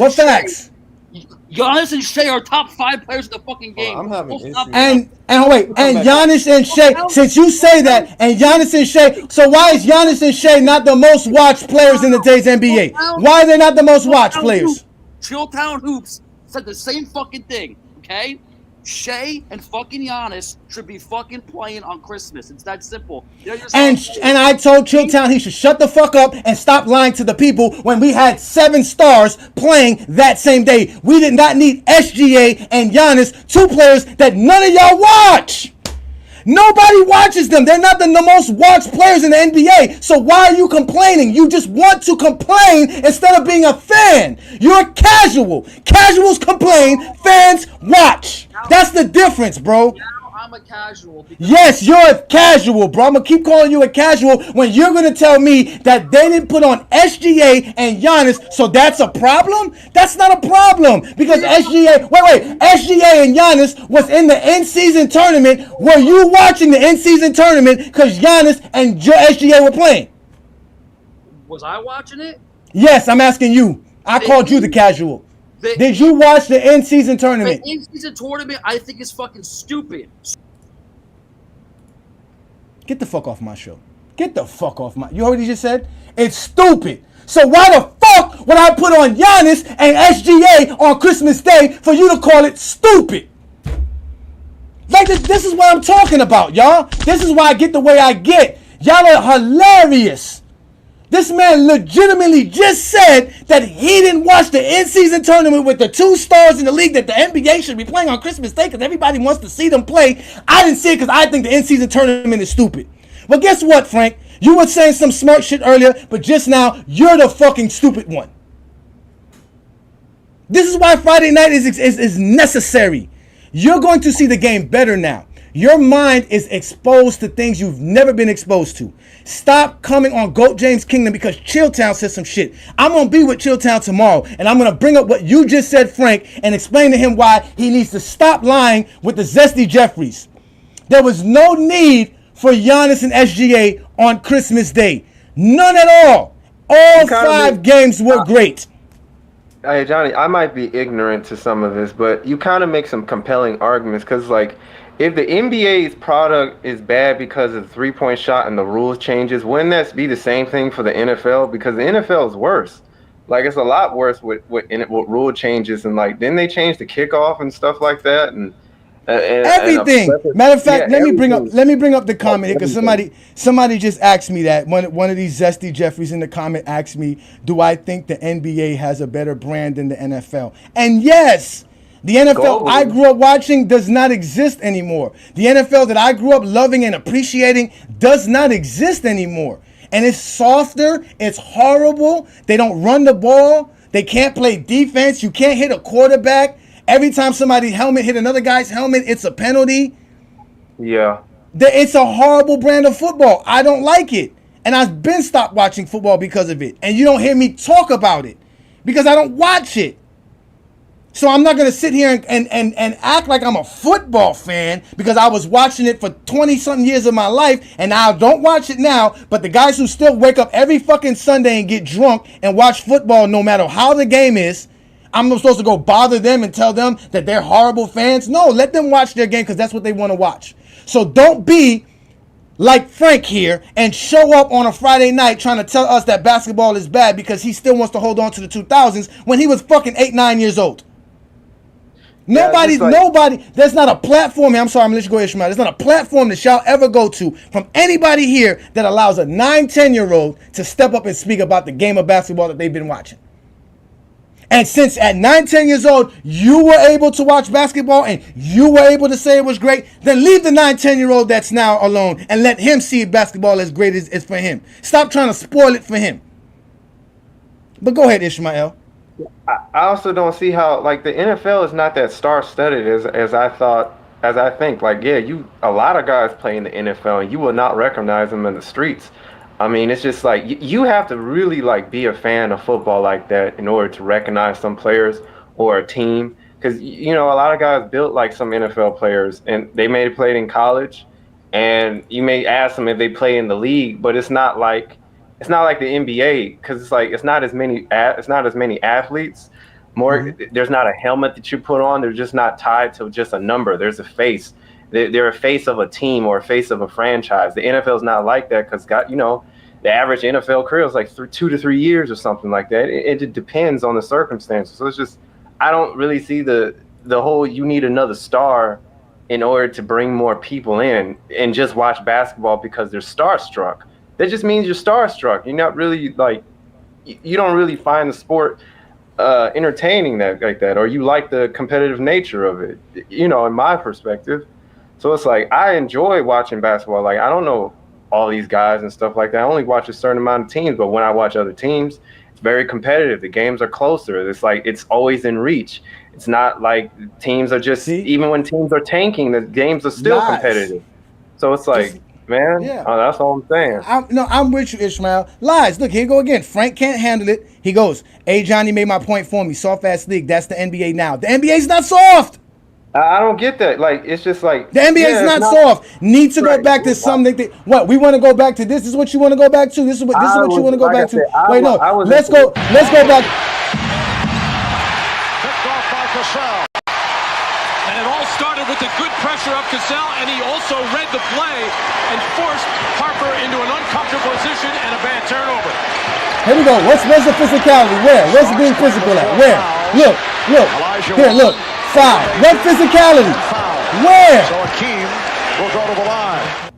and Shea are top 5 players in the fucking game. I'm having issues. And Giannis and Shea, since you say that, and Giannis and Shea, so why is Giannis and Shea not the most watched players in today's NBA? Why are they not the most watched players? Chilltown Hoops said the same fucking thing, okay? Shea and fucking Giannis should be fucking playing on Christmas. It's that simple. And I told Chilltown he should shut the fuck up and stop lying to the people when we had 7 stars playing that same day. We did not need SGA and Giannis, 2 players that none of y'all watch. Nobody watches them. They're not the most watched players in the NBA. So why are you complaining? You just want to complain instead of being a fan. You're casual. Casuals complain. Fans watch. That's the difference, bro. I'm a casual. Yes, you're a casual, bro. I'm going to keep calling you a casual when you're going to tell me that they didn't put on SGA and Giannis, so that's a problem? That's not a problem because SGA and Giannis was in the in-season tournament. Were you watching the in-season tournament because Giannis and SGA were playing? Was I watching it? Yes, I'm asking you. I called you the casual. Did you watch the in-season tournament? The in-season tournament, I think, is fucking stupid. Get the fuck off my show. Get the fuck off my... You heard what he just said? It's stupid. So why the fuck would I put on Giannis and SGA on Christmas Day for you to call it stupid? Like, this is what I'm talking about, y'all. This is why I get the way I get. Y'all are hilarious. This man legitimately just said that he didn't watch the in-season tournament with the 2 stars in the league that the NBA should be playing on Christmas Day because everybody wants to see them play. I didn't see it because I think the in-season tournament is stupid. Well, guess what, Frank? You were saying some smart shit earlier, but just now, you're the fucking stupid one. This is why Friday night is necessary. You're going to see the game better now. Your mind is exposed to things you've never been exposed to. Stop coming on GOAT James Kingdom because Chilltown said some shit. I'm going to be with Chilltown tomorrow, and I'm going to bring up what you just said, Frank, and explain to him why he needs to stop lying with the Zesty Jeffreys. There was no need for Giannis and SGA on Christmas Day. None at all. All 5 games were great. Hey, Johnny, I might be ignorant to some of this, but you kind of make some compelling arguments because, like, if the NBA's product is bad because of the three-point shot and the rules changes, wouldn't that be the same thing for the NFL? Because the NFL is worse. Like, it's a lot worse with rule changes and, like, didn't they change the kickoff and stuff like that? And everything. Matter of fact, let me bring up the comment here because somebody just asked me that. One of these Zesty Jeffreys in the comment asked me, do I think the NBA has a better brand than the NFL? And yes. The NFL I grew up watching does not exist anymore. The NFL that I grew up loving and appreciating does not exist anymore. And it's softer. It's horrible. They don't run the ball. They can't play defense. You can't hit a quarterback. Every time somebody's helmet hit another guy's helmet, it's a penalty. Yeah. It's a horrible brand of football. I don't like it. And I've been stopped watching football because of it. And you don't hear me talk about it because I don't watch it. So I'm not going to sit here and act like I'm a football fan because I was watching it for 20-something years of my life, and I don't watch it now. But the guys who still wake up every fucking Sunday and get drunk and watch football no matter how the game is, I'm supposed to go bother them and tell them that they're horrible fans? No, let them watch their game because that's what they want to watch. So don't be like Frank here and show up on a Friday night trying to tell us that basketball is bad because he still wants to hold on to the 2000s when he was fucking 8-9 years old. Nobody, there's not a platform here. I'm sorry, I'm gonna let you go, Ishmael. There's not a platform that y'all ever go to from anybody here that allows a 9-10-year-old to step up and speak about the game of basketball that they've been watching. And since at 9-10 years old, you were able to watch basketball and you were able to say it was great, then leave the 9-10-year-old that's now alone and let him see basketball as great as for him. Stop trying to spoil it for him. But go ahead, Ishmael. I also don't see how, like, the NFL is not that star-studded as I think. Like, yeah, a lot of guys play in the NFL and you will not recognize them in the streets. I mean, it's just like you have to really, like, be a fan of football like that in order to recognize some players or a team. Because, you know, a lot of guys built like some NFL players and they may have played in college, and you may ask them if they play in the league, but it's not like the NBA because it's like it's not as many athletes. There's not a helmet that you put on. They're just not tied to just a number. There's a face. They're a face of a team or a face of a franchise. The NFL is not like that because the average NFL career is like 2 to 3 years or something like that. It depends on the circumstances. So it's just I don't really see the whole you need another star in order to bring more people in and just watch basketball because they're starstruck. That just means you're starstruck. You're not really like you don't really find the sport entertaining like that, or you like the competitive nature of it, in my perspective. So it's like I enjoy watching basketball. Like I don't know all these guys and stuff like that. I only watch a certain amount of teams, but when I watch other teams, it's very competitive. The games are closer. It's like it's always in reach. It's not like teams are just even when teams are tanking, the games are still competitive. So it's like, man, that's all I'm saying. I'm with you, Ishmael. Lies. Look, here you go again. Frank can't handle it. He goes, Ajani made my point for me. Soft ass league. That's the NBA now. The NBA's not soft. I don't get that. Like, it's just like the NBA is not soft. Need to go back to something. What we want to go back to? This is what you want to go back to. This is what you want to go back to. Wait, no. Let's go. Let's go back. Picked off by Cassell. And it all started with the good pressure of Cassell, and he also read the play and forced Harper into an uncomfortable position and a bad turnover. Here we go. Where's the physicality? Where? Where's being physical at? Where? Look. Here, look. Foul. What physicality? Where? So Akeem will go to the line.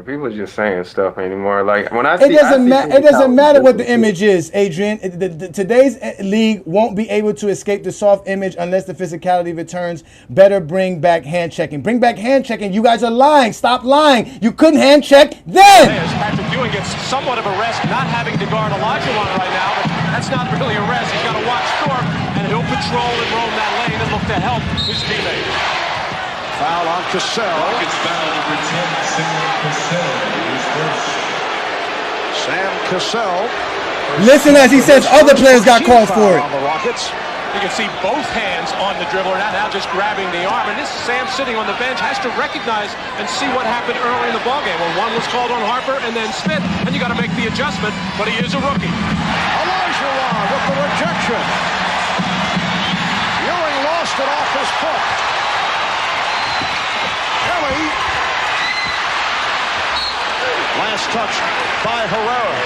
People are just saying stuff anymore. Like when I see, it doesn't matter what the image is, Adrian. Today's league won't be able to escape the soft image unless the physicality returns. Better bring back hand checking. Bring back hand checking. You guys are lying. Stop lying. You couldn't hand check then. As Patrick Ewing gets somewhat of a rest, not having to guard Olajuwon right now, but that's not really a rest. He's got to watch Thorpe, and he'll patrol and roam that lane and look to help his teammate. Foul on Cassell. Rockets foul number 10, Sam Cassell. Sam Cassell. Listen as he says other players got called for it. On the Rockets. You can see both hands on the dribbler, now just grabbing the arm. And this Sam sitting on the bench has to recognize and see what happened early in the ballgame when one was called on Harper and then Smith, and you got to make the adjustment, but he is a rookie. Olajuwon with the rejection. Ewing lost it off his foot. Kelly. Last touch by Herrera.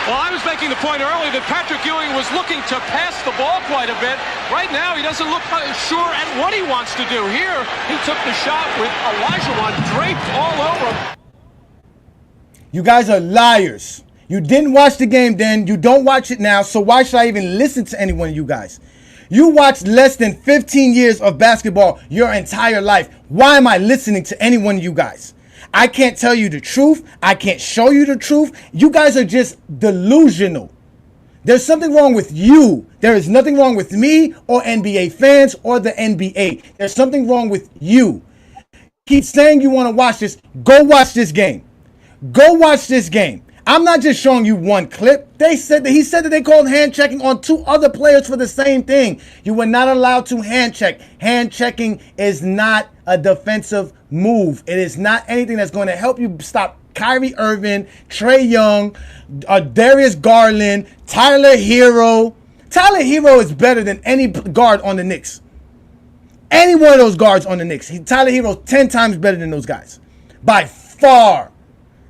Well, I was making the point earlier that Patrick Ewing was looking to pass the ball quite a bit. Right now, he doesn't look sure at what he wants to do. Here, he took the shot with Olajuwon draped all over him. You guys are liars. You didn't watch the game then. You don't watch it now. So why should I even listen to any one of you guys? You watched less than 15 years of basketball your entire life. Why am I listening to any one of you guys? I can't tell you the truth. I can't show you the truth. You guys are just delusional. There's something wrong with you. There is nothing wrong with me or NBA fans or the NBA. There's something wrong with you. Keep saying you want to watch this. Go watch this game. Go watch this game. I'm not just showing you one clip. He said that they called hand checking on two other players for the same thing. You were not allowed to hand check. Hand checking is not a defensive move. It is not anything that's going to help you stop Kyrie Irving, Trae Young, Darius Garland, Tyler Hero. Tyler Hero is better than any guard on the Knicks. Any one of those guards on the Knicks. Tyler Hero 10 times better than those guys. By far.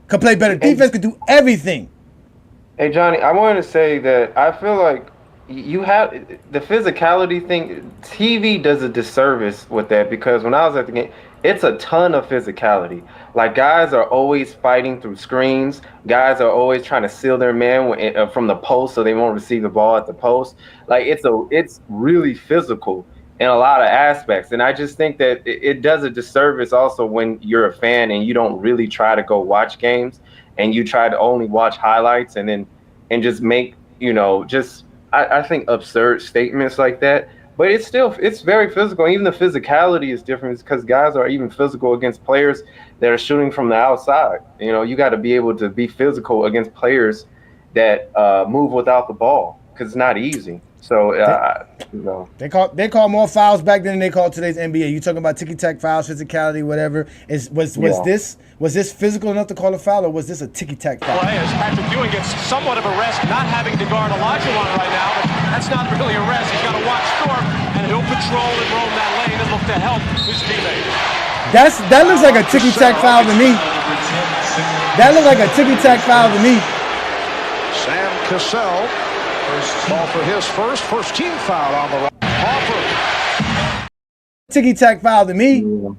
Could play better defense, could do everything. Hey, Johnny, I wanted to say that I feel like you have the physicality thing. TV does a disservice with that because when I was at the game, it's a ton of physicality. Like, guys are always fighting through screens. Guys are always trying to seal their man from the post so they won't receive the ball at the post. Like, it's really physical in a lot of aspects. And I just think that it does a disservice also when you're a fan and you don't really try to go watch games and you try to only watch highlights and just make, I think absurd statements like that. But it's very physical. Even the physicality is different because guys are even physical against players that are shooting from the outside. You got to be able to be physical against players that move without the ball because it's not easy. So they call more fouls back then than they call today's NBA. You talking about ticky-tack fouls, physicality, whatever. Was this physical enough to call a foul, or was this a ticky-tack foul? Well, as Patrick Ewing gets somewhat of a rest, not having to guard Olajuwon right now, but that's not really a rest. He's got to watch Thorpe, and he'll patrol and roam that lane and look to help his teammate. That looks like a ticky-tack foul to me. That looks like a ticky-tack foul to me. Sam Cassell. Ball for his first team foul on the Harper. Ticky-tack foul to me. You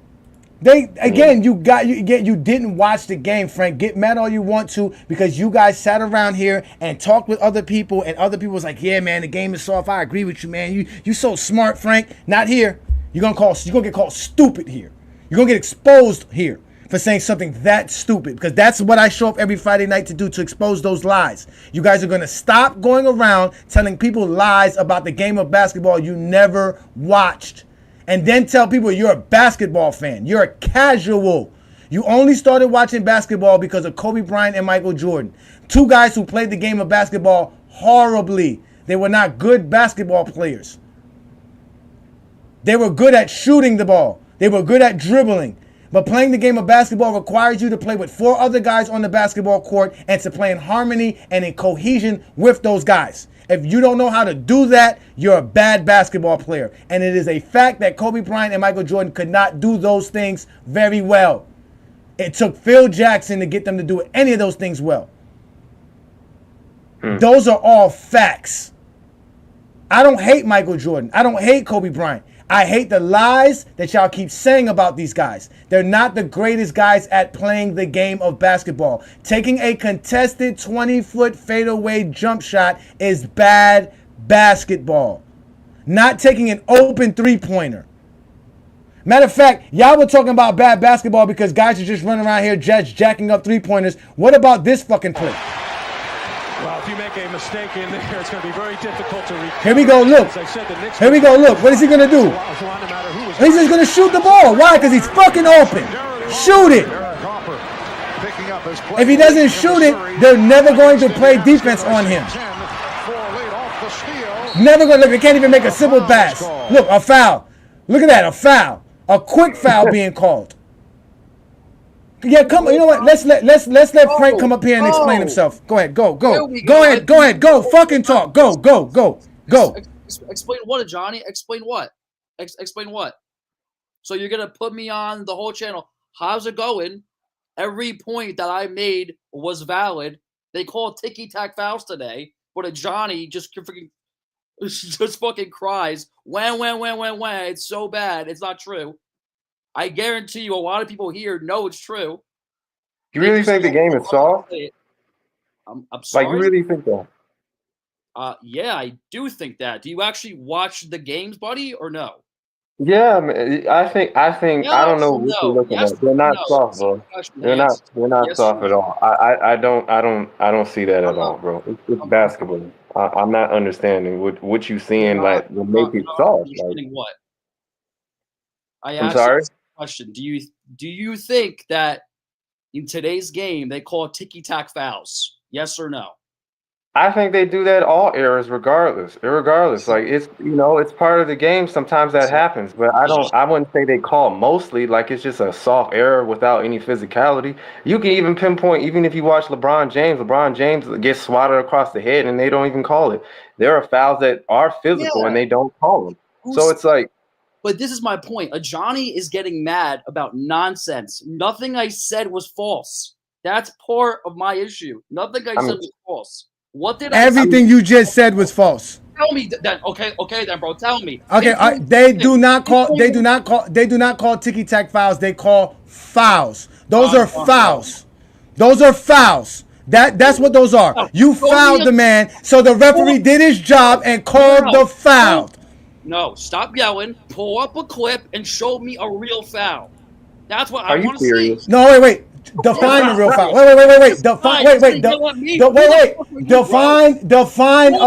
didn't watch the game, Frank. Get mad all you want to because you guys sat around here and talked with other people, and other people was like, "Yeah, man, the game is soft. I agree with you, man. You so smart, Frank." Not here. You're gonna get called stupid here. You're gonna get exposed here for saying something that stupid, because that's what I show up every Friday night to do, to expose those lies. You guys are going to stop going around telling people lies about the game of basketball you never watched, and then tell people you're a basketball fan. You're a casual. You only started watching basketball because of Kobe Bryant and Michael Jordan. Two guys who played the game of basketball horribly. They were not good basketball players. They were good at shooting the ball. They were good at dribbling. But playing the game of basketball requires you to play with 4 other guys on the basketball court and to play in harmony and in cohesion with those guys. If you don't know how to do that, you're a bad basketball player. And it is a fact that Kobe Bryant and Michael Jordan could not do those things very well. It took Phil Jackson to get them to do any of those things well. Those are all facts. I don't hate Michael Jordan. I don't hate Kobe Bryant. I hate the lies that y'all keep saying about these guys. They're not the greatest guys at playing the game of basketball. Taking a contested 20-foot fadeaway jump shot is bad basketball. Not taking an open three-pointer. Matter of fact, y'all were talking about bad basketball because guys are just running around here just jacking up three-pointers. What about this fucking play? Well, if you make a mistake in there, it's going to be very difficult to recover. Here we go, look. Here we go, look. What is he going to do? He's just going to shoot the ball. Why? Because he's fucking open. Shoot it. If he doesn't shoot it, they're never going to play defense on him. Never going to. Look, they can't even make a simple pass. Look, a foul. Look at that, a foul. A quick foul being called. Yeah, come on. You know what? Let's let Frank come up here and explain himself. Go ahead. Go ahead. Go. Fucking talk. Go. Explain what, Ajani? Explain what? Explain what? So you're gonna put me on the whole channel. How's it going? Every point that I made was valid. They called ticky-tack fouls today, but Ajani just fucking cries. When. It's so bad. It's not true. I guarantee you a lot of people here know it's true. You really think the game is soft? I'm sorry? Like, you really think that? Yeah, I do think that. Do you actually watch the games, buddy, or no? Yeah, man, I think I don't know what you're looking at. They're not soft, bro. They're not soft at all. I don't see that at all, bro. It's basketball. I'm not understanding what you seeing like will make it soft. Like, what? I'm sorry. Question: Do you think that in today's game they call ticky-tack fouls? Yes or no? I think they do that all eras, regardless. Like, it's it's part of the game. Sometimes that happens, but I wouldn't say they call mostly. Like, it's just a soft error without any physicality. You can even pinpoint, even if you watch LeBron James gets swatted across the head and they don't even call it. There are fouls that are physical and they don't call them. So it's like. But this is my point. Ajani is getting mad about nonsense. Nothing I said was false. That's part of my issue. Nothing I said was false. What did everything you just said was false? Tell me that. Okay, then, bro. Tell me. Okay, they do not call ticky-tack fouls. They call fouls. Those are fouls. Those are fouls. That's what those are. You fouled the man, so the referee did his job and called the foul. No, stop yelling. Pull up a clip and show me a real foul. That's what I want to see. No, wait. Define a real foul. Wait. Define a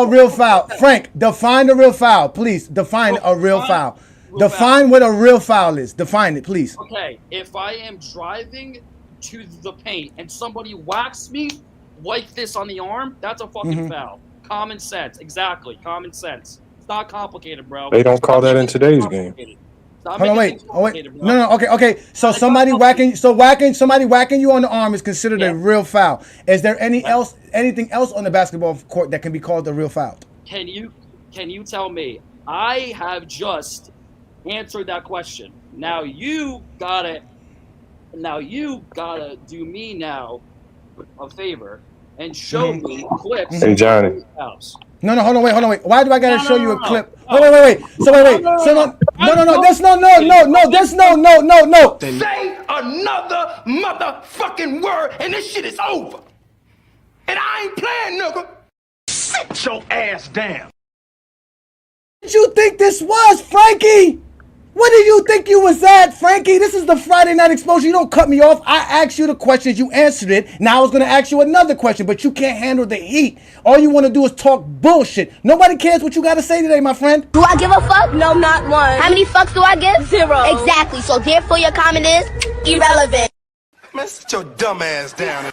real foul. Frank, define a real foul. Please, define a real foul. Define what a real foul is. Define it, please. Okay, if I am driving to the paint and somebody whacks me like this on the arm, that's a fucking foul. Common sense. Exactly. Common sense. It's not complicated, bro. They don't call that in today's game. Hold on, wait. No. Okay. So somebody whacking you on the arm is considered a real foul. Is there anything else on the basketball court that can be called a real foul? Can you tell me? I have just answered that question. Now you gotta do me now a favor and show me clips. Hey, Johnny. No, hold on, wait. Why do I gotta show you a clip? Wait. So no. There's no. Say another motherfucking word and this shit is over. And I ain't playing, nigga. Sit your ass down. What did you think this was, Frankie? What do you think you was at, Frankie? This is the Friday Night Exposure. You don't cut me off. I asked you the questions. You answered it. Now I was going to ask you another question, but you can't handle the heat. All you want to do is talk bullshit. Nobody cares what you got to say today, my friend. Do I give a fuck? No, not one. How many fucks do I give? 0. Exactly. So therefore your comment is irrelevant. Man, sit your dumb ass down.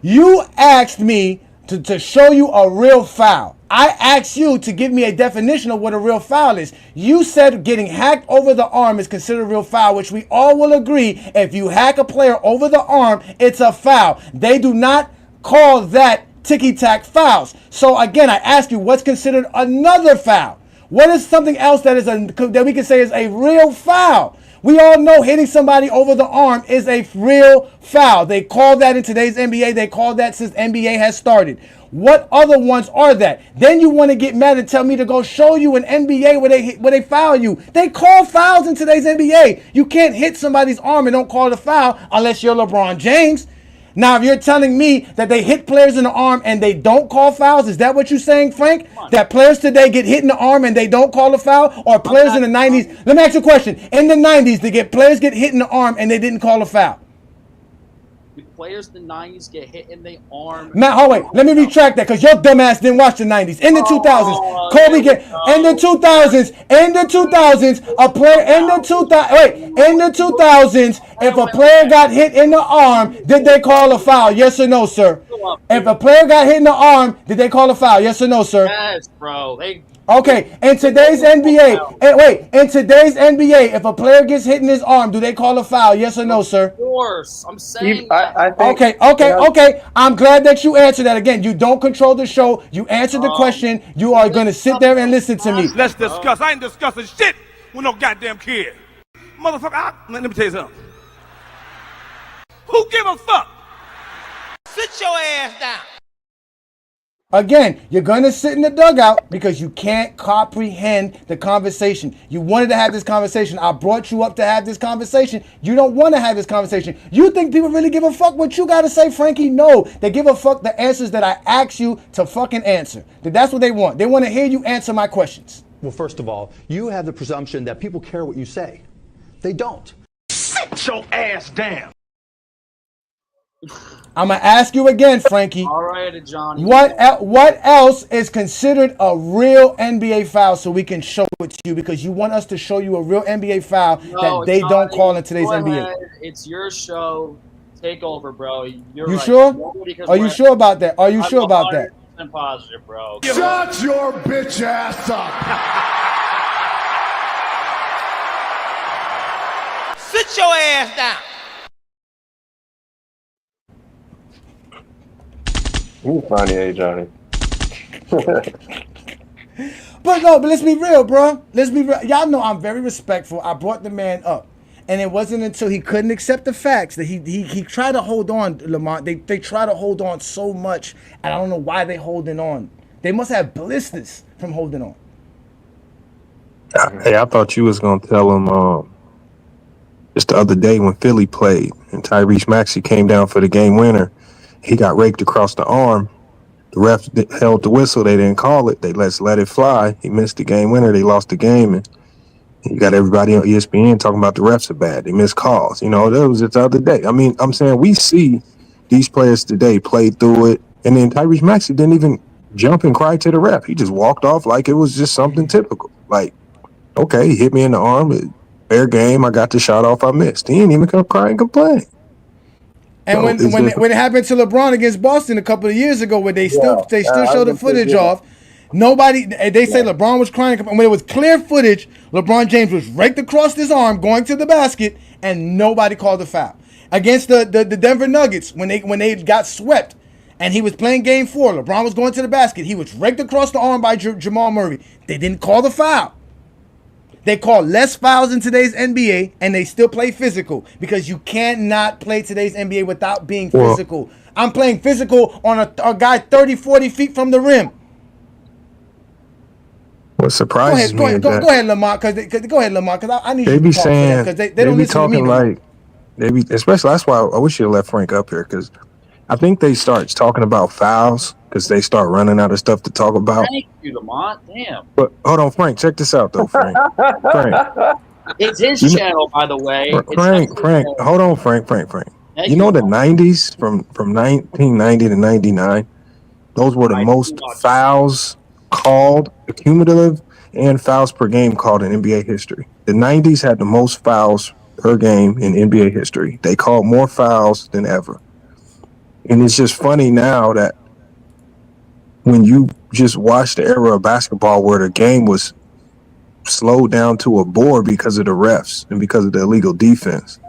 You asked me to show you a real foul. I asked you to give me a definition of what a real foul is. You said getting hacked over the arm is considered a real foul, which we all will agree. If you hack a player over the arm, it's a foul. They do not call that ticky-tack fouls. So again, I ask you, what's considered another foul? What is something else that we can say is a real foul? We all know hitting somebody over the arm is a real foul. They call that in today's NBA. They call that since NBA has started. What other ones are that? Then you want to get mad and tell me to go show you an NBA where they foul you. They call fouls in today's NBA. You can't hit somebody's arm and don't call it a foul unless you're LeBron James. Now, if you're telling me that they hit players in the arm and they don't call fouls, is that what you're saying, Frank? That players today get hit in the arm and they don't call a foul? Or players in the 90s? Let me ask you a question. In the 90s, players get hit in the arm and they didn't call a foul? Did players in the 90s get hit in the arm? Matt, hold wait. Let me retract that because your dumbass didn't watch the 90s. In the 2000s, Kobe get in the 2000s, a player in the 2000s, if a player got hit in the arm, did they call a foul? Yes or no, sir? If a player got hit in the arm, did they call a foul? Yes or no, sir? Yes, bro. Okay, in today's NBA, if a player gets hit in his arm, do they call a foul? Yes or no, sir? Of course. I'm saying I think, okay. I'm glad that you answered that. Again, you don't control the show. You answered the question. You are going to sit there and listen to me. Let's discuss. I ain't discussing shit with no goddamn kid. Motherfucker, let me tell you something. Who give a fuck? Sit your ass down. Again, you're going to sit in the dugout because you can't comprehend the conversation. You wanted to have this conversation. I brought you up to have this conversation. You don't want to have this conversation. You think people really give a fuck what you got to say, Frankie? No. They give a fuck the answers that I asked you to fucking answer. That's what they want. They want to hear you answer my questions. Well, first of all, you have the presumption that people care what you say. They don't. Sit your ass down. I'm going to ask you again, Frankie. All right, Ajani. What else is considered a real NBA foul so we can show it to you? Because you want us to show you a real NBA foul that they don't call in today's NBA. It's your show. Take over, bro. You're you right. sure? Are you sure about that? Are you sure about that? I'm positive, bro. Shut your bitch ass up. Sit your ass down. You funny, Ajani. But let's be real, bro. Let's be real. Y'all know I'm very respectful. I brought the man up. And it wasn't until he couldn't accept the facts that he tried to hold on, Lamont. They try to hold on so much, and I don't know why they holding on. They must have blisters from holding on. Hey, I thought you was gonna tell him just the other day when Philly played and Tyrese Maxey came down for the game winner. He got raked across the arm. The ref held the whistle. They didn't call it. They let it fly. He missed the game winner. They lost the game, and you got everybody on ESPN talking about the refs are bad. They miss calls. You know, that was just the other day. I mean, I'm saying we see these players today play through it, and then Tyrese Maxey didn't even jump and cry to the ref. He just walked off like it was just something typical. Like, okay, he hit me in the arm. Fair game. I got the shot off I missed. He didn't even come cry and complain. And when it happened to LeBron against Boston a couple of years ago, where they still show the footage off, they say LeBron was crying. When it was clear footage, LeBron James was raked across his arm going to the basket, and nobody called the foul. Against the Denver Nuggets, when they got swept, and he was playing Game 4, LeBron was going to the basket. He was raked across the arm by Jamal Murray. They didn't call the foul. They call less fouls in today's NBA, and they still play physical because you cannot play today's NBA without being physical. I'm playing physical on a guy 30, 40 feet from the rim. What surprises me go ahead, Lamont, because I need you to talk for that because they don't be listen to me. Talking like especially that's why I wish you left Frank up here because I think they start talking about fouls because they start running out of stuff to talk about. Thank you, Lamont. Damn. But hold on, Frank. Check this out, though, Frank. Frank. It's his channel, by the way. Frank. Hold on, Frank. Thank You know the Lamont. 90s from 1990 to 99? Those were the most fouls called, cumulative, and fouls per game called in NBA history. The 90s had the most fouls per game in NBA history. They called more fouls than ever. And it's just funny now that when you just watch the era of basketball where the game was slowed down to a bore because of the refs and because of the illegal defense.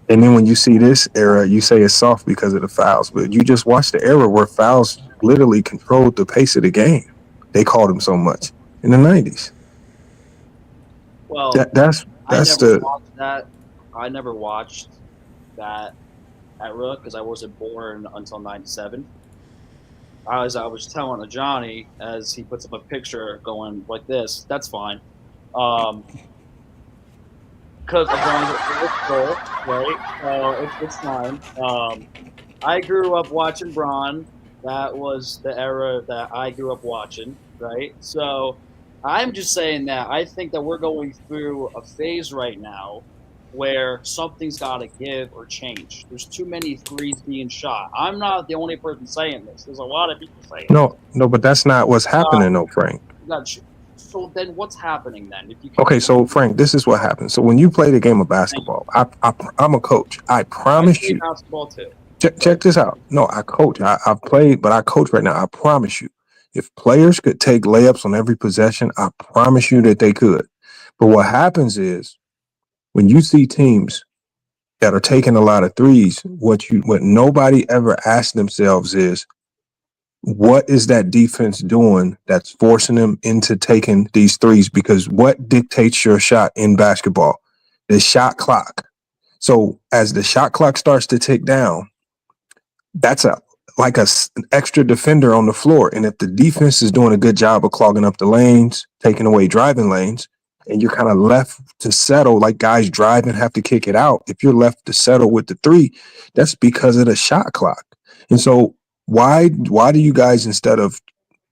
And then when you see this era, you say it's soft because of the fouls. But you just watch the era where fouls literally controlled the pace of the game. They called them so much in the 90s. Well, that's I never watched that era because I wasn't born until '97. As I was telling Ajani, as he puts up a picture going like this, that's fine. Because Ajani's goal, right? So it's fine. I grew up watching Bron. That was the era that I grew up watching, right? So I'm just saying that I think that we're going through a phase right now where something's got to give or change. There's too many threes being shot. I'm not the only person saying this. There's a lot of people saying No, but that's not what's happening, though, Frank. So then what's happening then? If you Okay, so Frank, this is what happens. So when you play the game of basketball, I'm a coach. I promise you. Basketball too. Check this out. No, I coach. I've played, but I coach right now. I promise you. If players could take layups on every possession, I promise you that they could. But what happens is when you see teams that are taking a lot of threes, what nobody ever asks themselves is, what is that defense doing that's forcing them into taking these threes? Because what dictates your shot in basketball? The shot clock. So as the shot clock starts to tick down, that's an extra defender on the floor. And if the defense is doing a good job of clogging up the lanes, taking away driving lanes, and you're kind of left to settle, like guys drive and have to kick it out, if you're left to settle with the three, that's because of the shot clock. And so why do you guys, instead of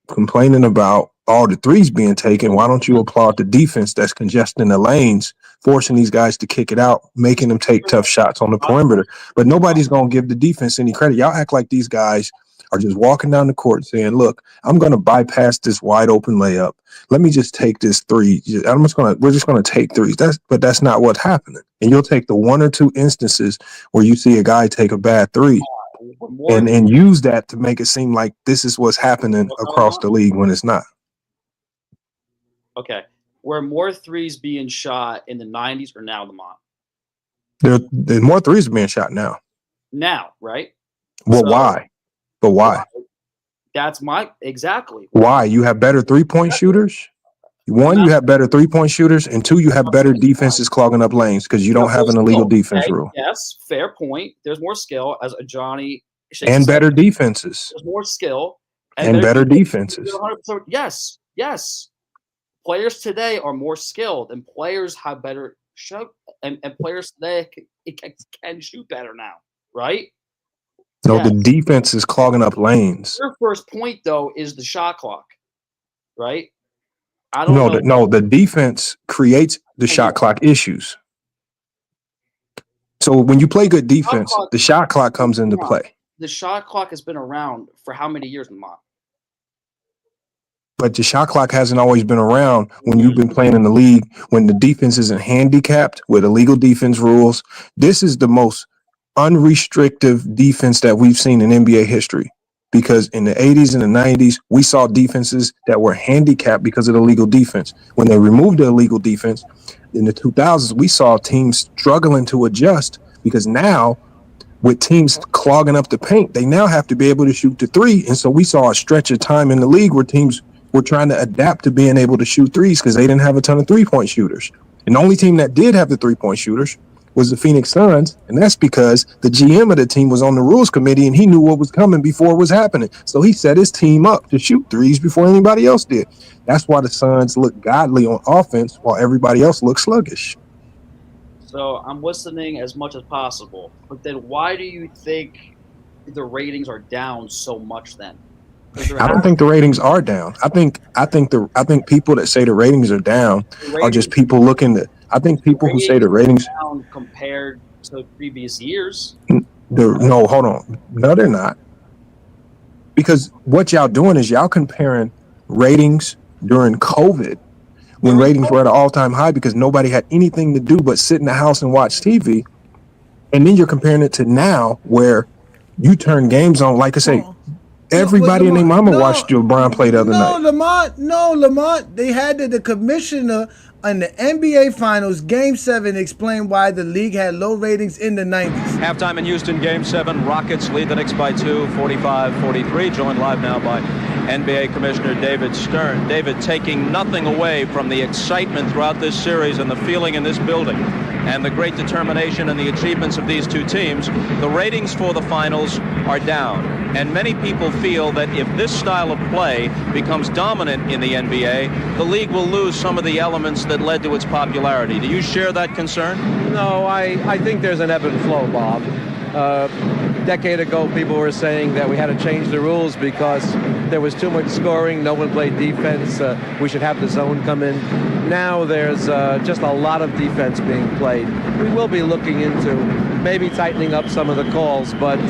complaining about all the threes being taken, why don't you applaud the defense that's congesting the lanes, forcing these guys to kick it out, making them take tough shots on the perimeter? But nobody's going to give the defense any credit. Y'all act like these guys are just walking down the court saying, look, I'm going to bypass this wide open layup. Let me just take this three. We're just going to take threes. But that's not what's happening. And you'll take the one or two instances where you see a guy take a bad three and use that to make it seem like this is what's happening across the league when it's not. Okay. Were more threes being shot in the 90s or now, Lamont? There's more threes being shot now. Now, right? Well, why? But why? That's exactly. Why? You have better three-point shooters? One, you have better three-point shooters, and two, you have better defenses clogging up lanes because you don't have an illegal defense rule. Yes, fair point. There's more skill, as Ajani. And better defenses. There's more skill. And better defenses. 100%. Yes. Players today are more skilled, and players have better show, and players today can shoot better now, right? No, yes. The defense is clogging up lanes. Your first point, though, is the shot clock, right? I don't know. No, the defense creates the shot clock issues. So when you play good defense, the shot clock comes into play. The shot clock has been around for how many years, Lamont? But the shot clock hasn't always been around when you've been playing in the league, when the defense isn't handicapped with illegal defense rules. This is the most unrestricted defense that we've seen in NBA history, because in the 80s and the 90s, we saw defenses that were handicapped because of the illegal defense. When they removed the illegal defense in the 2000s, we saw teams struggling to adjust because now, with teams clogging up the paint, they now have to be able to shoot the three. And so we saw a stretch of time in the league where teams were trying to adapt to being able to shoot threes because they didn't have a ton of three-point shooters. And the only team that did have the three-point shooters was the Phoenix Suns, and that's because the GM of the team was on the rules committee and he knew what was coming before it was happening. So he set his team up to shoot threes before anybody else did. That's why the Suns look godly on offense while everybody else looks sluggish. So I'm listening as much as possible, but then why do you think the ratings are down so much then? I don't think the ratings are down. I think people that say the ratings are down are just people looking to. I think people who say the ratings down compared to previous years. No, hold on. No, they're not. Because what y'all doing is y'all comparing ratings during COVID when ratings were at an all-time high because nobody had anything to do but sit in the house and watch TV. And then you're comparing it to now where you turn games on, like I say, everybody and their mama watched LeBron play the other night. Lamont. They had the commissioner in the NBA Finals, Game 7, explain why the league had low ratings in the 90s. Halftime in Houston, Game 7. Rockets lead the Knicks by 2, 45-43. Joined live now by NBA Commissioner David Stern. David, taking nothing away from the excitement throughout this series and the feeling in this building and the great determination and the achievements of these two teams, the ratings for the finals are down. And many people feel that if this style of play becomes dominant in the NBA, the league will lose some of the elements that led to its popularity. Do you share that concern? No, I think there's an ebb and flow, Bob. A decade ago, people were saying that we had to change the rules because there was too much scoring, no one played defense, we should have the zone come in. Now there's just a lot of defense being played. We will be looking into maybe tightening up some of the calls, but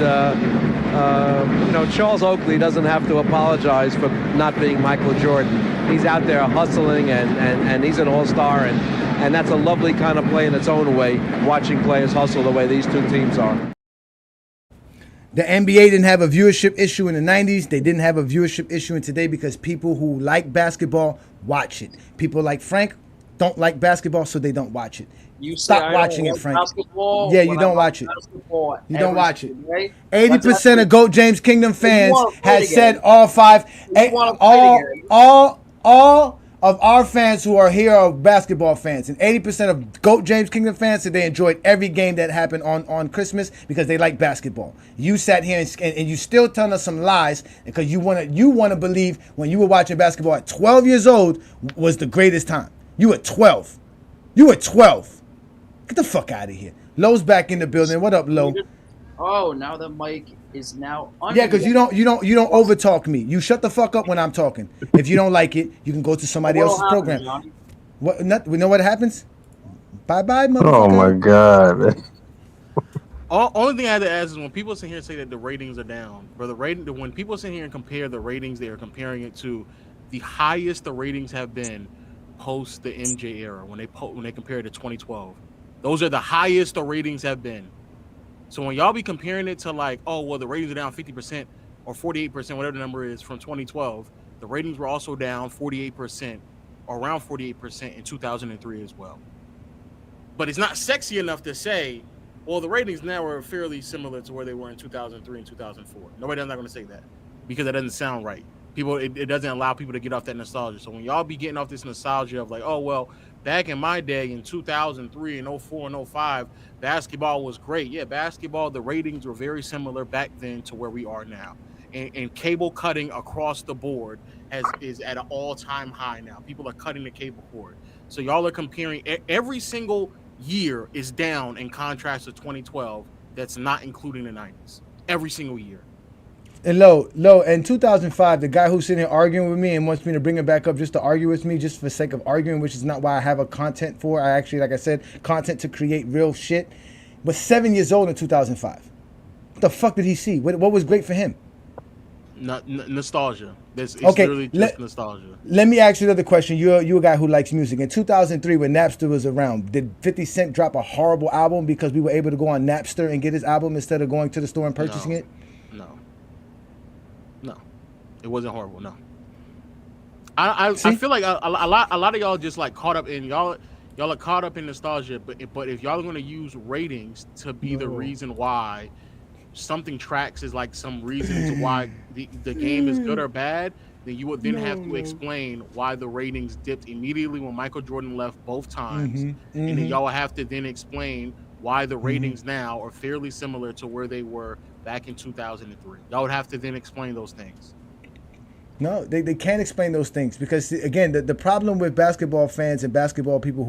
Charles Oakley doesn't have to apologize for not being Michael Jordan. He's out there hustling and he's an all-star, and that's a lovely kind of play in its own way, watching players hustle the way these two teams are. The NBA didn't have a viewership issue in the 90s. They didn't have a viewership issue in today because people who like basketball watch it. People like Frank don't like basketball, so they don't watch it. You Stop watching it, Frank. Yeah, you don't watch it. You don't watch it. 80% of GOAT James Kingdom fans has said all five. All of our fans who are here are basketball fans, and 80% of GOAT James Kingdom fans said they enjoyed every game that happened on Christmas because they like basketball. You sat here and you still telling us some lies because you want to believe when you were watching basketball at 12 years old was the greatest time. You were 12. Get the fuck out of here. Lowe's back in the building. What up, Lowe? Oh, now the mic is now on. Yeah, because you don't overtalk me. You shut the fuck up when I'm talking. If you don't like it, you can go to somebody else's program. Johnny? We know what happens? Bye-bye, motherfucker. Oh my god. Only thing I had to ask is when people sit here and say that the ratings are down, when people sit here and compare the ratings, they are comparing it to the highest the ratings have been post the MJ era when they compare it to 2012. Those are the highest the ratings have been. So when y'all be comparing it to like, oh, well, the ratings are down 50% or 48%, whatever the number is from 2012, the ratings were also down 48% or around 48% in 2003 as well. But it's not sexy enough to say, well, the ratings now are fairly similar to where they were in 2003 and 2004. Nobody's not going to say that because that doesn't sound right. It doesn't allow people to get off that nostalgia. So when y'all be getting off this nostalgia of like, oh, well, back in my day in 2003 and 04 and 05, basketball was great. Yeah, basketball, the ratings were very similar back then to where we are now. And cable cutting across the board is at an all-time high now. People are cutting the cable cord. So y'all are comparing every single year is down in contrast to 2012. That's not including the 90s. Every single year. And Low, in 2005, the guy who's sitting here arguing with me and wants me to bring it back up just to argue with me, just for the sake of arguing, which is not why I have a content for. I actually, like I said, content to create real shit, was 7 years old in 2005. What the fuck did he see? What was great for him? Nostalgia. It's okay, literally just nostalgia. Let me ask you another question. You're a guy who likes music. In 2003, when Napster was around, did 50 Cent drop a horrible album because we were able to go on Napster and get his album instead of going to the store and purchasing it? No, it wasn't horrible. No, I feel like a lot of y'all just like caught up in y'all are caught up in nostalgia. But if y'all are going to use ratings to be the reason why something tracks is like some reason to why the game is good or bad, then you would then have to explain why the ratings dipped immediately when Michael Jordan left both times, and then y'all have to then explain why the ratings now are fairly similar to where they were back in 2003. Y'all would have to then explain those things. No, they can't explain those things because, again, the problem with basketball fans and basketball people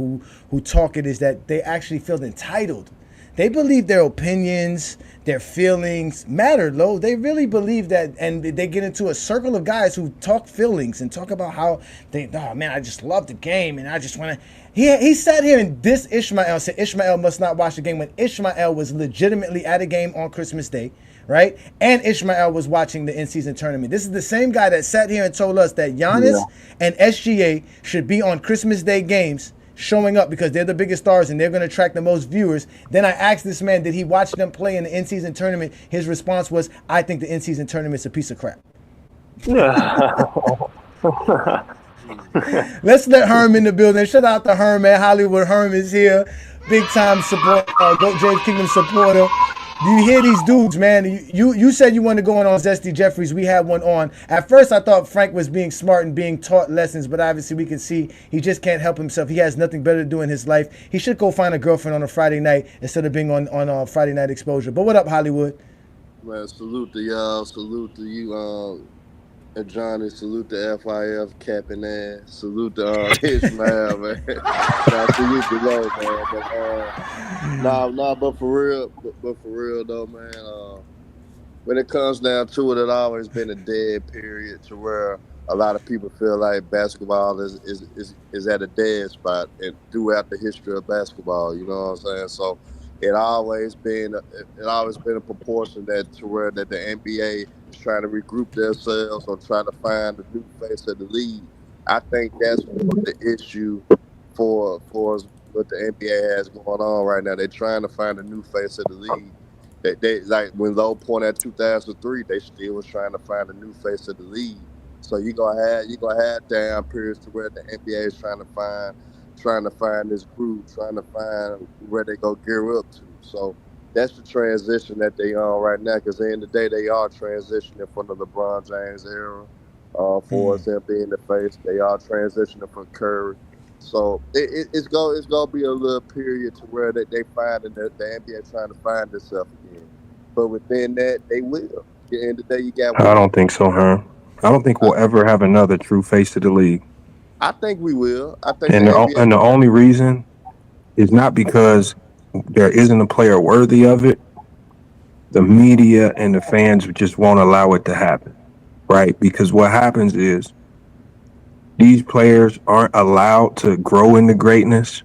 who talk it is that they actually feel entitled. they believe their opinions, their feelings matter, Lo. They really believe that, and they get into a circle of guys who talk feelings and talk about how oh man, I just love the game and I just want to. He sat here and dissed Ishmael, said Ishmael must not watch the game when Ishmael was legitimately at a game on Christmas Day, right? And Ishmael was watching the in-season tournament. This is the same guy that sat here and told us that Giannis and SGA should be on Christmas Day games, showing up because they're the biggest stars and they're going to attract the most viewers. Then I asked this man, did he watch them play in the in-season tournament? His response was, I think the in-season tournament's a piece of crap. Let's let Herm in the building. Shout out to Herm, man. Hollywood Herm is here. Big time support, Goat James Kingdom supporter. Do you hear these dudes, man? You said you wanted to go on Zesty Jeffries. We had one on. At first, I thought Frank was being smart and being taught lessons, but obviously we can see he just can't help himself. He has nothing better to do in his life. He should go find a girlfriend on a Friday night instead of being on Friday Night Exposure. But what up, Hollywood? Man, salute to y'all. Salute to you, Ajani. Salute to FIF, capping ass. Salute to Ishmael, man. Salute to Low, man. But for real though, man. When it comes down to it, it's always been a dead period to where a lot of people feel like basketball is at a dead spot and throughout the history of basketball. You know what I'm saying? So it always been a proportion that to where that the NBA is trying to regroup themselves or trying to find a new face of the league. I think that's the issue for what the NBA has going on right now. They're trying to find a new face of the league. They like when Low point at 2003, they still was trying to find a new face of the league. So you gonna have down periods to where the NBA is trying to find this group, trying to find where they go gear up to. So that's the transition that they on right now. Because at the end of the day, they are transitioning from the LeBron James era. For him being the face, they are transitioning from Curry. So it's gonna be a little period to where they find that the NBA trying to find itself again. But within that, they will. At the end of the day, you got. I don't think so, Herm. I don't think we'll ever have another true face of the league. I think we will. I think and the only reason is not because there isn't a player worthy of it. The media and the fans just won't allow it to happen, right? Because what happens is these players aren't allowed to grow into greatness,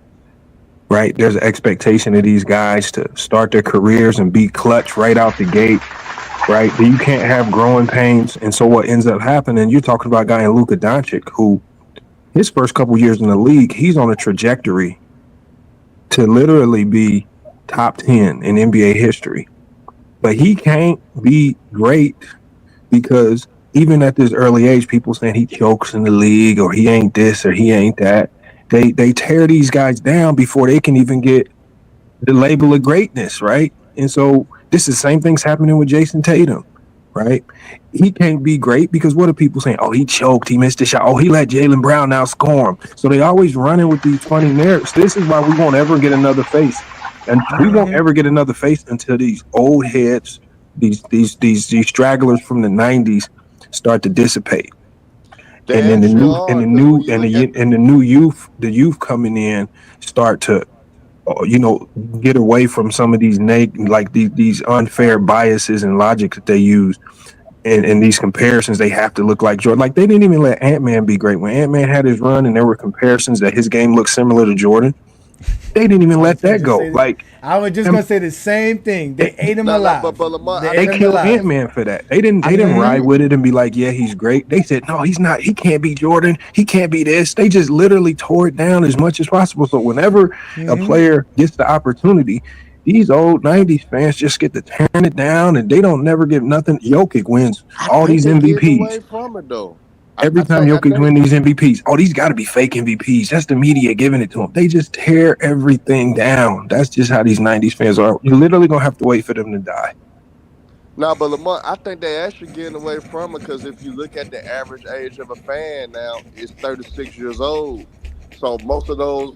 right? There's an expectation of these guys to start their careers and be clutch right out the gate, right? But you can't have growing pains. And so what ends up happening, you're talking about a guy in Luka Doncic who his first couple years in the league, he's on a trajectory to literally be top 10 in NBA history. But he can't be great because even at this early age, people saying he chokes in the league or he ain't this or he ain't that. They tear these guys down before they can even get the label of greatness, right? And so this is the same thing's happening with Jason Tatum, right? He can't be great because what are people saying? Oh, he choked, he missed a shot. Oh, he let Jaylen Brown outscore him. So they always running with these funny narratives. This is why we won't ever get another face. And we won't ever get another face until these old heads, these stragglers from the 90s start to dissipate. And then the new youth coming in start to get away from some of these these unfair biases and logic that they use. And these comparisons, they have to look like Jordan. Like, they didn't even let Ant-Man be great. When Ant-Man had his run and there were comparisons that his game looked similar to Jordan, they didn't even let that go. Like, I was just gonna say the same thing. They ate him alive. They killed Ant-Man for that. They didn't ride with it and be like, yeah, he's great. They said, no, he's not. He can't be Jordan. He can't be this. They just literally tore it down as much as possible. So whenever a player gets the opportunity, these old 90s fans just get to tearing it down, and they don't never give nothing. Jokic wins all these MVPs. Away from it, though. Every time Jokic win these MVPs, these got to be fake MVPs. That's the media giving it to them. They just tear everything down. That's just how these 90s fans are. You're literally going to have to wait for them to die. No, but Lamar, I think they actually getting away from it because if you look at the average age of a fan now, it's 36 years old. So most of those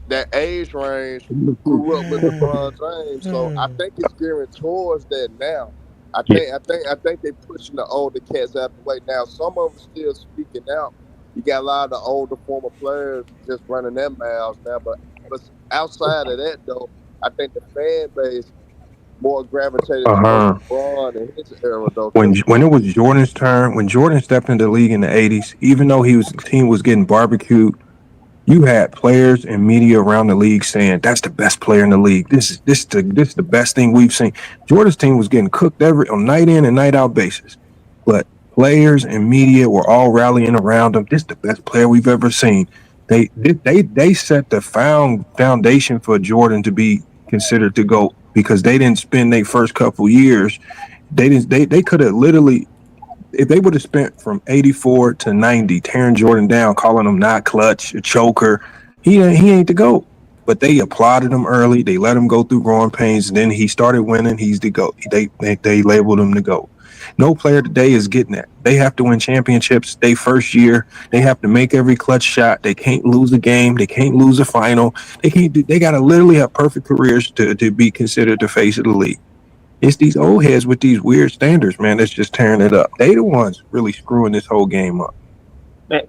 that age range grew up with LeBron James. So I think it's gearing towards that now. I think they're pushing the older cats out the way now. Some of them still speaking out. You got a lot of the older former players just running their mouths now. But outside of that though, I think the fan base more gravitated towards Uh-huh. LeBron and his era, though. When it was Jordan's turn, when Jordan stepped into the league in the '80s, even though the team was getting barbecued, you had players and media around the league saying that's the best player in the league. This is the best thing we've seen. Jordan's team was getting cooked on night in and night out basis, but players and media were all rallying around him. This is the best player we've ever seen. They set the foundation for Jordan to be considered to go because they didn't spend their first couple years. They could have literally. If they would have spent from 84 to 90 tearing Jordan down, calling him not clutch, a choker, he ain't the GOAT. But they applauded him early. They let him go through growing pains. And then he started winning. He's the GOAT. They labeled him the GOAT. No player today is getting that. They have to win championships. They first year. They have to make every clutch shot. They can't lose a game. They can't lose a final. They got to literally have perfect careers to be considered the face of the league. It's these old heads with these weird standards, man, that's just tearing it up. They the ones really screwing this whole game up.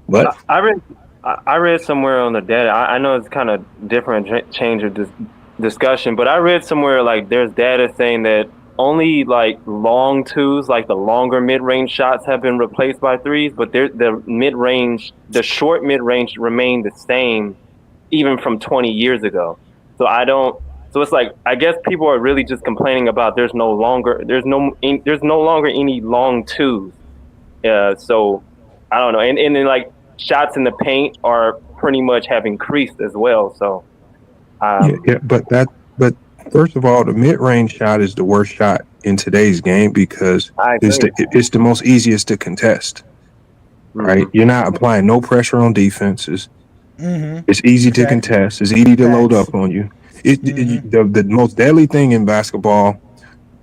But I read somewhere on the data. I know it's kind of different change of discussion, but I read somewhere like there's data saying that only like long twos, like the longer mid-range shots, have been replaced by threes, but the short mid-range remain the same, even from 20 years ago. So it's like, I guess people are really just complaining about there's no longer any long twos. So I don't know. And then like shots in the paint are pretty much have increased as well. So but first of all, the mid-range shot is the worst shot in today's game because it's the most easiest to contest. Right? You're not applying no pressure on defenses. Mm-hmm. It's easy to contest. It's easy to load up on you. The most deadly thing in basketball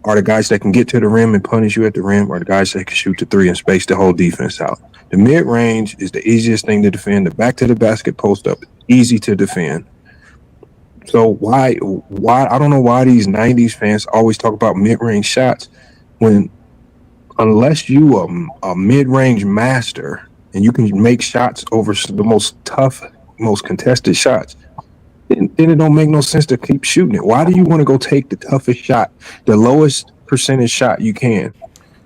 are the guys that can get to the rim and punish you at the rim, or the guys that can shoot the three and space the whole defense out. The mid-range is the easiest thing to defend. The back to the basket post up, easy to defend. So why I don't know why these 90s fans always talk about mid-range shots when unless you a mid-range master and you can make shots over the most tough, most contested shots, then it don't make no sense to keep shooting it. Why do you want to go take the toughest shot, the lowest percentage shot you can?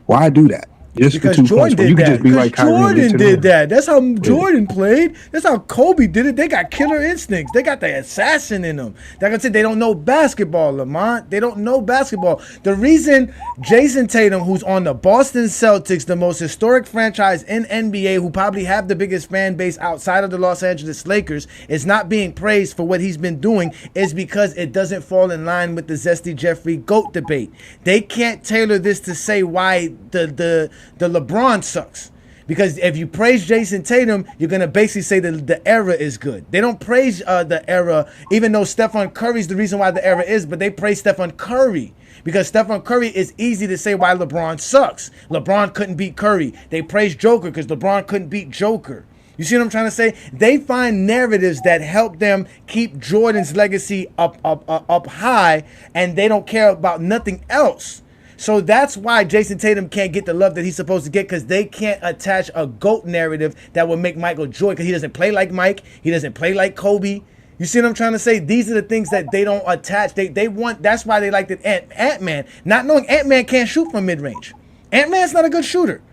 Why do that? Just because for 2 Jordan points. did You could that. just be like Jordan did that. That's how Jordan played. That's how Kobe did it. They got killer instincts. They got the assassin in them. Like I said, they don't know basketball, Lamont. They don't know basketball. The reason Jason Tatum, who's on the Boston Celtics, the most historic franchise in NBA, who probably have the biggest fan base outside of the Los Angeles Lakers, is not being praised for what he's been doing is because it doesn't fall in line with the Zesty Jeffrey GOAT debate. They can't tailor this to say why the LeBron sucks. Because if you praise Jason Tatum, you're going to basically say that the era is good. They don't praise the era, even though Stephen Curry's the reason why the era is, but they praise Stephen Curry. Because Stephen Curry is easy to say why LeBron sucks. LeBron couldn't beat Curry. They praise Joker because LeBron couldn't beat Joker. You see what I'm trying to say? They find narratives that help them keep Jordan's legacy up high, and they don't care about nothing else. So that's why Jason Tatum can't get the love that he's supposed to get, because they can't attach a GOAT narrative that would make Michael Jordan, because he doesn't play like Mike. He doesn't play like Kobe. You see what I'm trying to say? These are the things that they don't attach. They want. That's why they like the Ant-Man, not knowing Ant-Man can't shoot from mid-range. Ant-Man's not a good shooter.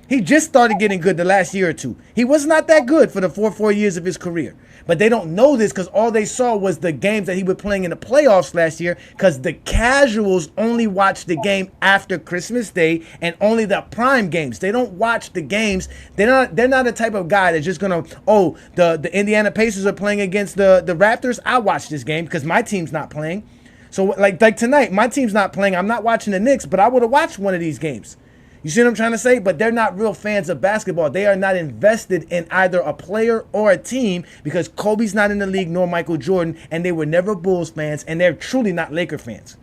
He just started getting good the last year or two. He was not that good for the 4 years of his career. But they don't know this because all they saw was the games that he was playing in the playoffs last year, because the casuals only watch the game after Christmas Day and only the prime games. They don't watch the games. They're not the type of guy that's just going to, the Indiana Pacers are playing against the Raptors. I watch this game because my team's not playing. So like tonight, my team's not playing. I'm not watching the Knicks, but I would have watched one of these games. You see what I'm trying to say? But they're not real fans of basketball. They are not invested in either a player or a team, because Kobe's not in the league, nor Michael Jordan, and they were never Bulls fans, and they're truly not Laker fans.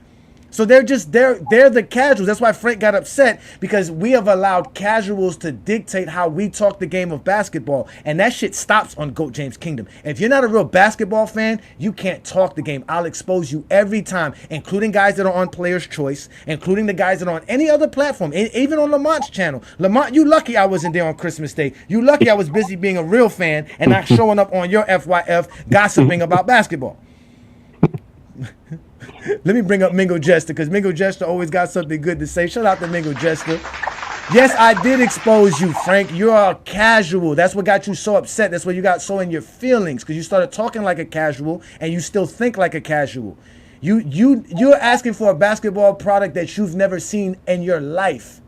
So they're the casuals. That's why Frank got upset, because we have allowed casuals to dictate how we talk the game of basketball, and that shit stops on GOAT James Kingdom. If you're not a real basketball fan, you can't talk the game. I'll expose you every time, including guys that are on Player's Choice, including the guys that are on any other platform, even on Lamont's channel. Lamont, you lucky I wasn't there on Christmas Day. You lucky I was busy being a real fan and not showing up on your FYF gossiping about basketball. Let me bring up Mingo Jester because Mingo Jester always got something good to say. Shout out to Mingo Jester. Yes, I did expose you, Frank. You're a casual. That's what got you so upset. That's what you got so in your feelings because you started talking like a casual and you still think like a casual. You're asking for a basketball product that you've never seen in your life.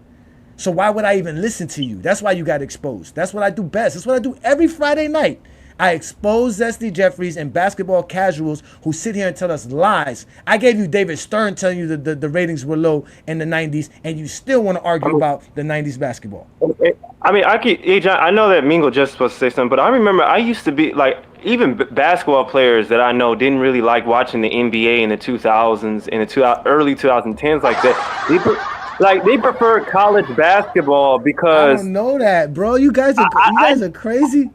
So why would I even listen to you? That's why you got exposed. That's what I do best. That's what I do every Friday night. I expose Zesty Jeffreys and basketball casuals who sit here and tell us lies. I gave you David Stern telling you the ratings were low in the 90s, and you still want to argue about the 90s basketball. I mean, I know that Mingo just supposed to say something, but I remember I used to be like, even basketball players that I know didn't really like watching the NBA in the 2000s, in the early 2010s like that. They prefer college basketball because I don't know that, bro. You guys are crazy.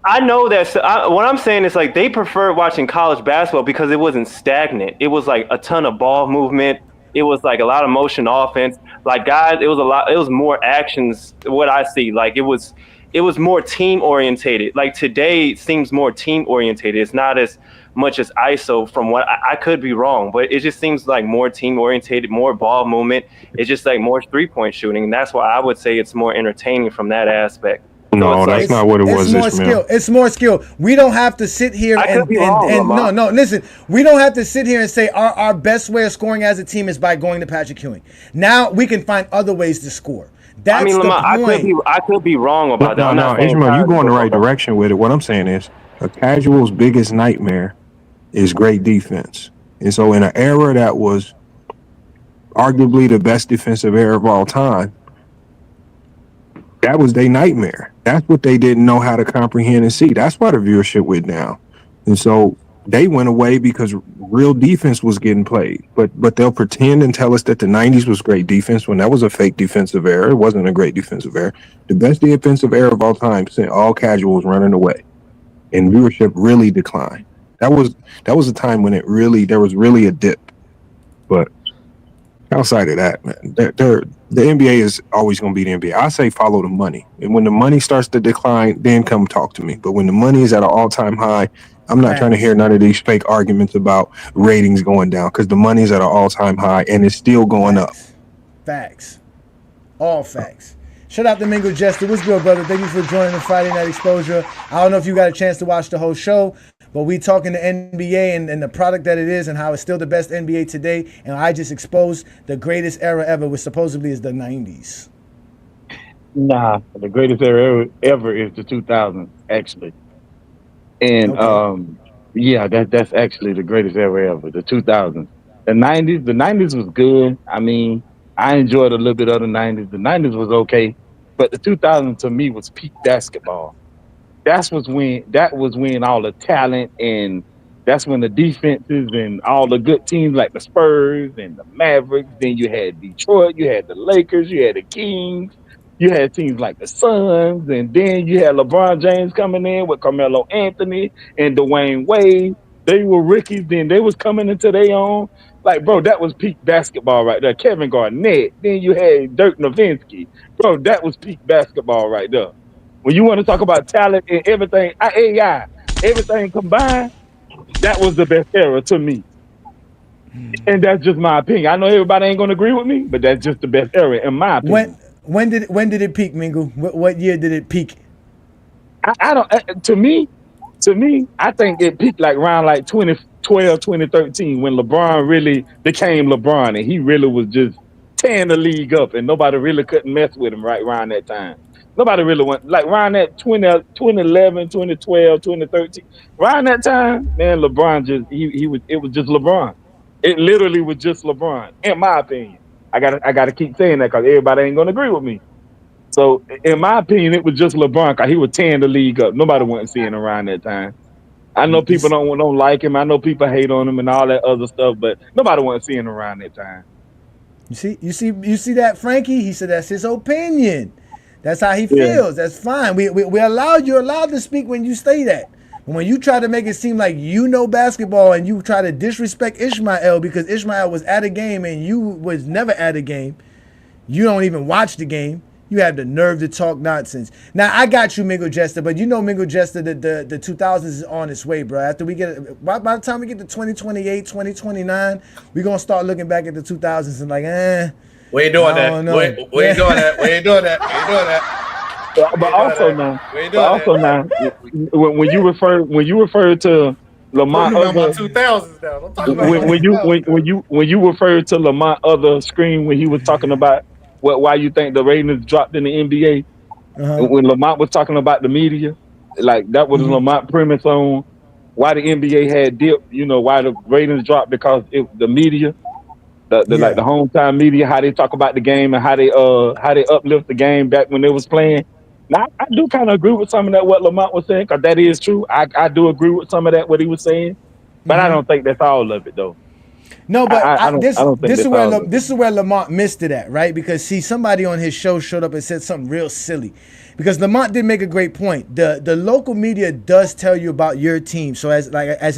I know that. What I'm saying is like they prefer watching college basketball because it wasn't stagnant. It was like a ton of ball movement. It was like a lot of motion offense. Like guys, it was more actions. What I see, like it was more team orientated. Like today it seems more team orientated. It's not as much as ISO from what I could be wrong, but it just seems like more team orientated, more ball movement. It's just like more 3-point shooting. And that's why I would say it's more entertaining from that aspect. No, that's not what it was. It's more skill. We don't have to sit here and no. Listen, we don't have to sit here and say our best way of scoring as a team is by going to Patrick Ewing. Now we can find other ways to score. That's the point. I could be wrong about that. No, Ishmael, you're going the right direction with it. What I'm saying is, a casual's biggest nightmare is great defense. And so, in an era that was arguably the best defensive era of all time, that was their nightmare. That's what they didn't know how to comprehend and see. That's why the viewership went down. And so they went away because real defense was getting played. But they'll pretend and tell us that the 90s was great defense when that was a fake defensive era. It wasn't a great defensive era. The best defensive era of all time, all casuals running away. And viewership really declined. That was a time when there was really a dip. But outside of that, man, the NBA is always going to be the NBA. I say follow the money. And when the money starts to decline, then come talk to me. But when the money is at an all-time high, I'm not trying to hear none of these fake arguments about ratings going down because the money is at an all-time high and it's still going up. Facts. All facts. Shout out to Mingo Jester. What's good, brother? Thank you for joining the Friday Night Exposure. I don't know if you got a chance to watch the whole show, but we talking the NBA and the product that it is and how it's still the best NBA today. And I just exposed the greatest era ever, which supposedly is the 90s. Nah, the greatest era ever is the 2000s, actually. And yeah, that's actually the greatest era ever, the 2000s. The 90s was good. I mean, I enjoyed a little bit of the 90s. The 90s was okay, but the 2000s to me was peak basketball. That was when all the talent and that's when the defenses and all the good teams like the Spurs and the Mavericks. Then you had Detroit, you had the Lakers, you had the Kings, you had teams like the Suns, and then you had LeBron James coming in with Carmelo Anthony and Dwayne Wade. They were rookies, then they was coming into their own. Like, bro, that was peak basketball right there. Kevin Garnett. Then you had Dirk Nowitzki. Bro, that was peak basketball right there. When you want to talk about talent and everything, AI, everything combined, that was the best era to me. And that's just my opinion. I know everybody ain't gonna agree with me, but that's just the best era in my opinion. When did it peak, Mingo? What year did it peak? I don't. To me, I think it peaked like around like 2012, 2013 when LeBron really became LeBron and he really was just tearing the league up and nobody really couldn't mess with him right around that time. Nobody really went like around that 2011, 2012, 2013. Around that time, man, LeBron it was just LeBron. It literally was just LeBron, in my opinion. I gotta keep saying that because everybody ain't gonna agree with me. So in my opinion, it was just LeBron because he was tearing the league up. Nobody wasn't seeing him around that time. I know people don't like him. I know people hate on him and all that other stuff, but nobody wasn't seeing him around that time. You see that, Frankie? He said that's his opinion. That's how he feels. That's fine. You're allowed to speak when you say that. When you try to make it seem like you know basketball and you try to disrespect Ishmael because Ishmael was at a game and you was never at a game, you don't even watch the game. You have the nerve to talk nonsense. Now I got you, Mingo Jester, but you know Mingo Jester that the 2000s is on its way, bro. After we get by the time we get to 2028, 2029, we're gonna start looking back at the 2000s and like, we ain't doing that. We ain't doing that. We ain't doing that. We ain't doing that. But also now, when you refer to Lamont other 2000s now. Don't talk about when you refer to Lamont other screen when he was talking about why you think the ratings dropped in the NBA, when Lamont was talking about the media, like that was Lamont premise on why the NBA had dipped, why the ratings dropped because the media, like the hometown media, how they talk about the game and how they uplift the game back when they was playing. Now I do kind of agree with some of that what Lamont was saying, because that is true. I do agree with some of that what he was saying, but I don't think that's all of it though. No, but I don't think this is where Lamont missed it at, right? Because see, somebody on his show showed up and said something real silly. Because Lamont did make a great point. The local media does tell you about your team. So as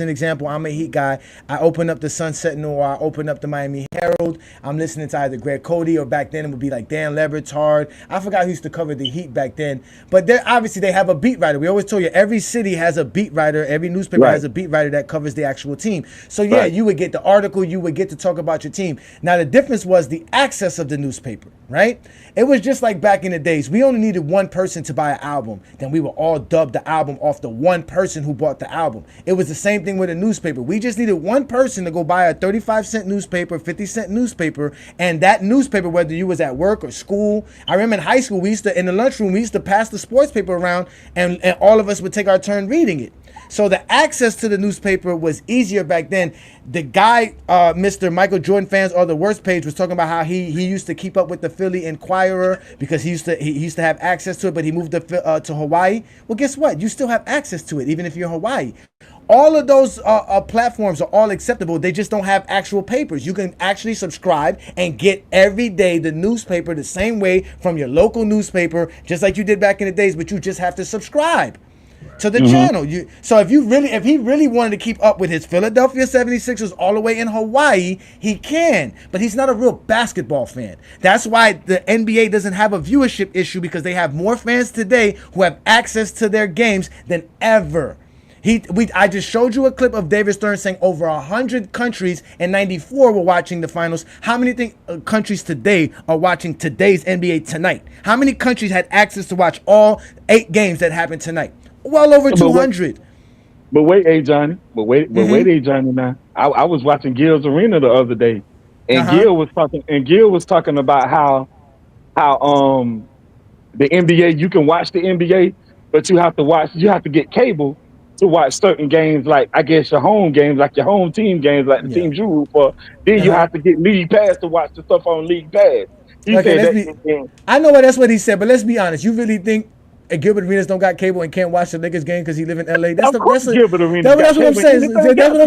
an example, I'm a Heat guy. I open up the Sun Sentinel or I open up the Miami Herald. I'm listening to either Greg Cody or back then it would be like Dan Lebertard. I forgot who used to cover the Heat back then. But obviously they have a beat writer. We always told you every city has a beat writer. Every newspaper has a beat writer that covers the actual team. So you would get the article. You would get to talk about your team. Now the difference was the access of the newspaper, right? It was just like back in the days. We only needed one person to buy an album. Then we would all dub the album off the one person who bought the album. It was the same thing with a newspaper. We just needed one person to go buy a 35-cent newspaper, 50-cent newspaper, and that newspaper, whether you was at work or school. I remember in high school, in the lunchroom, we used to pass the sports paper around, and all of us would take our turn reading it. So the access to the newspaper was easier back then. The guy, Mr. Michael Jordan Fans Are the Worst page, was talking about how he used to keep up with the Philly Inquirer because he used to have access to it, but he moved to Hawaii. Well, guess what? You still have access to it, even if you're in Hawaii. All of those platforms are all acceptable. They just don't have actual papers. You can actually subscribe and get every day the newspaper the same way from your local newspaper, just like you did back in the days, but you just have to subscribe to the channel. So if he really wanted to keep up with his Philadelphia 76ers all the way in Hawaii, he can. But he's not a real basketball fan. That's why the NBA doesn't have a viewership issue, because they have more fans today who have access to their games than ever. I just showed you a clip of David Stern saying over 100 countries in '94 were watching the finals. How many countries today are watching today's NBA tonight? How many countries had access to watch all 8 games that happened tonight? Well over 200. But wait, Ajani. Wait, Ajani. Now, I was watching Gil's Arena the other day, and Gil was talking about how the NBA, you can watch the NBA, but you have to get cable to watch certain games, like I guess your home games, like your home team games, like the teams you root for. Then you have to get League Pass to watch the stuff on League Pass. I know that's what he said, but let's be honest. You really think Gilbert Arenas don't got cable and can't watch the Lakers game because he live in LA? That's what I'm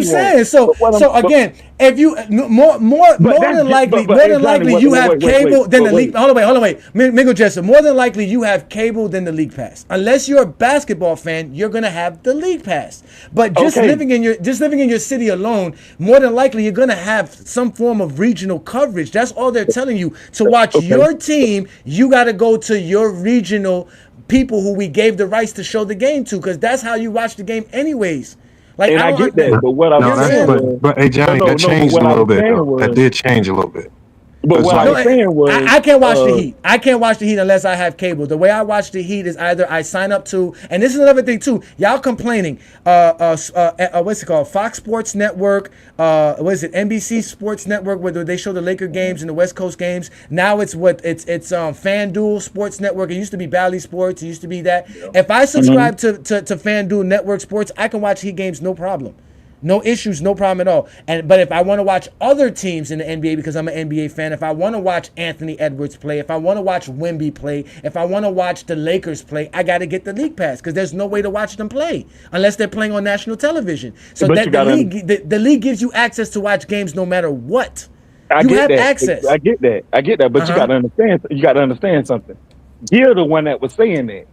saying. So again, if you more than likely you have cable than the league. Hold on, wait. Mingo Jester, more than likely you have cable than the league pass. Unless you're a basketball fan, you're gonna have the league pass. But living in your city alone, more than likely you're gonna have some form of regional coverage. That's all they're telling you. To watch your team, you got to go to your regional people who we gave the rights to show the game to, because that's how you watch the game anyways. Like, and I get that, but what I'm saying, but hey Johnny, that changed a little bit. That did change a little bit. But what I was saying was, I can't watch the Heat. I can't watch the Heat unless I have cable. The way I watch the Heat is either I sign up to, and this is another thing too. Y'all complaining, what's it called? Fox Sports Network. What is it? NBC Sports Network, where they show the Laker games and the West Coast games. Now it's FanDuel Sports Network. It used to be Bally Sports. It used to be that. Yeah. If I subscribe to FanDuel Network Sports, I can watch Heat games no problem. No issues, no problem at all. But if I want to watch other teams in the NBA, because I'm an NBA fan, if I want to watch Anthony Edwards play, if I want to watch Wemby play, if I want to watch the Lakers play, I got to get the league pass, because there's no way to watch them play unless they're playing on national television. So the league gives you access to watch games no matter what. You have access. I get that. But you got to understand something. You're the one that was saying that.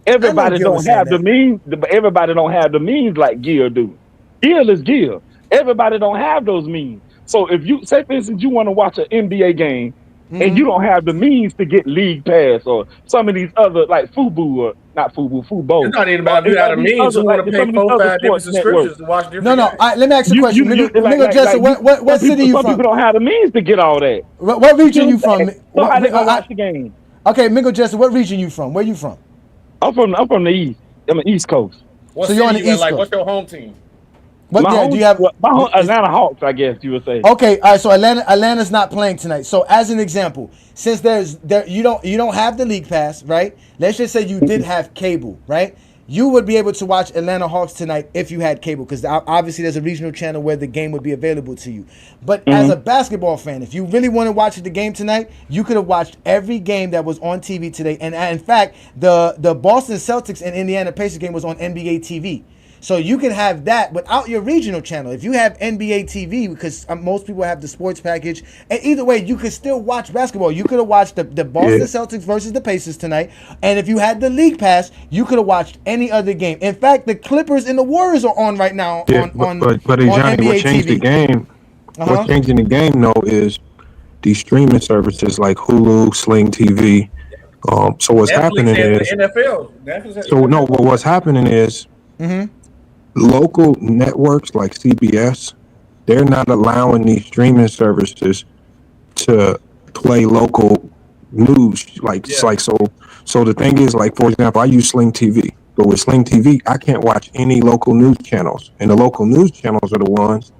Everybody don't have the means. Everybody don't have the means like Gil do. Gil is Gil. Everybody don't have those means. So if you say, for instance, you want to watch an NBA game and you don't have the means to get League Pass or some of these other like Fubo or not Fubo, Fubo. It's not even about you got a means. You want to pay 4-5 different subscriptions to watch different games. Let me ask you a question. What city you from? Some people don't have the means to get all that. What region you from? So how they gonna watch the game? Okay, Mingo Jester, what region you from? Where you from? I'm from the East. I'm the East Coast. What so you're on the East Coast. What's your home team? Do you have Atlanta Hawks? I guess you would say. Okay, all right. So Atlanta's not playing tonight. So as an example, since you don't have the league pass, right? Let's just say you did have cable, right? You would be able to watch Atlanta Hawks tonight if you had cable, because obviously there's a regional channel where the game would be available to you. But as a basketball fan, if you really want to watch the game tonight, you could have watched every game that was on TV today. And in fact, the Boston Celtics and Indiana Pacers game was on NBA TV. So you can have that without your regional channel. If you have NBA TV, because most people have the sports package, and either way, you could still watch basketball. You could have watched the Boston Celtics versus the Pacers tonight, and if you had the league pass, you could have watched any other game. In fact, the Clippers and the Warriors are on right now on Ajani, NBA what changed TV. The game? What changing the game though is these streaming services like Hulu, Sling TV. So what's happening is NFL. What's happening is. Local networks like CBS, they're not allowing these streaming services to play local news. So the thing is, like, for example, I use Sling TV, but with Sling TV, I can't watch any local news channels, and the local news channels are the ones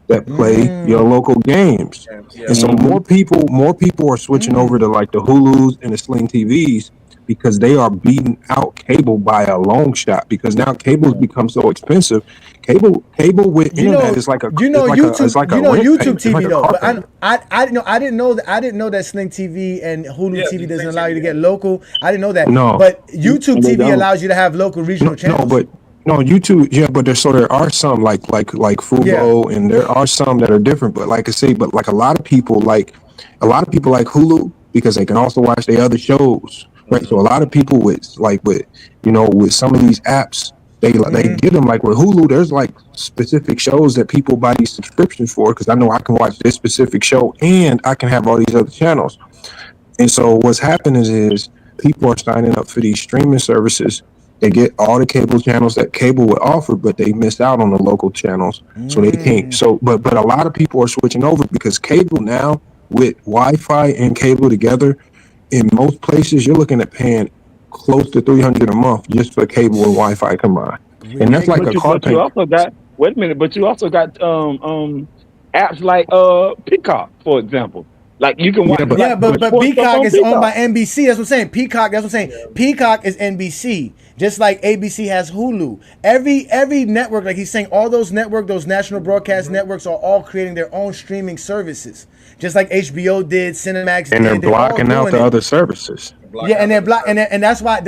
that play your local games. And so more people are switching over to like the Hulus and the Sling TVs, because they are beating out cable by a long shot, because now cable's become so expensive. Cable with internet is like a YouTube TV though. But I didn't know that Sling TV and Hulu TV doesn't allow you to get local. I didn't know that. No, but YouTube TV allows you to have local regional channels. No, YouTube, but there are some like Fubo, and there are some that are different. But like I say, a lot of people like Hulu, because they can also watch their other shows. Right, so a lot of people with some of these apps, they get them. Like with Hulu, there's like specific shows that people buy these subscriptions for, because I know I can watch this specific show and I can have all these other channels. And so what's happening is people are signing up for these streaming services. They get all the cable channels that cable would offer, but they miss out on the local channels, so they can't. So, but a lot of people are switching over, because cable now with Wi-Fi and cable together. In most places, you're looking at paying close to $300 a month just for cable and Wi-Fi combined, and that's like a car payment. But you also got apps like Peacock, for example. Like you can watch. But Peacock is owned by NBC. That's what I'm saying. Peacock is NBC. Just like ABC has Hulu. Every network, like he's saying, all those national broadcast networks are all creating their own streaming services. Just like HBO did, Cinemax did. And they're blocking out the other services. Yeah, and they're and that's why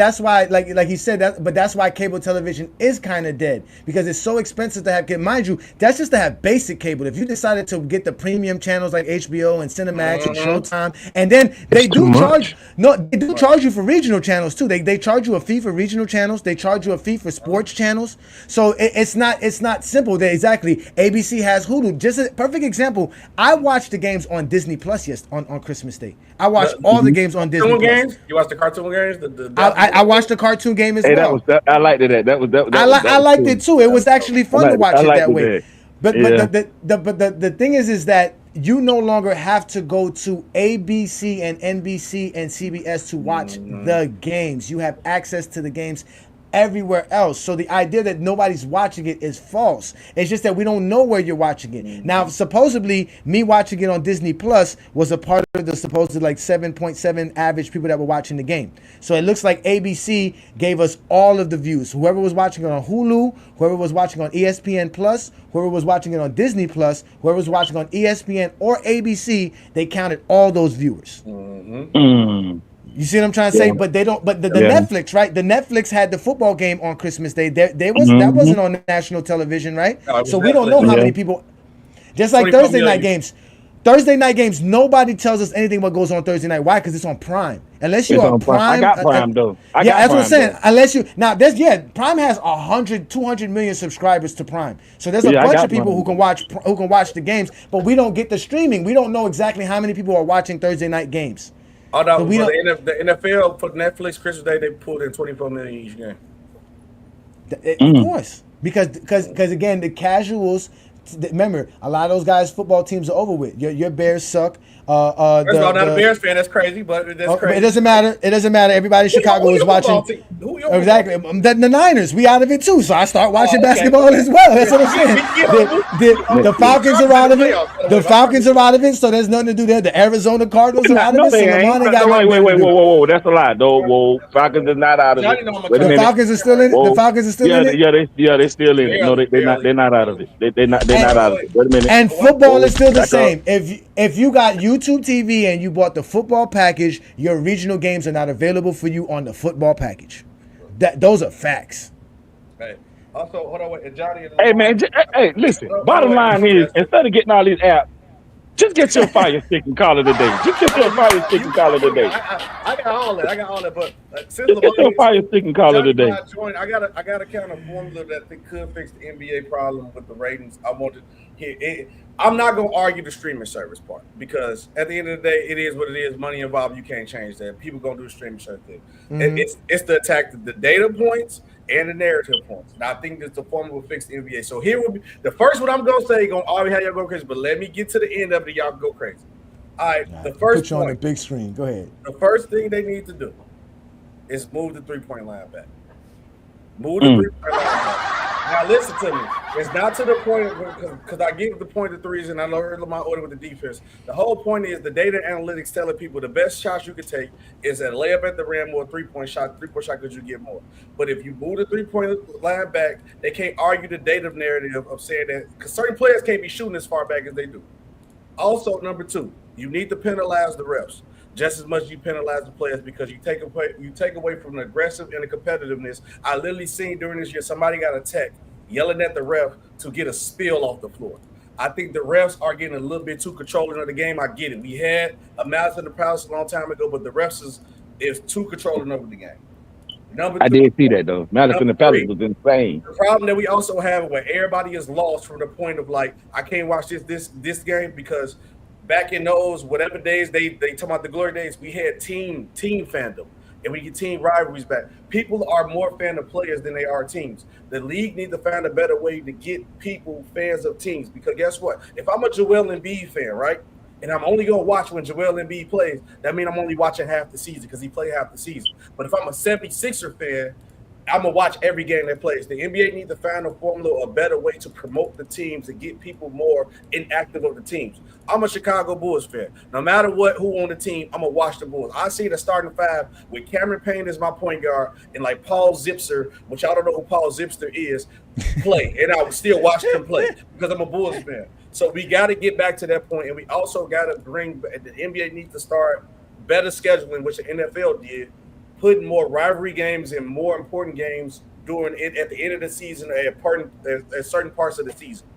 like he said that, but that's why cable television is kind of dead, because it's so expensive to have. Mind you, that's just to have basic cable. If you decided to get the premium channels like HBO and Cinemax and Showtime, and then they do charge you for regional channels too. They charge you a fee for regional channels. They charge you a fee for sports channels. So it's not simple. Exactly. ABC has Hulu. Just a perfect example. I watched the games on Disney Plus on Christmas Day. I watched all the games on Disney Plus. Games? You watched the cartoon games? I watched the cartoon game as well. I liked it. I liked it too. It was actually fun to watch it that way. But the thing is that you no longer have to go to ABC and NBC and CBS to watch the games. You have access to the games everywhere else. So the idea that nobody's watching it is false. It's just that we don't know where you're watching it. Now, supposedly, me watching it on Disney Plus was a part of the supposed like 7.7 average people that were watching the game. So it looks like ABC gave us all of the views. Whoever was watching it on Hulu, whoever was watching on ESPN Plus, whoever was watching it on Disney Plus, whoever was watching on ESPN or ABC, they counted all those viewers. You see what I'm trying to say? But they don't. But the Netflix, right? The Netflix had the football game on Christmas Day. That wasn't on national television, right? So we don't know how many people. Just like Thursday night games. Thursday night games, nobody tells us anything what goes on Thursday night. Why? Because it's on Prime. Unless you're on Prime. I got Prime though. That's what I'm saying. Unless you Prime has 100, 200 million subscribers to Prime. So there's a bunch of people who can watch the games, but we don't get the streaming. We don't know exactly how many people are watching Thursday night games. Oh no, so the NFL for Netflix Christmas Day, they pulled in 24 million each game. Of course, because again, the casuals. Remember, a lot of those guys' football teams are over with. Your Bears suck. First of all, not a Bears fan. That's crazy, but that's crazy. It doesn't matter. It doesn't matter. Everybody in Chicago is watching. Exactly. The Niners. We out of it too. So I start watching basketball as well. That's what I'm saying. The Falcons are out of it. The Falcons are out of it. So there's nothing to do there. The Arizona Cardinals are out of it. Wait. That's a lie. Whoa. Falcons are not out of it. The Falcons are still in it. The Falcons are still in it. Yeah, they're still in it. No, they're not out of it. They're not out of it. Wait a minute. And football is still the same. If you got YouTube TV and you bought the football package, your regional games are not available for you on the football package. Those are facts. Hey, also, hold on, wait, Ajani. Hey man, hey, listen. Bottom line is, instead of getting all these apps, just get your Fire Stick and call it a day. Just get your Fire Stick and call it a day. I got all that. But since just get your Fire Stick and call it a day. I got a kind of formula that could fix the NBA problem with the ratings. I want to hear it. I'm not going to argue the streaming service part because at the end of the day, it is what it is. Money involved, you can't change that. People going to do the streaming service thing. Mm-hmm. It's the attack, the data points and the narrative points. And I think that the formula will fix the NBA. So here will be the first one I'm going to say, going to always have y'all go crazy, but let me get to the end of it, y'all go crazy. All right, the first put you on the big screen. Go ahead. The first thing they need to do is move the three-point line back. Move the three-point line back. Now listen to me. It's not to the point because I get the point of threes and I learned my order with the defense. The whole point is the data analytics telling people the best shots you can take is a layup at the rim or a three-point shot because you get more. But if you move the three-point line back, they can't argue the data narrative of saying that because certain players can't be shooting as far back as they do. Also, number two, you need to penalize the refs just as much as you penalize the players because you take away from the aggressive and the competitiveness. I literally seen during this year somebody got a tech yelling at the ref to get a spill off the floor. I think the refs are getting a little bit too controlling of the game. I get it. We had a Malice in the Palace a long time ago, but the refs is too controlling over the game. I did see that though. Malice in the Palace was insane. The problem that we also have where everybody is lost from the point of like, I can't watch this game because back in those whatever days they talk about the glory days, we had team fandom and we get team rivalries back. People are more fan of players than they are teams. The league needs to find a better way to get people fans of teams because guess what? If I'm a Joel Embiid fan, right, and I'm only going to watch when Joel Embiid plays, that means I'm only watching half the season because he played half the season. But if I'm a 76er fan, I'm going to watch every game that plays. The NBA needs to find a formula, a better way to promote the teams and get people more inactive of the teams. I'm a Chicago Bulls fan. No matter who on the team, I'm going to watch the Bulls. I see the starting five with Cameron Payne as my point guard and like Paul Zipser, which I don't know who Paul Zipser is, play. And I would still watch them play because I'm a Bulls fan. So we got to get back to that point. And we also got to bring – the NBA needs to start better scheduling, which the NFL did, putting more rivalry games and more important games during it at the end of the season at certain parts of the season.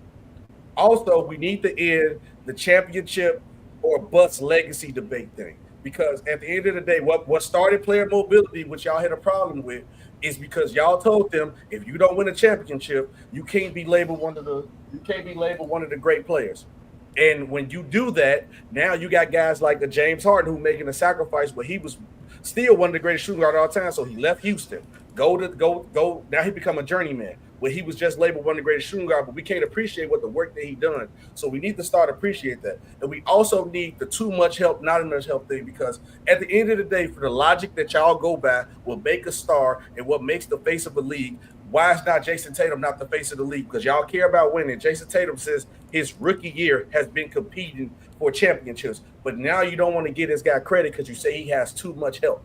Also, we need to end the championship or bust legacy debate thing because at the end of the day, what started player mobility, which y'all had a problem with, is because y'all told them if you don't win a championship, you can't be labeled one of the great players. And when you do that, now you got guys like a James Harden who making a sacrifice, but he was still one of the greatest shooting guards of all time. So he left Houston, go. Now he become a journeyman where he was just labeled one of the greatest shooting guards, but we can't appreciate what the work that he done. So we need to start appreciate that. And we also need the too much help, not enough help thing, because at the end of the day, for the logic that y'all go by will make a star and what makes the face of a league. Why is not Jason Tatum not the face of the league? Because y'all care about winning. Jason Tatum says his rookie year has been competing for championships, but now you don't want to give this guy credit because you say he has too much help.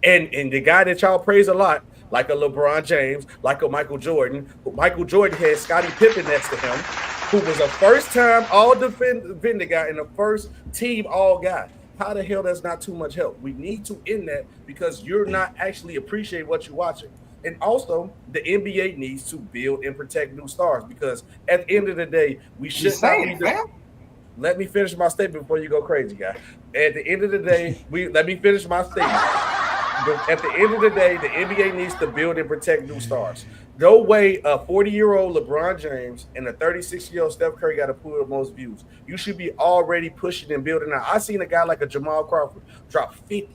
And the guy that y'all praise a lot, like a LeBron James, like a Michael Jordan had Scottie Pippen next to him, who was a first-time all-defender guy and a first-team all-guy. How the hell that's not too much help? We need to end that because you're not actually appreciating what you're watching. And also, the NBA needs to build and protect new stars because at the end of the day, we should not be Let me finish my statement before you go crazy, guy. At the end of the day, let me finish my statement. At the end of the day, the NBA needs to build and protect new stars. No way a 40-year-old LeBron James and a 36-year-old Steph Curry got to pull the most views. You should be already pushing and building out. I seen a guy like a Jamal Crawford drop 50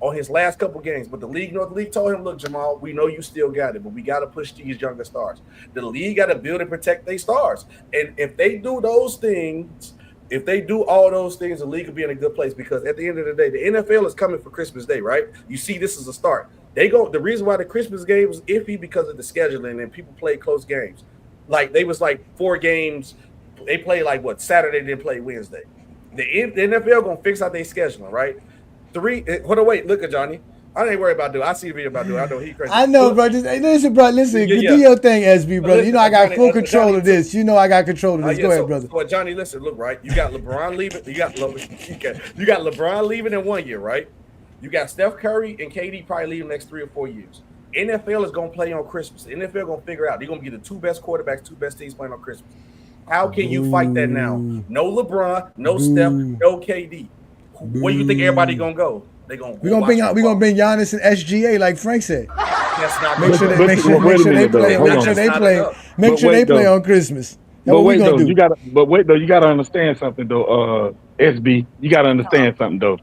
on his last couple games, but the league told him, look, Jamal, we know you still got it, but we got to push these younger stars. The league got to build and protect their stars. And if they do those things, if they do all those things, the league will be in a good place, because at the end of the day, the NFL is coming for Christmas Day, right? You see, this is a start. The reason why the Christmas game was iffy because of the scheduling and people played close games. Like, they was like 4 games. They played like Saturday, then play Wednesday. The NFL gonna fix out their scheduling, right? Hold on, wait, look at Johnny. I ain't worried about I see the video about I know he crazy. I know, bro. Listen, bro. Listen, do your thing, SB, brother. You know I got full control of this. You know I got control of this. Go ahead, brother. So Johnny, listen, look, right. You got LeBron leaving. You got LeBron leaving in 1 year, right? You got Steph Curry and KD probably leaving the next 3 or 4 years. NFL is gonna play on Christmas. The NFL gonna figure out they're gonna be the 2 best quarterbacks, 2 best teams playing on Christmas. How can you fight that now? No LeBron, no Steph, no KD. Where do you think everybody gonna go? We're gonna bring Giannis and SGA, like Frank said. That's not Make sure they play on Christmas. But wait though, you gotta understand something though, SB. You gotta understand something though.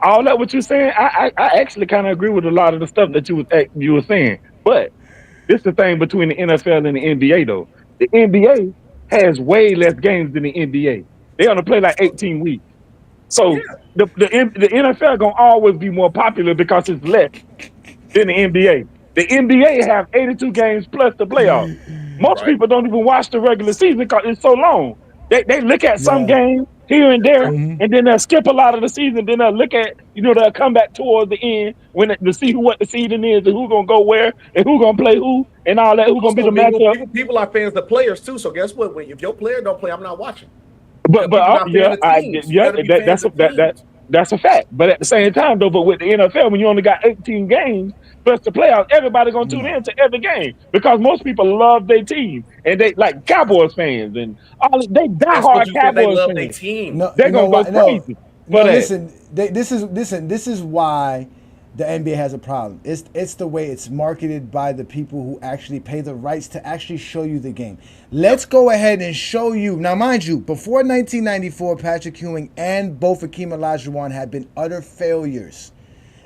All that what you're saying, I actually kind of agree with a lot of the stuff that you were saying. But this is the thing between the NFL and the NBA though. The NBA has way less games than the NBA. They only play like 18 weeks. So the NFL gonna always be more popular because it's less than the NBA. The NBA have 82 games plus the playoffs. Most people don't even watch the regular season because it's so long. They look at some games here and there, and then they'll skip a lot of the season. Then they'll look at, they'll come back towards the end to see what the season is and who's gonna go where and who's gonna play who and all that. Who's gonna be the matchup? People are fans of players too. So guess what? If your player don't play, I'm not watching. That's a fact. But at the same time, though, with the NFL, when you only got 18 games plus the playoffs, everybody gonna tune in to every game because most people love their team and they like Cowboys fans and they diehard Cowboys fans. Their team. They're gonna go crazy. But listen, this is why the NBA has a problem. It's the way it's marketed by the people who actually pay the rights to actually show you the game. Let's go ahead and show you. Now, mind you, before 1994, Patrick Ewing and both Hakeem Olajuwon had been utter failures.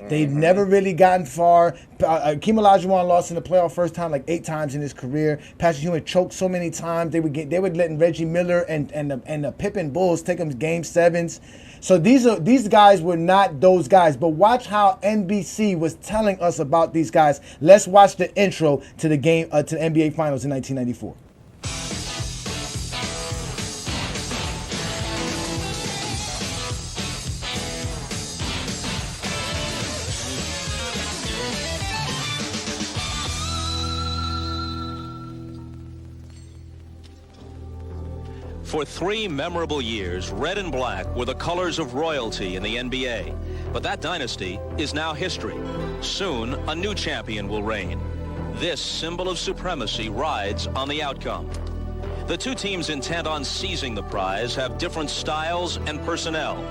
They'd never really gotten far. Hakeem Olajuwon lost in the playoff first time like 8 times in his career. Patrick Ewing choked so many times they would letting Reggie Miller and the Pippen Bulls take him game 7s. So these guys were not those guys. But watch how NBC was telling us about these guys. Let's watch the intro to the game to the NBA Finals in 1994. For 3 memorable years, red and black were the colors of royalty in the NBA. But that dynasty is now history. Soon, a new champion will reign. This symbol of supremacy rides on the outcome. The 2 teams intent on seizing the prize have different styles and personnel,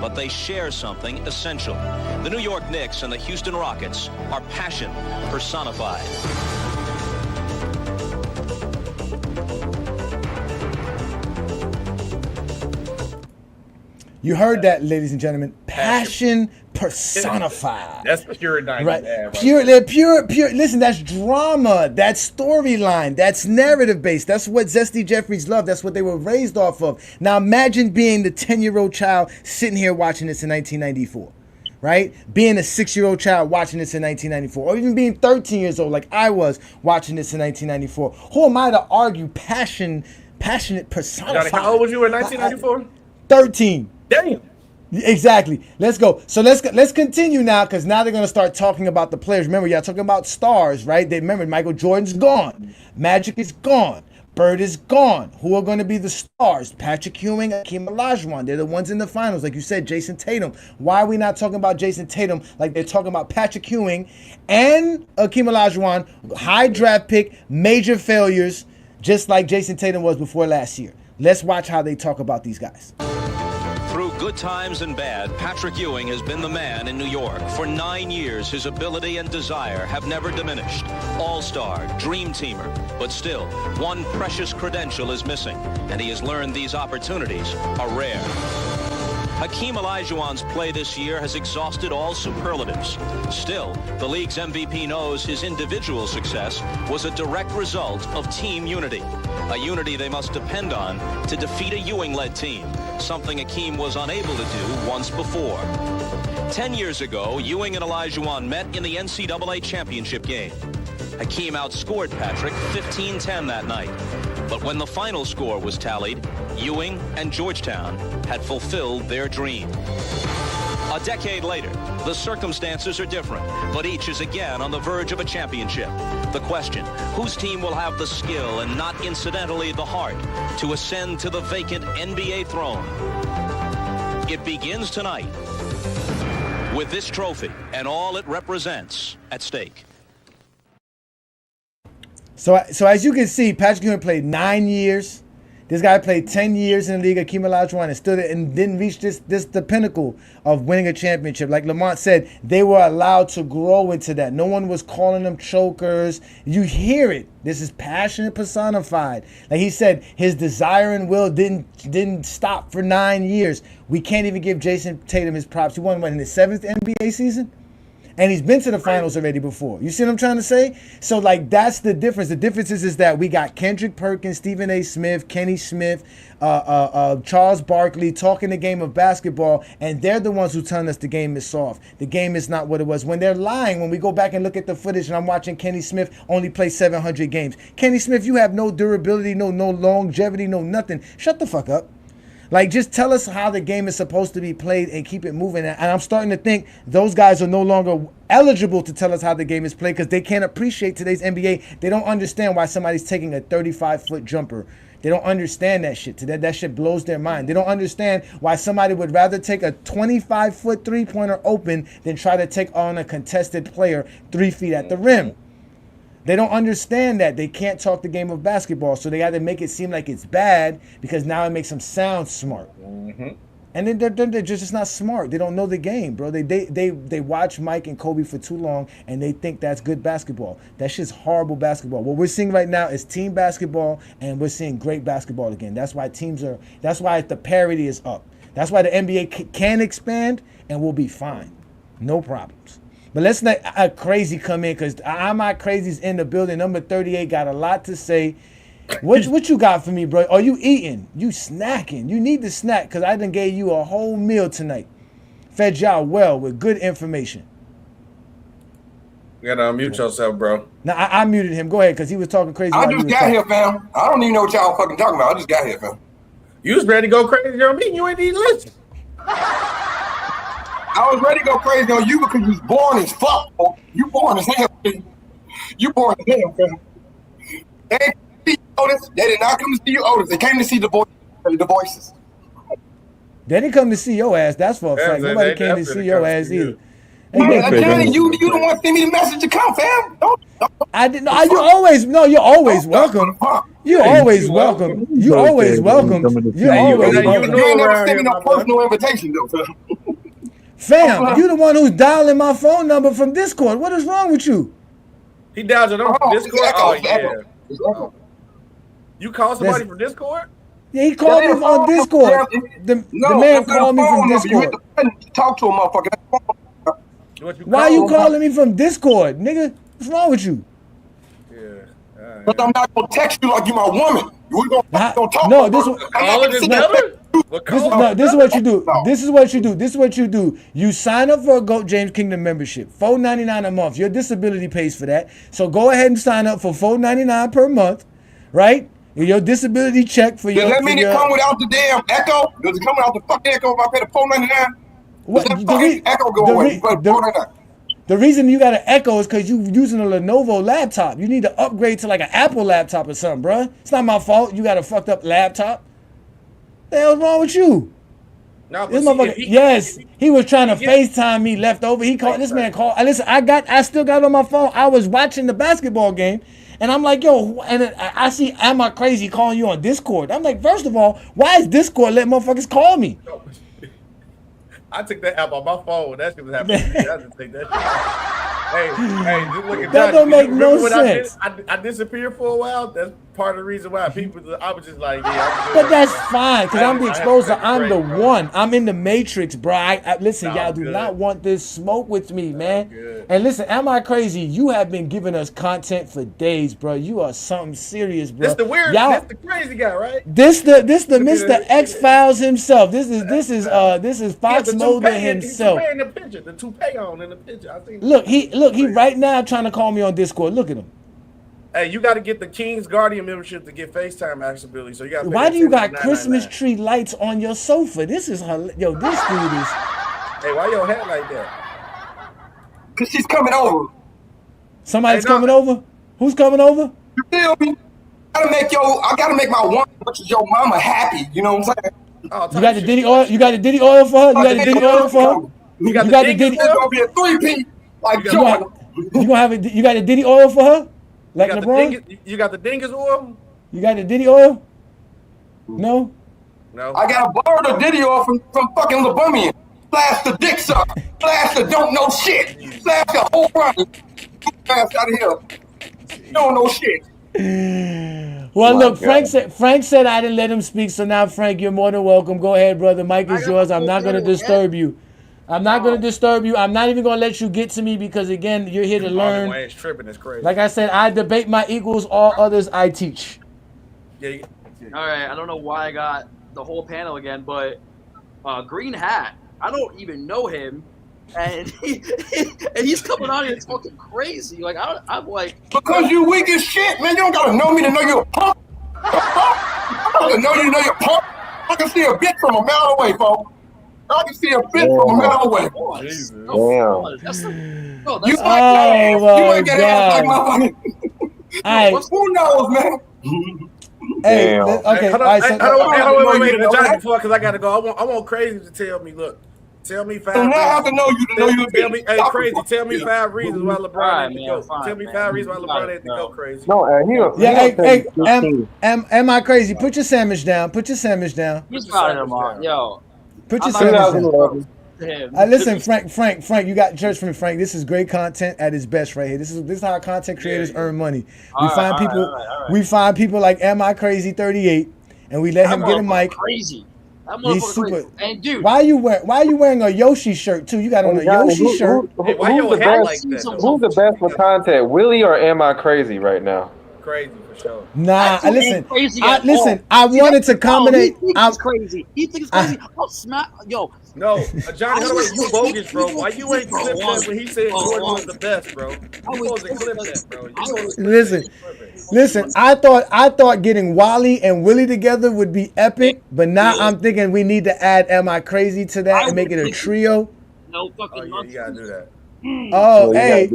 but they share something essential. The New York Knicks and the Houston Rockets are passion personified. You heard that, ladies and gentlemen. Passion personified. That's pure 90s. Right. Pure. Listen, that's drama. That's storyline. That's narrative based. That's what Zesty Jeffrey's love. That's what they were raised off of. Now imagine being the 10-year-old child sitting here watching this in 1994. Right? Being a 6-year-old child watching this in 1994. Or even being 13 years old like I was watching this in 1994. Who am I to argue passionate personified? Johnny, how old was you in 1994? 13. Damn. Exactly. Let's go. So let's continue now, because now they're going to start talking about the players. Remember, y'all talking about stars, right? Remember, Michael Jordan's gone. Magic is gone. Bird is gone. Who are going to be the stars? Patrick Ewing, Hakeem Olajuwon. They're the ones in the finals. Like you said, Jason Tatum. Why are we not talking about Jason Tatum like they're talking about Patrick Ewing and Hakeem Olajuwon? High draft pick, major failures, just like Jason Tatum was before last year. Let's watch how they talk about these guys. Through good times and bad, Patrick Ewing has been the man in New York. For 9 years, his ability and desire have never diminished. All-star, dream teamer, but still, one precious credential is missing, and he has learned these opportunities are rare. Hakeem Olajuwon's play this year has exhausted all superlatives. Still, the league's MVP knows his individual success was a direct result of team unity. A unity they must depend on to defeat a Ewing-led team, something Hakeem was unable to do once before. 10 years ago, Ewing and Olajuwon met in the NCAA championship game. Hakeem outscored Patrick 15-10 that night. But when the final score was tallied, Ewing and Georgetown had fulfilled their dream. A decade later, the circumstances are different, but each is again on the verge of a championship. The question, whose team will have the skill and not incidentally the heart to ascend to the vacant NBA throne? It begins tonight with this trophy and all it represents at stake. So as you can see, Patrick Ewing played 9 years. This guy played 10 years in the league, Hakeem Olajuwon, and stood and didn't reach the pinnacle of winning a championship. Like Lamont said, they were allowed to grow into that. No one was calling them chokers. You hear it. This is passion personified. Like he said, his desire and will didn't stop for 9 years. We can't even give Jason Tatum his props. He won in his 7th NBA season? And he's been to the finals already before. You see what I'm trying to say? So, like, that's the difference. The difference is that we got Kendrick Perkins, Stephen A. Smith, Kenny Smith, Charles Barkley talking the game of basketball, and they're the ones who telling us the game is soft. The game is not what it was. When they're lying, when we go back and look at the footage, and I'm watching Kenny Smith only play 700 games. Kenny Smith, you have no durability, no longevity, no nothing. Shut the fuck up. Like, just tell us how the game is supposed to be played and keep it moving. And I'm starting to think those guys are no longer eligible to tell us how the game is played because they can't appreciate today's NBA. They don't understand why somebody's taking a 35-foot jumper. They don't understand that shit. That shit blows their mind. They don't understand why somebody would rather take a 25-foot three-pointer open than try to take on a contested player 3 feet at the rim. They don't understand that. They can't talk the game of basketball, so they got to make it seem like it's bad because now it makes them sound smart. Mm-hmm. And then they're just not smart. They don't know the game, bro. They watch Mike and Kobe for too long, and they think that's good basketball. That's just horrible basketball. What we're seeing right now is team basketball, and we're seeing great basketball again. That's why that's why the parity is up. That's why the NBA can expand, and we'll be fine. No problems. But let's let a crazy come in because I'm my crazies in the building. Number 38 got a lot to say. What you got for me, bro? Are you eating? You snacking? You need to snack because I done gave you a whole meal tonight. Fed y'all well with good information. You gotta unmute yourself, bro. Now I muted him. Go ahead because he was talking crazy. I just got here, fam. I don't even know what y'all fucking talking about. I just got here, fam. You was ready to go crazy on me. You ain't even listen. I was ready to go crazy on you because you was born as fuck. You born as hell. You born as hell, fam. They didn't see you, Otis. They did not come to see you, Otis. They came to see the voices. They didn't come to see your ass. That's for a fact. Nobody came to see your ass either. Ajani, you the one send me the message to come, fam. I didn't know. You're always welcome. You're always welcome. You're always welcome. You're always welcome. You ain't never sent me no personal invitation, though, fam. Fam, you the one who's dialing my phone number from Discord. What is wrong with you? He dialed your number from Discord? Oh, yeah. You called somebody from Discord? Yeah, he called me on Discord. The man called me from Discord. Talk to a motherfucker. Why are you calling me from Discord, nigga? What's wrong with you? Yeah. But I'm not gonna text you like you my woman. We gonna talk. No, this is what you do. This is what you do. This is what you do. You sign up for a GOAT James Kingdom membership, $4.99 a month. Your disability pays for that. So go ahead and sign up for $4.99 per month, right? Your disability check for your. Does that mean it come without the damn echo? Does it come without the fucking echo if I pay the $4.99? What the echo go away? The reason you got an Echo is because you're using a Lenovo laptop. You need to upgrade to like an Apple laptop or something, bro. It's not my fault. You got a fucked up laptop. What the hell's wrong with you? No, this motherfucker. He was trying to FaceTime me left over. He called. This man called. Listen, I still got it on my phone. I was watching the basketball game, And I'm like, yo, and I see Am I Crazy calling you on Discord. I'm like, first of all, why is Discord letting motherfuckers call me? I took that app on my phone. That shit was happening to me. I just take that shit out. Hey, just look at that don't make no sense. I disappeared for a while. That's part of the reason why I was just like, yeah. But that's fine, because I'm the exposure. I'm the one. I'm in the matrix, bro. Listen, y'all do not want this smoke with me, man. And listen, Am I Crazy? You have been giving us content for days, bro. You are something serious, bro. This the weird, this the crazy guy, right? This the Mr. X-Files himself. This is Fox Mulder himself. The picture, the toupee on in the picture. I think. Look, he right now trying to call me on Discord. Look at him. Hey, you got to get the King's Guardian membership to get FaceTime accessibility. So you got. Why do you got Christmas tree lights on your sofa? This is yo. This dude is. Hey, why your hat like that? Cause she's coming over. Somebody's coming over. Who's coming over? You feel me? I gotta make my one, which is your mama, happy. You know what I'm saying? Oh, you got the Diddy oil. You got the Diddy oil for her. You got the Diddy oil for her. You got the Diddy. It's gonna be a 3P like Jordan. You gonna have it? You got the Diddy oil for her, like LeBron. You got the Dingus oil. You got the Diddy oil? No. I gotta borrow the Diddy oil from fucking LeBron. Slash the dick suck. Slash the don't know shit. Slash the whole run. Slash out of here. You don't know shit. Well, look, Frank said I didn't let him speak, so now Frank, you're more than welcome. Go ahead, brother. Mike is yours. I'm not going to disturb you. I'm not going to disturb you. I'm not even going to let you get to me because, again, you're here to learn. It's tripping. It's crazy. Like I said, I debate my equals. All others I teach. All right, I don't know why I got the whole panel again, but Green Hat, I don't even know him. And he's coming on here talking crazy. Like I'm like, because you weak as shit, man. You don't gotta know me to know you're a punk. I don't know you to know you're a punk. I can see a bitch from a mile away, folks. I can see a bitch from a mile away. Damn. You might get ass like my fucking. Who knows, man? Hey, okay. Wait, before because I gotta go. I want Crazy to tell me. Look. Tell me 5 reasons. I have to know you to know you. Tell me, hey, Crazy. Tell me 5 reasons why LeBron had to go. Tell me 5 reasons why LeBron had to go, Crazy. No, hey, am I crazy? Put your sandwich down. Put your sandwich down. He's proud of him, yo. Put your sandwich down. Listen, Frank, you got church from Frank. This is great content at its best right here. This is how content creators earn money. We find people like Am I Crazy 38, and we let him get a mic. Crazy. He's super. And dude, why are you wearing a Yoshi shirt too? You got on a Yoshi shirt. Who's the best for content, Willie or Am I Crazy right now? Crazy for sure. Nah, listen. I wanted to combinate. He's crazy. He thinks crazy. I'll smack. Yo. No, Ajani, you bogus, bro. Why you ain't clip that when he said Jordan was the best, bro? You supposed to clip that, bro. Listen. I thought getting Wally and Willie together would be epic, but now I'm thinking we need to add Am I Crazy to that and make it a trio. No fucking you gotta do that. Oh, hey,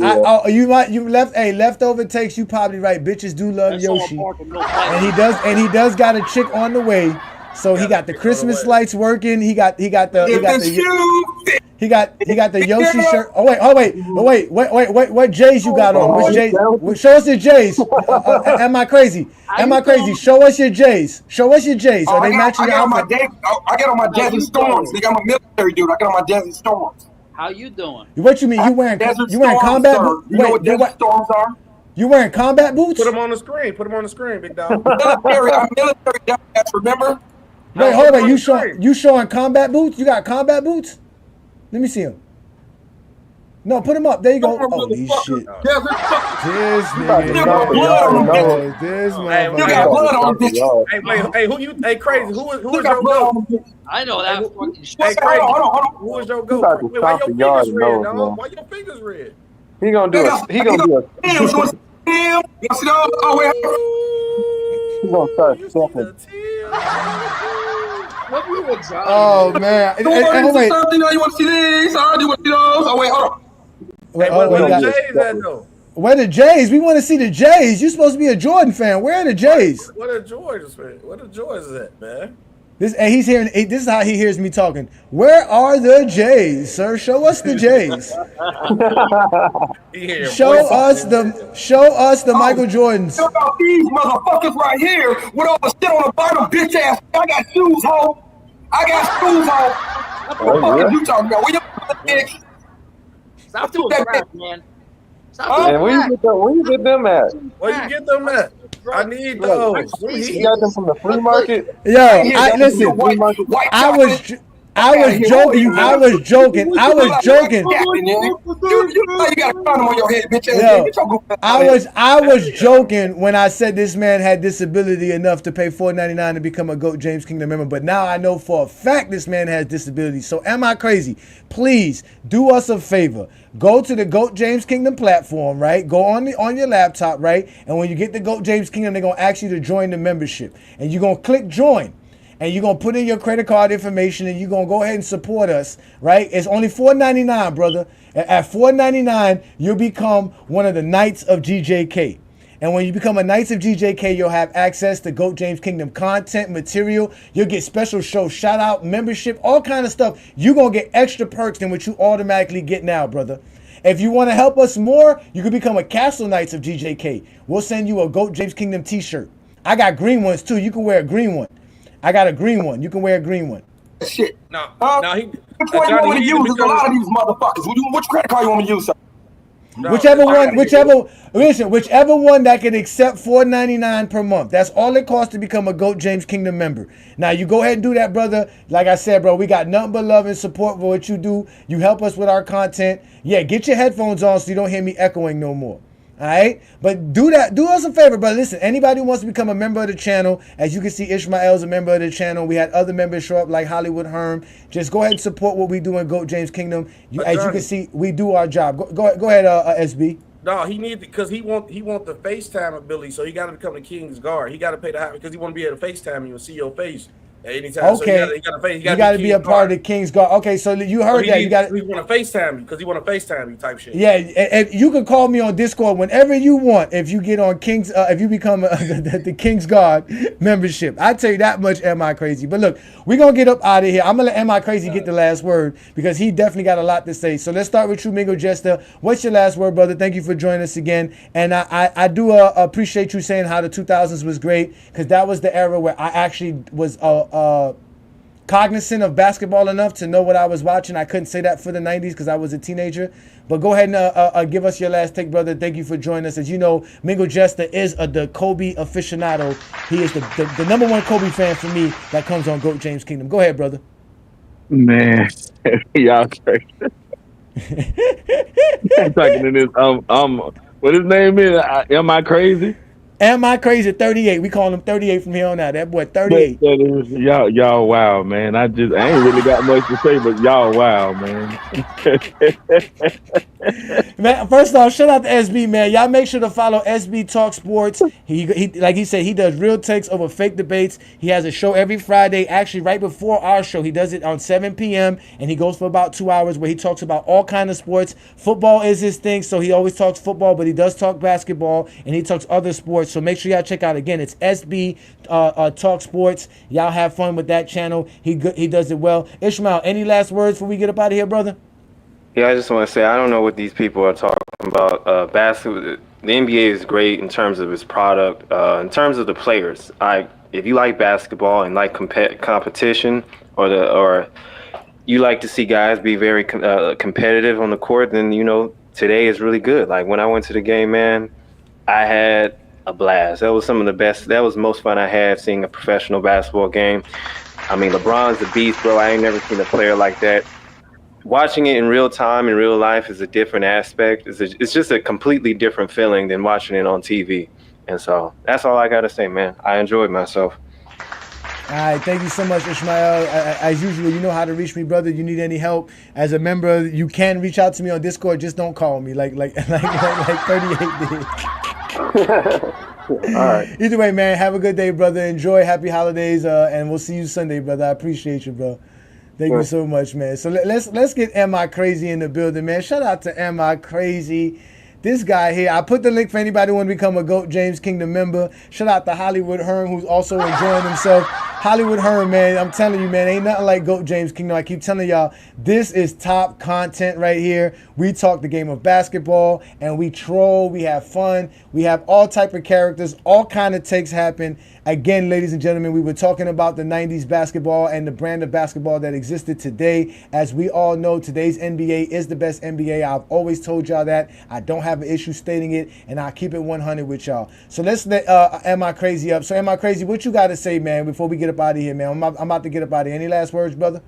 leftover takes. You probably right. Bitches do love Yoshi, and he does got a chick on the way. So he got the Christmas lights working. He got the Yoshi shirt. Wait. What J's you got on? Which J's? Show us your J's. Am I crazy? Am I crazy? Show us your J's. Are they matching your outfit? I got on my Desert Storms. They got my military dude. I got on my Desert Storms. How you doing? What you mean? You wearing combat boots? You know what Desert Storms are? You wearing combat boots? Put them on the screen, big dog. I'm military dumbass, remember? Wait, hold on. You showing combat boots? You got combat boots? Let me see them. No, put them up. There you go. Holy shit. This nigga. This man. You got blood on this. Hey, Crazy. Who is your goat? I know that. Hey, Crazy. Hold on. Who is your goat? Wait, why your fingers red, dog? Why your fingers red? He gonna do it. He gonna do it. Oh, wait. He gonna start something. Oh man! You want to see these? You want to see those? Oh wait, hold on. Where the Jays? We want to see the Jays. You're supposed to be a Jordan fan. Where are the Jays? What a Jordans fan? What a Jordans at, man? This and he's hearing. This is how he hears me talking. Where are the J's, sir? Show us the J's. Show us the Michael Jordans. What about these motherfuckers right here with all the shit on the bottom, bitch ass? I got shoes, ho. I got shoes, ho. What the fuck are you talking about? Where your bitch? Stop doing crap, man. Man, where you get them at? Where you get them at? I need those. You got them from the flea market? Yo, listen. I was joking. I was joking. You got a condom on your head, bitch ass. I was joking when I said this man had disability enough to pay $4.99 to become a GOAT James Kingdom member, but now I know for a fact this man has disability. So am I crazy? Please do us a favor. Go to the GOAT James Kingdom platform, right? Go on your laptop, right? And when you get the GOAT James Kingdom, they're gonna ask you to join the membership, and you're gonna click join. And you're going to put in your credit card information and you're going to go ahead and support us, right? It's only $4.99, brother. At $4.99, you'll become one of the Knights of GJK. And when you become a Knights of GJK, you'll have access to GOAT James Kingdom content, material. You'll get special show shout out, membership, all kind of stuff. You're going to get extra perks than what you automatically get now, brother. If you want to help us more, you can become a Castle Knights of GJK. We'll send you a GOAT James Kingdom t-shirt. I got green ones too. You can wear a green one. I got a green one. You can wear a green one. Shit. No, which one you want me to use? There's a lot of these motherfuckers. Which credit card you want me to use, sir? Whichever one that can accept $4.99 per month. That's all it costs to become a GOAT James Kingdom member. Now you go ahead and do that, brother. Like I said, bro, we got nothing but love and support for what you do. You help us with our content. Yeah, get your headphones on so you don't hear me echoing no more. All right, but do us a favor, brother. Listen, anybody who wants to become a member of the channel, as you can see, Ishmael's a member of the channel. We had other members show up like Hollywood Herm. Just go ahead and support what we do in GOAT James Kingdom. As you can see, we do our job. Go ahead, SB. No, he needs because he want the FaceTime ability, so he got to become the King's Guard. He got to pay the high because he want to be able to FaceTime you and see your face at any time. Okay, so he got to be a part of the King's Guard. Okay, so you heard that. He want to FaceTime you because he want to FaceTime you type shit. Yeah, and you can call me on Discord whenever you want. If you get on King's, if you become the King's Guard membership, I tell you that much. Am I crazy? But look, we're gonna get up out of here. I'm gonna let Am I Crazy get the last word because he definitely got a lot to say. So let's start with you, Mingo Jester. What's your last word, brother? Thank you for joining us again, and I do appreciate you saying how the 2000s was great because that was the era where I actually was cognizant of basketball enough to know what I was watching. I couldn't say that for the 90s because I was a teenager. But go ahead and give us your last take, brother. Thank you for joining us. As you know, Mingo Jester is the Kobe aficionado. He is the #1 Kobe fan for me that comes on GOAT James Kingdom. Go ahead, brother. Man, y'all crazy. I'm talking to this. What his name is? Am I crazy? Am I crazy? 38. We call him 38 from here on out. That boy 38. Y'all wow, man. I ain't really got much to say, but y'all wow, man. Man, first off, shout out to SB, man. Y'all make sure to follow SB Talk Sports. He like he said, he does real takes over fake debates. He has a show every Friday, actually right before our show. He does it on 7 p.m. and he goes for about 2 hours where he talks about all kinds of sports. Football is his thing, so he always talks football, but he does talk basketball and he talks other sports. So make sure y'all check out again. It's SB Talk Sports. Y'all have fun with that channel. He does it well. Ishmael, any last words before we get up out of here, brother? Yeah, I just want to say I don't know what these people are talking about. Basketball, the NBA is great in terms of its product. In terms of the players, if you like basketball and like competition, or you like to see guys be very competitive on the court, then today is really good. Like when I went to the game, man, I had a blast. That was some of the best. That was the most fun I had seeing a professional basketball game. I mean, LeBron's a beast, bro. I ain't never seen a player like that. Watching it in real time, in real life, is a different aspect. It's just a completely different feeling than watching it on TV. And so that's all I got to say, man. I enjoyed myself. All right, thank you so much, Ishmael. As usual, you know how to reach me, brother. You need any help as a member, you can reach out to me on Discord. Just don't call me like 38 did. All right. Either way, man, have a good day, brother. Enjoy. Happy holidays, and we'll see you Sunday, brother. I appreciate you, bro. Thank you so much, man. So let's get Am I Crazy in the building, man. Shout out to Am I Crazy. This guy here, I put the link for anybody who want to become a GOAT James Kingdom member. Shout out to Hollywood Herm, who's also enjoying himself. Hollywood Hearn, man. I'm telling you, man, ain't nothing like GOAT James Kingdom. I keep telling y'all, this is top content right here. We talk the game of basketball, and we troll. We have fun. We have all type of characters. All kind of takes happen. Again, ladies and gentlemen, we were talking about the 90s basketball and the brand of basketball that existed today. As we all know, today's NBA is the best NBA. I've always told y'all that. I don't have an issue stating it, and I'll keep it 100 with y'all. So let's let Am I Crazy up. So Am I Crazy, what you got to say, man, before we get up out of here, man? I'm about to get up out of here. Any last words, brother?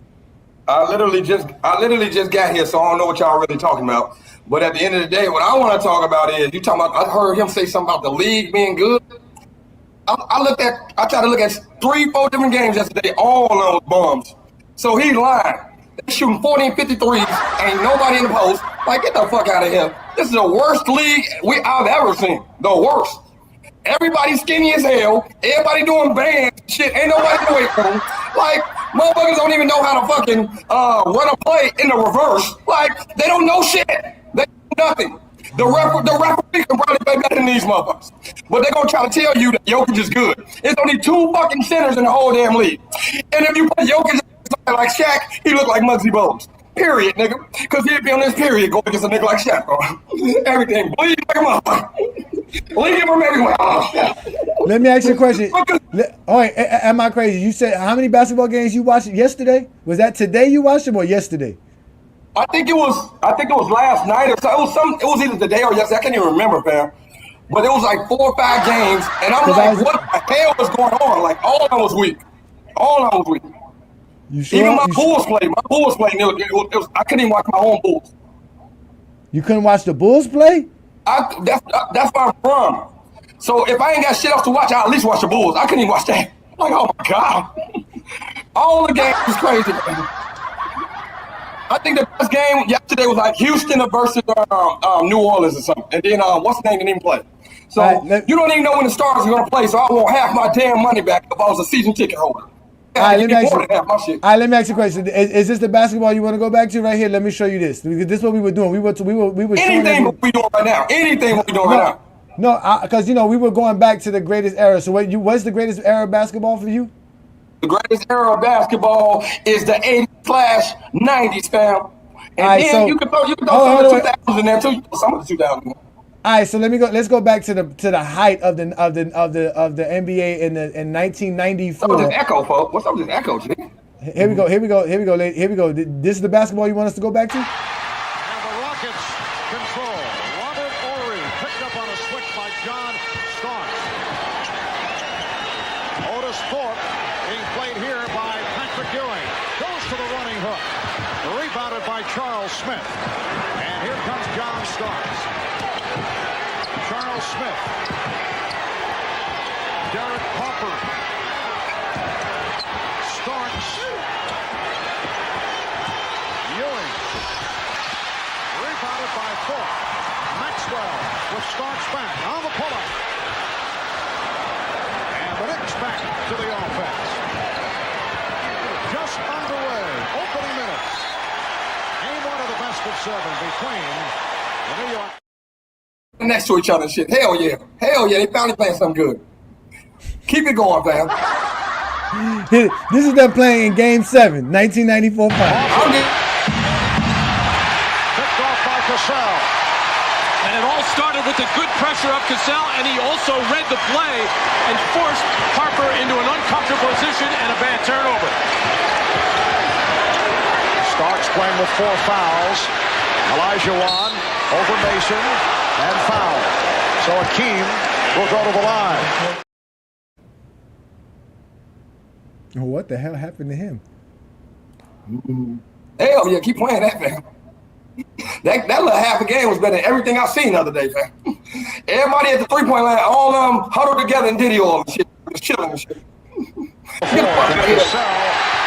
I literally just got here, so I don't know what y'all really talking about. But at the end of the day, what I want to talk about is, you talking about, I heard him say something about the league being good. I tried to look at 3-4 different games yesterday, all on those bums. So he's lying. They're shooting 40 and 53s, ain't nobody in the post. Like, get the fuck out of here. This is the worst league I've ever seen. The worst. Everybody skinny as hell. Everybody doing bands. Shit, ain't nobody in the weight room. Like, motherfuckers don't even know how to fucking run a play in the reverse. Like, they don't know shit. They do nothing. The referee can probably play better than these motherfuckers. But they're going to try to tell you that Jokic is good. It's only 2 fucking centers in the whole damn league. And if you put Jokic like Shaq, he look like Muggsy Bogues. Period, nigga. Because he'd be on this period going against a nigga like Shaq, bro. Everything. Bleed like a motherfucker. Bleed from everywhere. Let me ask you a question. All right, am I crazy? You said how many basketball games you watched yesterday? Was that today you watched them or yesterday? I think it was last night or so. It was either today or yesterday. I can't even remember, fam. But it was like 4 or 5 games, and I'm like, what the hell was going on? Like, all of them was weak. All of them was weak. You sure? Even my Bulls played. I couldn't even watch my own Bulls. You couldn't watch the Bulls play? That's where I'm from. So if I ain't got shit else to watch, I'll at least watch the Bulls. I couldn't even watch that. Like, oh my God. All the games was crazy, man. I think the best game yesterday was like Houston versus New Orleans or something. And then what's the name didn't even play. So you don't even know when the Stars are going to play, so I want half my damn money back if I was a season ticket holder. All right, let me ask you a question. Is this the basketball you want to go back to right here? Let me show you this. Because this is what we were doing. We were anything what we doing right now. Anything what we doing right now. No, because we were going back to the greatest era. So what's the greatest era of basketball for you? The greatest era of basketball is the 80s/90s, fam. And then you can throw some of the 2000s in there too. Some of the 2000s. All right, so let's go back to the height of the NBA in 1994. What's this echo, folks? What's up with this echo, G? Here we go. This is the basketball you want us to go back to? And the Rockets control. Robert Ory picked up on a switch by John Starks. Otis Thorpe being played here by Patrick Ewing. Goes to the running hook. Rebounded by Charles Smith. And here comes John Starks. Charles Smith. Derek Harper. Starks. Ewing. Rebounded by Thorpe. Maxwell with Starks back on the pull-up. And the Knicks back to the offense. Just underway. Opening minutes. Game 1 of the best of 7 between the New York. Next to each other and shit. Hell yeah. They finally playing something good. Keep it going, fam. This is them playing in Game 7, 1994 final. Picked off by Cassell. And it all started with the good pressure of Cassell, and he also read the play and forced Harper into an uncomfortable position and a bad turnover. Starks playing with 4 fouls. Elijah Wan over Mason. And foul. So Akeem will go to the line. What the hell happened to him? Hell yeah, keep playing that, man. That little half a game was better than everything I've seen the other day, man. Everybody at the 3-point line, all of them huddled together and diddy all and shit. Chilling and shit. Cassell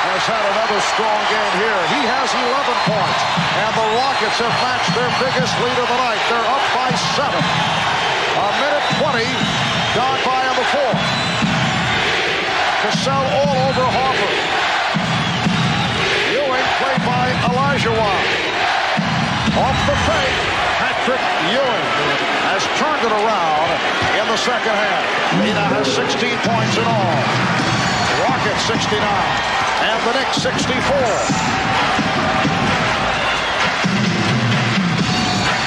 has had another strong game here. He has 11 points. And the Rockets have matched their biggest lead of the night. They're up by 7. A minute 20 gone by on the 4th. Cassell all over Harper. Ewing played by Elijah Wan. Off the fake, Patrick Ewing has turned it around in the second half. He now has 16 points in all. Rockets 69. And the Knicks 64.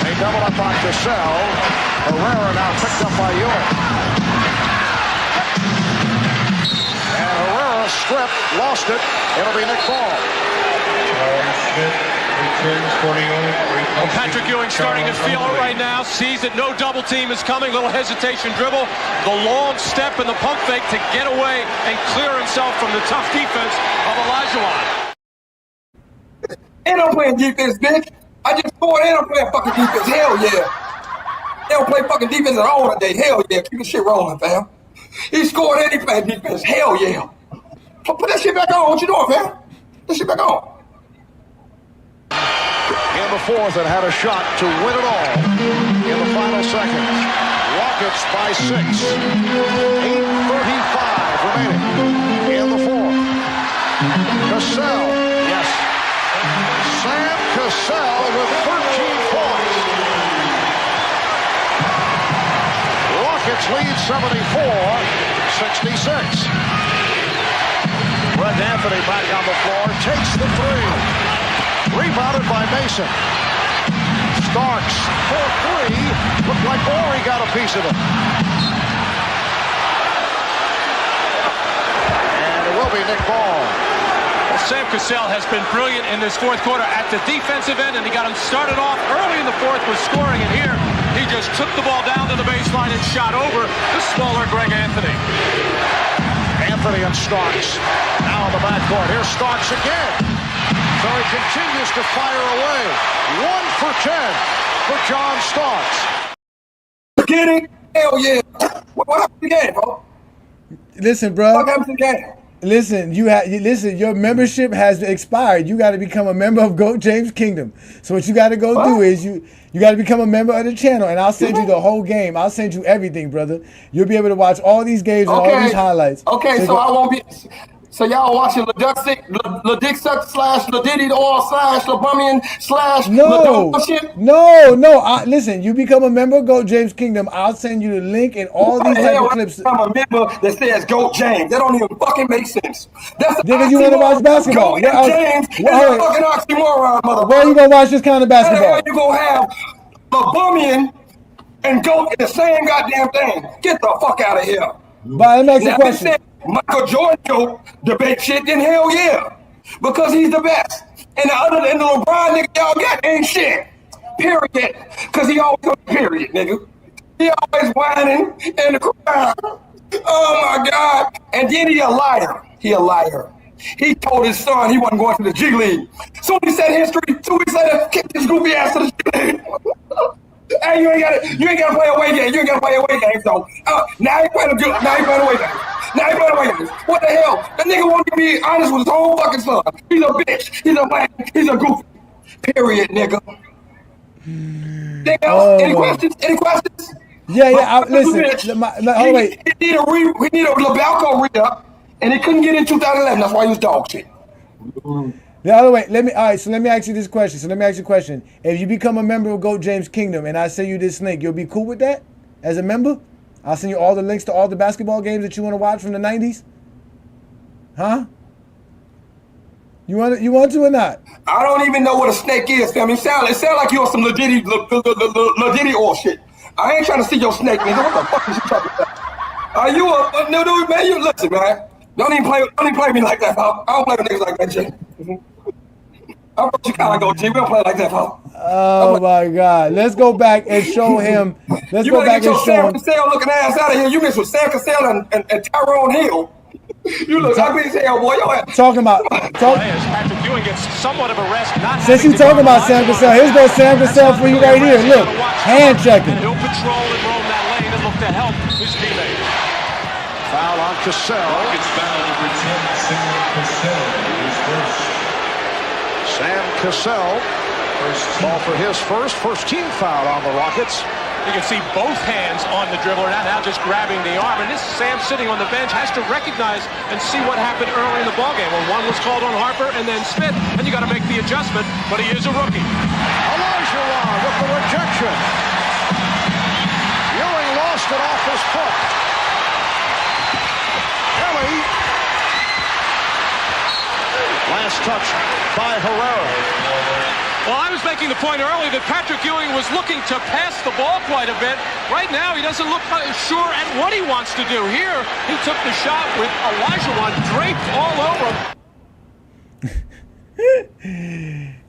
They double up on Cassell. Herrera now picked up by Ewing. And Herrera stripped, lost it. It'll be Nick Ball. Well, Patrick Ewing starting to feel it right now. Sees that no double team is coming. Little hesitation dribble. The long step and the pump fake to get away and clear himself from the tough defense of Olajuwon. They don't play defense, bitch. I just scored. They don't play fucking defense. Hell yeah. They don't play fucking defense at all today. Hell yeah. Keep the shit rolling, fam. He scored and he played defense. Hell yeah. Put that shit back on. What you doing, fam? Put that shit back on. In the fourth and had a shot to win it all in the final seconds. Rockets by 6. 8:35 remaining in the fourth. Cassell. Yes. Sam Cassell with 13 points. Rockets lead 74-66. Greg Anthony back on the floor. Takes the three. Rebounded by Mason. Starks for 3. Looked like Horry got a piece of it. And it will be Nick Ball. Well, Sam Cassell has been brilliant in this fourth quarter at the defensive end, and he got him started off early in the fourth with scoring, and here he just took the ball down to the baseline and shot over the smaller Greg Anthony. Anthony and Starks now on the backcourt. Here's Starks again. So he continues to fire away. 1 for 10 for John Starks. Get it? Hell yeah. What happened to the game, bro? Listen, bro. What happened to the game? Listen, listen. Your membership has expired. You got to become a member of GOAT James Kingdom. So what you got to go do is you got to become a member of the channel, and I'll send you the whole game. I'll send you everything, brother. You'll be able to watch all these games and all these highlights. Okay, so I won't be. So y'all watching LaDick slash LaDiddy or slash LaBummian slash No. Listen, you become a member of GOAT James Kingdom. I'll send you the link and all these type of clips. I'm a member that says GOAT James. That don't even fucking make sense. That's because you want to watch basketball. GOAT James is a fucking oxymoron, motherfucker. Where are you gonna watch this kind of basketball? How you gonna have LaBummian and GOAT in the same goddamn thing? Get the fuck out of here. But let me ask you a question. Michael Jordan debate shit, then hell yeah. Because he's the best. And the other than the LeBron nigga y'all got ain't shit. Period. Because he always period, nigga. He always whining in the crowd. Oh my God. And then he a liar. He a liar. He told his son he wasn't going to the G League. Soon he said history, 2 weeks later, kicked his goofy ass to the G League. Hey, you ain't gotta play away game. You ain't gotta play away game. So now he playing a good. Now he playing away game. What the hell? That nigga won't be honest with his whole fucking son. He's a bitch. He's a man. He's a goofy. Period, nigga. Any questions? Any questions? Yeah. Listen. Wait. He need a LaBalco re-up, and he couldn't get in 2011. That's why he was dog shit. The other way, let me ask you this question. If you become a member of GOAT James Kingdom and I send you this link, you'll be cool with that as a member? I'll send you all the links to all the basketball games that you want to watch from the 90s? Huh? You want to or not? I don't even know what a snake is, fam. It sound like you on some LaDiddy or shit. I ain't trying to see your snake, nigga. What the fuck is you talking about? Are you no dude, man? You listen, man. Don't even play me like that, pal. I don't play with niggas like that, shit. I'm from Chicago, G. We don't play like that, pal. Oh my God! Let's go back and show him. Let's go back and show him. Sam Cassell looking ass out of here. You mix with Sam Cassell and Tyrone Hill. You look ugly as hell, boy. Talking about. Patrick Ewing gets somewhat of a rest. Since you talking about Sam Cassell, here's go Sam Cassell for you right here. Look, hand checking. And he'll patrol and roam that lane and look to help his teammate. Foul on Cassell. Rockets foul number 10, Sam Cassell. His first. Sam Cassell. Ball for his first team foul on the Rockets. You can see both hands on the dribbler now just grabbing the arm. And this Sam sitting on the bench has to recognize and see what happened early in the ballgame when one was called on Harper and then Smith, and you got to make the adjustment, but he is a rookie. Olajuwon with the rejection. Ewing lost it off his foot. Kelly touch by Herrera. Well, I was making the point earlier that Patrick Ewing was looking to pass the ball quite a bit. Right now, he doesn't look sure at what he wants to do. Here, he took the shot with Elijah draped all over him.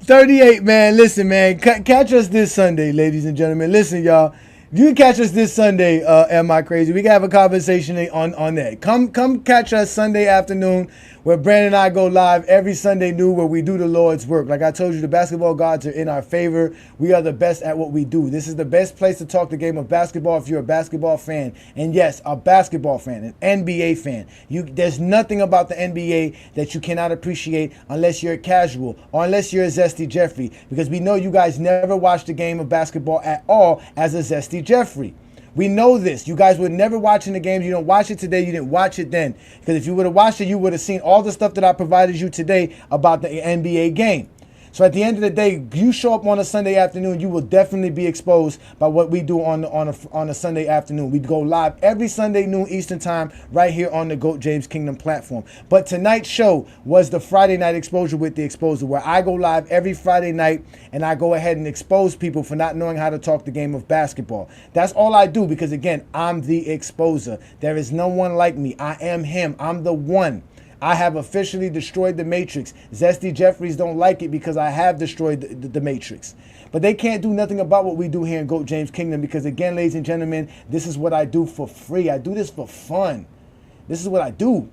38, man. Listen, man. Catch us this Sunday, ladies and gentlemen. Listen, y'all. You can catch us this Sunday, Am I Crazy? We can have a conversation on that. Come catch us Sunday afternoon where Brandon and I go live every Sunday noon where we do the Lord's work. Like I told you, the basketball gods are in our favor. We are the best at what we do. This is the best place to talk the game of basketball if you're a basketball fan. And yes, a basketball fan, an NBA fan. There's nothing about the NBA that you cannot appreciate unless you're a casual or unless you're a Zesty Jeffrey, because we know you guys never watch the game of basketball at all as a Zesty Jeffrey. We know this. You guys were never watching the games. You don't watch it today. You didn't watch it then. Because if you would have watched it, you would have seen all the stuff that I provided you today about the NBA game. So at the end of the day, you show up on a Sunday afternoon, you will definitely be exposed by what we do on a Sunday afternoon. We go live every Sunday noon Eastern time right here on the GOAT James Kingdom platform. But tonight's show was the Friday Night Exposure with the Exposer, where I go live every Friday night and I go ahead and expose people for not knowing how to talk the game of basketball. That's all I do because, again, I'm the Exposer. There is no one like me. I am him. I'm the one. I have officially destroyed the Matrix. Zesty Jeffries don't like it because I have destroyed the Matrix. But they can't do nothing about what we do here in GOAT James Kingdom because, again, ladies and gentlemen, this is what I do for free. I do this for fun. This is what I do.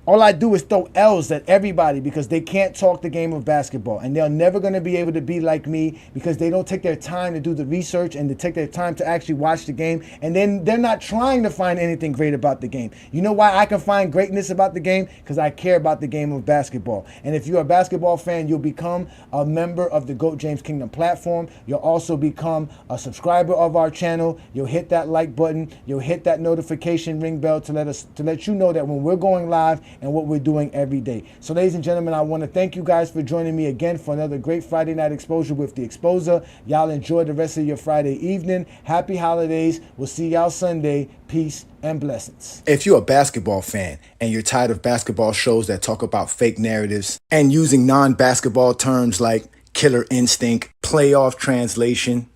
All I do is throw L's at everybody because they can't talk the game of basketball. And they're never going to be able to be like me because they don't take their time to do the research and to take their time to actually watch the game. And then they're not trying to find anything great about the game. You know why I can find greatness about the game? Because I care about the game of basketball. And if you're a basketball fan, you'll become a member of the GOAT James Kingdom platform. You'll also become a subscriber of our channel. You'll hit that like button. You'll hit that notification ring bell to let you know that when we're going live and what we're doing every day. So ladies and gentlemen, I want to thank you guys for joining me again for another great Friday Night Exposure with the Exposer. Y'all enjoy the rest of your Friday evening. Happy holidays. We'll see y'all Sunday. Peace and blessings. If you're a basketball fan and you're tired of basketball shows that talk about fake narratives and using non-basketball terms like killer instinct, playoff translation,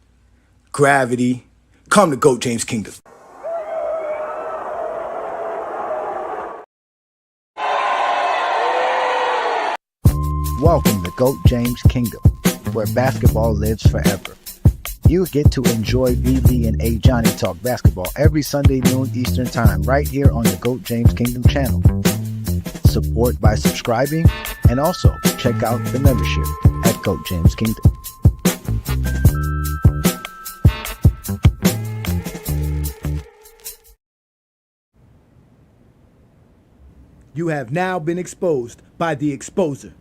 gravity, come to GOAT James Kingdom. Welcome to GOAT James Kingdom, where basketball lives forever. You get to enjoy VV and Ajani talk basketball every Sunday noon Eastern time right here on the GOAT James Kingdom channel. Support by subscribing and also check out the membership at GOAT James Kingdom. You have now been exposed by the Exposer.